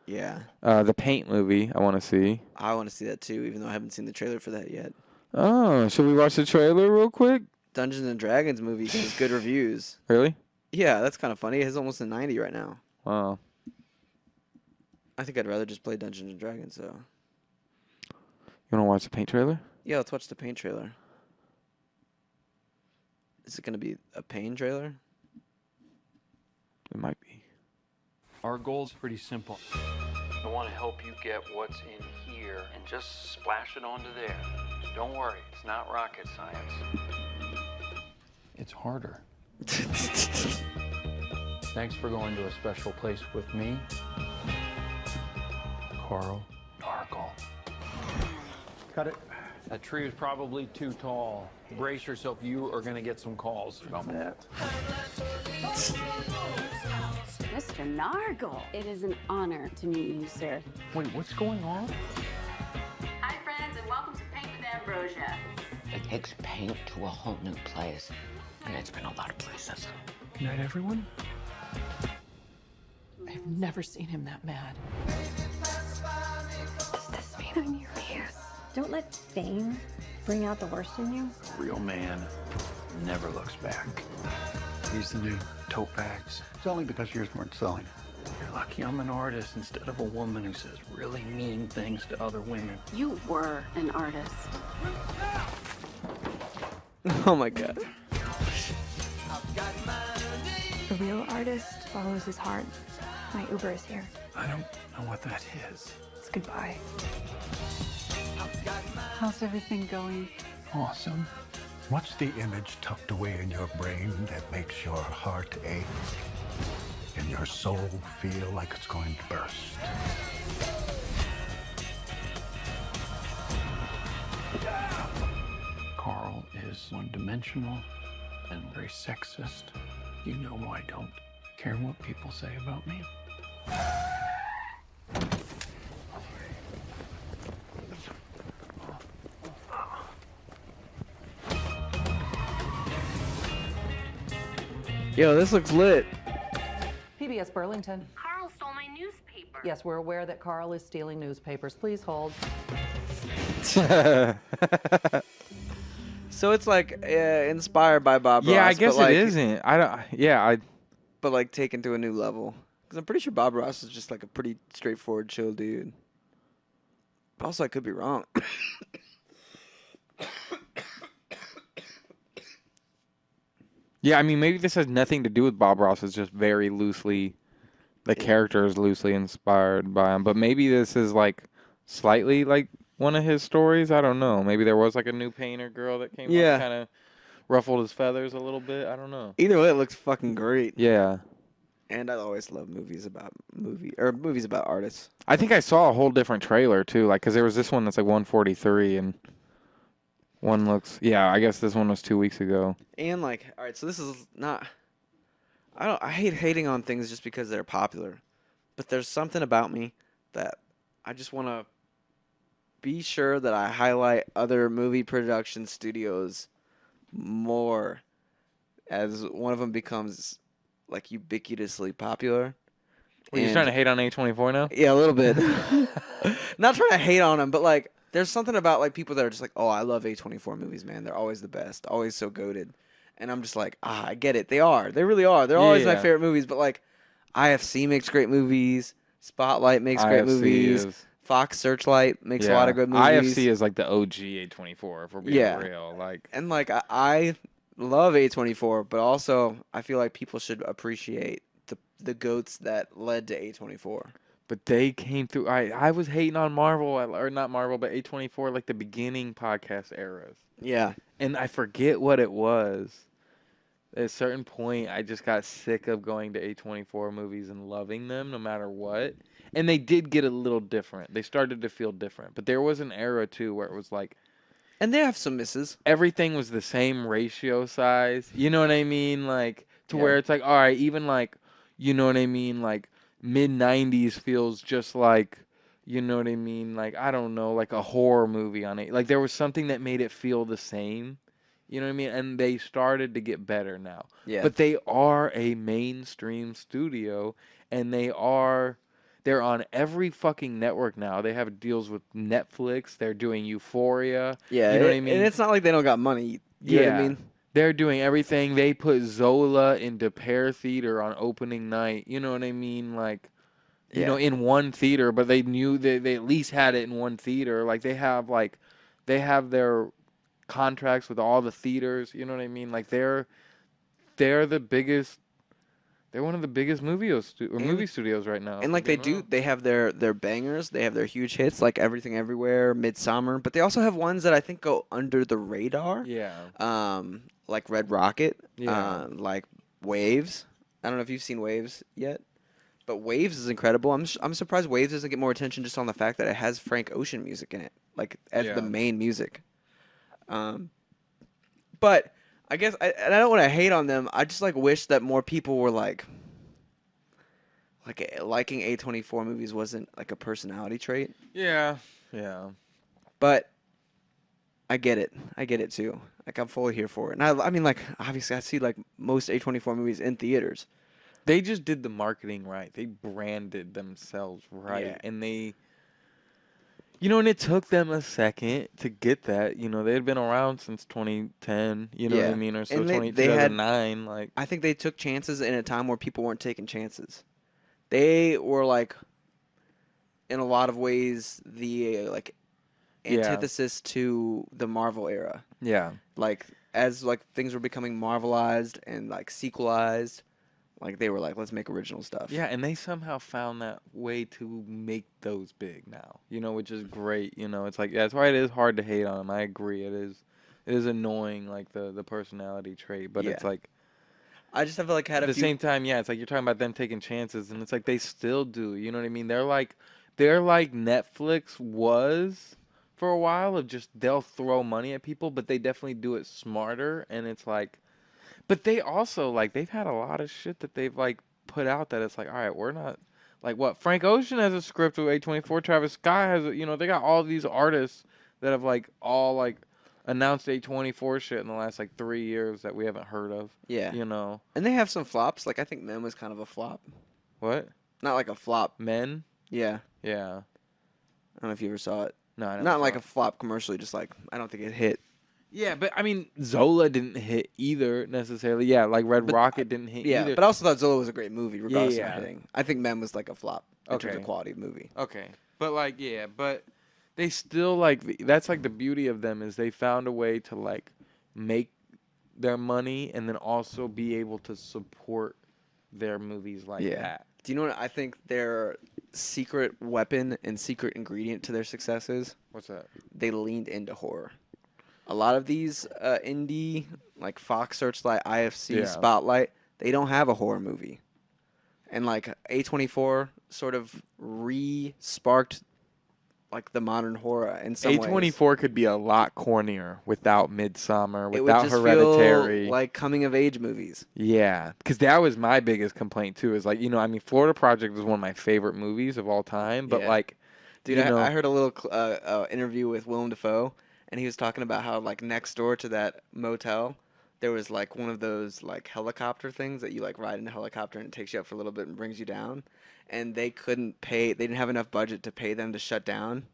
Yeah. The Paint movie, I want to see. I want to see that too, even though I haven't seen the trailer for that yet. Oh, should we watch the trailer real quick? Dungeons and Dragons movie has good reviews. Really? Yeah, that's kind of funny. It has almost a 90 right now. Wow. I think I'd rather just play Dungeons and Dragons, so. You want to watch the Paint trailer? Yeah, let's watch the Pain trailer. Is it going to be a Pain trailer? It might be. Our goal's pretty simple. I want to help you get what's in here and just splash it onto there. Don't worry, it's not rocket science. It's harder. Thanks for going to a special place with me, Carl Narkle. Cut it. That tree is probably too tall. Brace yourself, you are gonna get some calls about that. Mr. Nargle, it is an honor to meet you, sir. Wait, what's going on? Hi, friends, and welcome to Paint with Ambrosia. It takes paint to a whole new place, and it's been a lot of places. Good night, everyone. I've never seen him that mad. Does this mean I'm your muse? Don't let fame bring out the worst in you. A real man never looks back. These the new tote bags. It's only because yours weren't selling. You're lucky I'm an artist instead of a woman who says really mean things to other women. You were an artist. Oh my god. A real artist follows his heart. My Uber is here. I don't know what that is. It's goodbye. How's everything going? Awesome. What's the image tucked away in your brain that makes your heart ache and your soul feel like it's going to burst? Carl is one-dimensional and very sexist. You know I don't care what people say about me. Yo, this looks lit. PBS Burlington. Carl stole my newspaper. Yes, we're aware that Carl is stealing newspapers. Please hold. So it's like inspired by Bob Ross. Yeah, I guess but like, it isn't. I don't. Yeah, But like taken to a new level. Because I'm pretty sure Bob Ross is just like a pretty straightforward, chill dude. But also, I could be wrong. Yeah, I mean, maybe this has nothing to do with Bob Ross. It's just very loosely, the character is loosely inspired by him. But maybe this is like slightly like one of his stories. I don't know. Maybe there was like a new painter girl that came up, kind of ruffled his feathers a little bit. I don't know. Either way, it looks fucking great. Yeah. And I always love movies about movies about artists. I think I saw a whole different trailer too, like because there was this one that's like 143 and one looks. Yeah, I guess this one was 2 weeks ago. And like, all right, so this is not. I hate hating on things just because they're popular, but there's something about me that I just want to be sure that I highlight other movie production studios more as one of them becomes like ubiquitously popular. Well, you're trying to hate on A24 now? Yeah, a little bit. Not trying to hate on them, but like there's something about like people that are just like, oh, I love A24 movies, man. They're always the best, always so goated. And I'm just like, I get it. They are. They really are. They're always my favorite movies. But like, IFC makes great movies. Spotlight makes great movies. Fox Searchlight makes a lot of good movies. IFC is like the OG A24, if we're being real. Like, and like I love A24, but also I feel like people should appreciate the goats that led to A24. But they came through. I was hating on Marvel, or not Marvel, but A24, like the beginning podcast eras. Yeah. And I forget what it was. At a certain point, I just got sick of going to A24 movies and loving them no matter what. And they did get a little different. They started to feel different. But there was an era, too, where it was like... And they have some misses. Everything was the same ratio size. You know what I mean? Like, to where it's like, all right, even like, you know what I mean? Like, mid-90s feels just like, you know what I mean? Like, I don't know, like a horror movie on it. Like, there was something that made it feel the same. You know what I mean? And they started to get better now. Yeah. But they are a mainstream studio, and they're on every fucking network now. They have deals with Netflix. They're doing Euphoria. Yeah. You know what I mean? And it's not like they don't got money. You know what I mean? They're doing everything. They put Zola into Pear Theater on opening night. You know what I mean? Like, you know, in one theater, but they knew they at least had it in one theater. Like, they have their contracts with all the theaters. You know what I mean? Like, they're the biggest. They're one of the biggest movie studios right now. And like they have their bangers. They have their huge hits like Everything Everywhere, Midsummer. But they also have ones that I think go under the radar. Yeah. Like Red Rocket. Yeah. Like Waves. I don't know if you've seen Waves yet, but Waves is incredible. I'm surprised Waves doesn't get more attention just on the fact that it has Frank Ocean music in it, like as the main music. But I guess I don't want to hate on them. I just like wish that more people were like liking A24 movies wasn't like a personality trait. Yeah. Yeah. But I get it. I get it too. Like I'm fully here for it. And I mean like obviously I see like most A24 movies in theaters. They just did the marketing right. They branded themselves right. Yeah. And they, you know, and it took them a second to get that. You know, they had been around since 2010, you know what I mean? Or so 2009. Like, I think they took chances in a time where people weren't taking chances. They were like, in a lot of ways, the like antithesis to the Marvel era. Yeah. Like, as like things were becoming Marvelized and like sequelized, like they were like, let's make original stuff. Yeah, and they somehow found that way to make those big now. You know, which is great. You know, it's like that's why it is hard to hate on them. I agree. It is annoying, like the personality trait, but it's like I just have like had at the same time, it's like you're talking about them taking chances, and it's like they still do. You know what I mean? They're like Netflix was for a while of just they'll throw money at people, but they definitely do it smarter, and it's like. But they also, like, they've had a lot of shit that they've, like, put out that it's like, all right, we're not, like, what? Frank Ocean has a script with A24. Travis Scott has, you know, they got all these artists that have, like, all, like, announced A24 shit in the last, like, 3 years that we haven't heard of. Yeah. You know? And they have some flops. Like, I think Men was kind of a flop. What? Not like a flop. Men? Yeah. Yeah. I don't know if you ever saw it. No, I never Not saw like it. a flop commercially, just like, I don't think it hit. Yeah, but I mean, Zola didn't hit either necessarily. Yeah, like Red Rocket didn't hit Yeah, either. but I also thought Zola was a great movie, regardless Yeah. of hitting. I think Men was like a flop in terms of Okay. quality of movie. Okay, but like, yeah, but they still like that's like the beauty of them is they found a way to like make their money and then also be able to support their movies like that. Do you know what I think their secret weapon and secret ingredient to their success is? What's that? They leaned into horror. A lot of these indie, like Fox Searchlight, IFC, Yeah. Spotlight, they don't have a horror movie. And like A24 sort of re-sparked like the modern horror in some ways. A24 could be a lot cornier without Midsommar, It would without just Hereditary. feel like coming of age movies. Yeah, because that was my biggest complaint too. Is like, you know, I mean, Florida Project is one of my favorite movies of all time. But Yeah. like, Dude, you know, I heard a little interview with Willem Dafoe, and he was talking about how like next door to that motel, there was like one of those like helicopter things that you like ride in a helicopter and it takes you up for a little bit and brings you down, and they didn't have enough budget to pay them to shut down,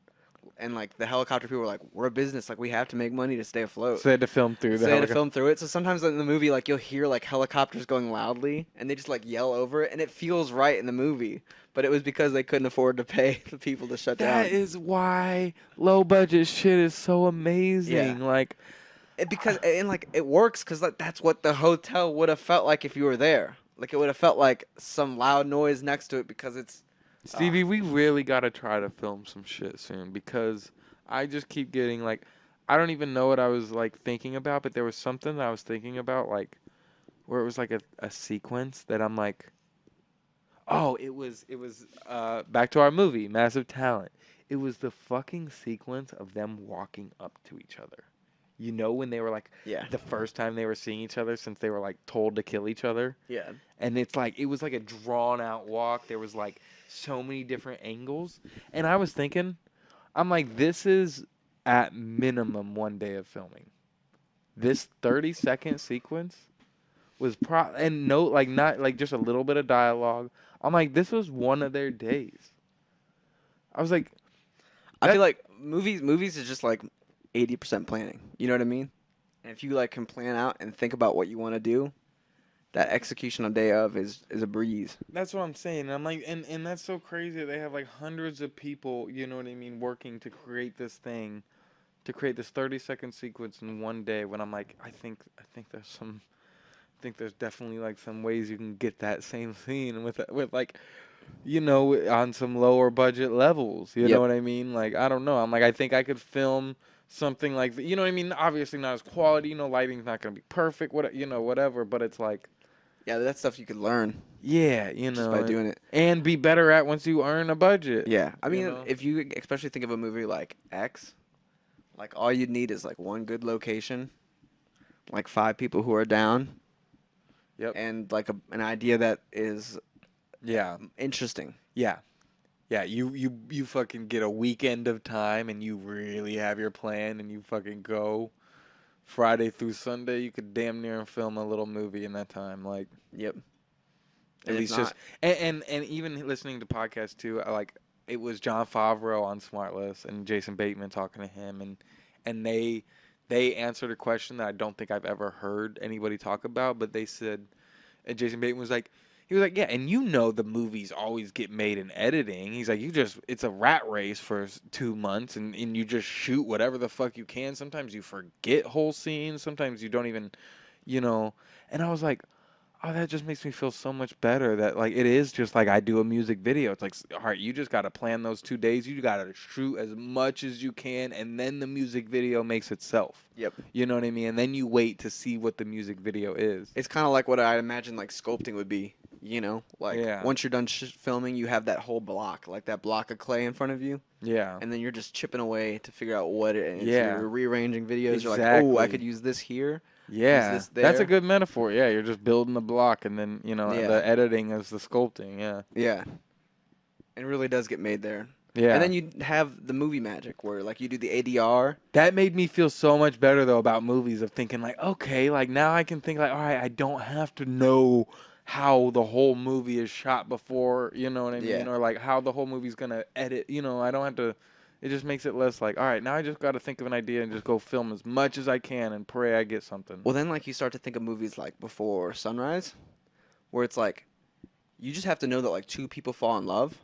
and like the helicopter people were like, we're a business, like we have to make money to stay afloat. so they had to film through So the they had to helicopter. film through it. So sometimes in the movie, like you'll hear like helicopters going loudly, and they just like yell over it, and it feels right in the movie. But it was because they couldn't afford to pay the people to shut down. That is why low budget shit is so amazing. Like, It works because like, that's what the hotel would have felt like if you were there. Like it would have felt like some loud noise next to it because it's. Stevie, we really gotta try to film some shit soon because I just keep getting like, I don't even know what I was like thinking about, but there was something that I was thinking about like, where it was like a sequence that I'm like, oh, it was back to our movie, Massive Talent. It was the fucking sequence of them walking up to each other. You know, when they were like, the first time they were seeing each other since they were like told to kill each other. Yeah. And it's like, it was like a drawn out walk. There was like so many different angles. And I was thinking, I'm like, this is at minimum 1 day of filming. This 30-second sequence was and no, like not like just a little bit of dialogue. I'm like, this was one of their days. I was like, I feel like movies is just like 80% planning. You know what I mean? And if you like can plan out and think about what you want to do, that execution on day of is a breeze. that's what I'm saying. And I'm like, and that's so crazy. They have like hundreds of people, you know what I mean, working to create this thing, to create this 30-second sequence in 1 day. When I'm like, I think there's definitely like some ways you can get that same scene with like, you know, on some lower budget levels. You know what I mean? Like, I don't know. I'm like, I think I could film something like that. You know what I mean? Obviously not as quality. You know, lighting's not gonna be perfect. Whatever. But it's like, yeah, that's stuff you could learn. Yeah, you know, just by doing it and be better at once you earn a budget. Yeah, I mean, you know? if you especially think of a movie like X, like all you'd need is like one good location, like 5 people who are down. Yep. And like an idea that is interesting. Yeah. Yeah, you fucking get a weekend of time and you really have your plan and you fucking go Friday through Sunday. You could damn near film a little movie in that time. Like, yep. At least just and even listening to podcasts too. Like, it was Jon Favreau on Smartless and Jason Bateman talking to him, and they answered a question that I don't think I've ever heard anybody talk about. But they said, and Jason Bateman was like. He was like, yeah, and you know the movies always get made in editing. He's like, it's a rat race for 2 months, and you just shoot whatever the fuck you can. Sometimes you forget whole scenes. Sometimes you don't even, you know. And I was like, oh, that just makes me feel so much better that, like, it is just like I do a music video. It's like, all right, you just got to plan those 2 days. You got to shoot as much as you can, and then the music video makes itself. Yep. You know what I mean? And then you wait to see what the music video is. It's kind of like what I imagine, like, sculpting would be. You know, like once you're done filming, you have that whole block, like that block of clay in front of you. Yeah. And then you're just chipping away to figure out what it is. Yeah. You're rearranging videos. Exactly. You're like, oh, I could use this here. Yeah. Use this there. That's a good metaphor. Yeah. You're just building the block and then, you know, the editing is the sculpting. Yeah. Yeah. It really does get made there. Yeah. And then you have the movie magic where, like, you do the ADR. That made me feel so much better, though, about movies of thinking, like, okay, like, now I can think, like, all right, I don't have to know how the whole movie is shot before, you know what I mean? Yeah. Or, like, how the whole movie's going to edit. You know, I don't have to, It just makes it less like, all right, now I just got to think of an idea and just go film as much as I can and pray I get something. Well, then like you start to think of movies like Before Sunrise, where it's like you just have to know that like two people fall in love,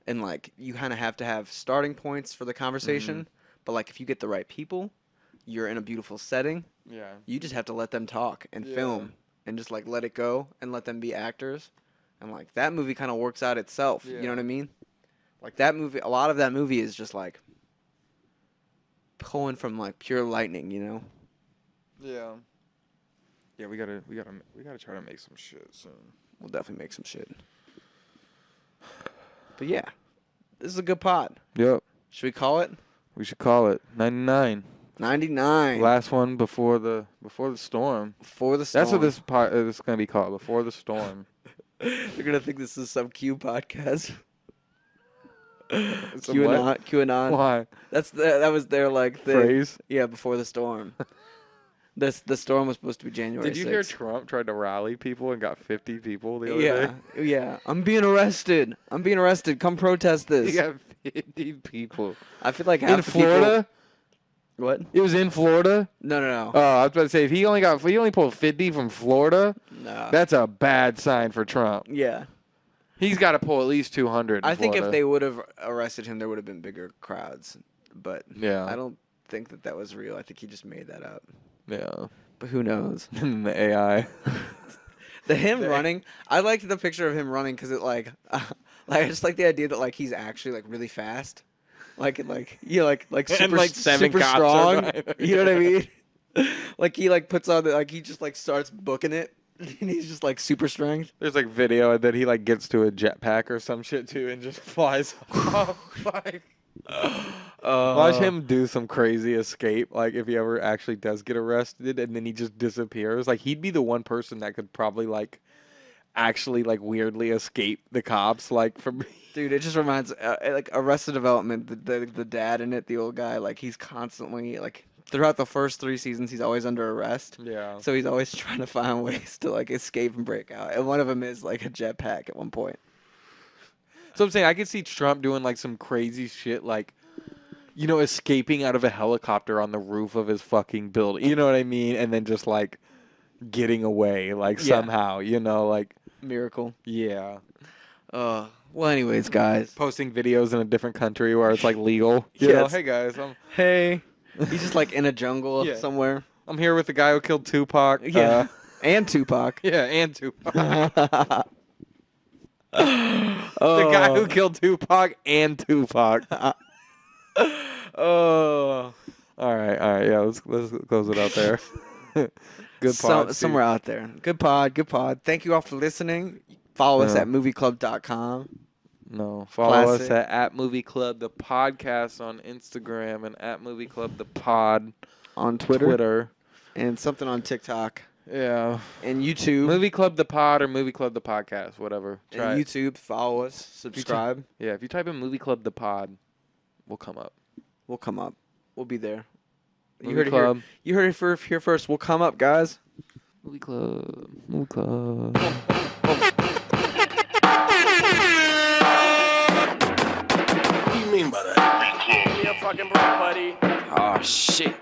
and like you kind of have to have starting points for the conversation. But like if you get the right people, you're in a beautiful setting. Yeah. You just have to let them talk and film and just like let it go and let them be actors. And like that movie kind of works out itself. Yeah. You know what I mean? Like that movie, a lot of that movie is just like pulling from like pure lightning, you know? Yeah. Yeah, we gotta try to make some shit soon. We'll definitely make some shit. But yeah, this is a good pod. Yep. Should we call it? We should call it 99. 99. Last one before the storm. Before the storm. That's what this part is gonna be called. Before the storm. You're gonna think this is some Q podcast. Some QAnon. Why? That was their like thing. Phrase? Yeah, before the storm. The storm was supposed to be January 6th. Did you hear Trump tried to rally people and got 50 people the other day? Yeah. I'm being arrested. Come protest this. He got 50 people. I feel like half in the Florida. People... What? It was in Florida. No. Oh, I was about to say if he only pulled 50 from Florida, no, that's a bad sign for Trump. Yeah. He's got to pull at least 200. I think if they would have arrested him, there would have been bigger crowds. But yeah, I don't think that was real. I think he just made that up. Yeah. But who knows? The AI. Running. I liked the picture of him running because it like I just like the idea that like he's actually like really fast. Like super, super strong. You know what I mean? Like he like puts on he just like starts booking it. And he's just like super strength. There's like video and then he like gets to a jetpack or some shit too and just flies off. Like, watch him do some crazy escape. Like if he ever actually does get arrested and then he just disappears. Like he'd be the one person that could probably like actually like weirdly escape the cops. Like from dude, it just reminds like Arrested Development. The dad in it, the old guy. Like he's constantly like. Throughout the first 3 seasons, he's always under arrest. Yeah. So he's always trying to find ways to like escape and break out. And one of them is like a jetpack at one point. So I'm saying I could see Trump doing like some crazy shit, like, you know, escaping out of a helicopter on the roof of his fucking building. You know what I mean? And then just like getting away, like somehow, you know, like miracle. Yeah. Well, anyways, guys, posting videos in a different country where it's like legal. You know, hey guys, hey. He's just like in a jungle somewhere. I'm here with the guy who killed Tupac. Yeah. And Tupac. Yeah, and Tupac. The guy who killed Tupac and Tupac. Oh. All right. Yeah, let's close it out there. Good pod. Somewhere out there. Good pod. Thank you all for listening. Follow us at movieclub.com. No, follow us at MovieClub the podcast on Instagram and at MovieClub the pod on Twitter and something on TikTok. Yeah, and YouTube. MovieClub the pod or MovieClub the podcast, whatever. Try and YouTube. Follow us. Subscribe. If you type in MovieClub the pod, we'll come up. We'll be there. You heard it here first. We'll come up, guys. MovieClub. What do you mean by that? Give me a fucking break, buddy. Oh, shit.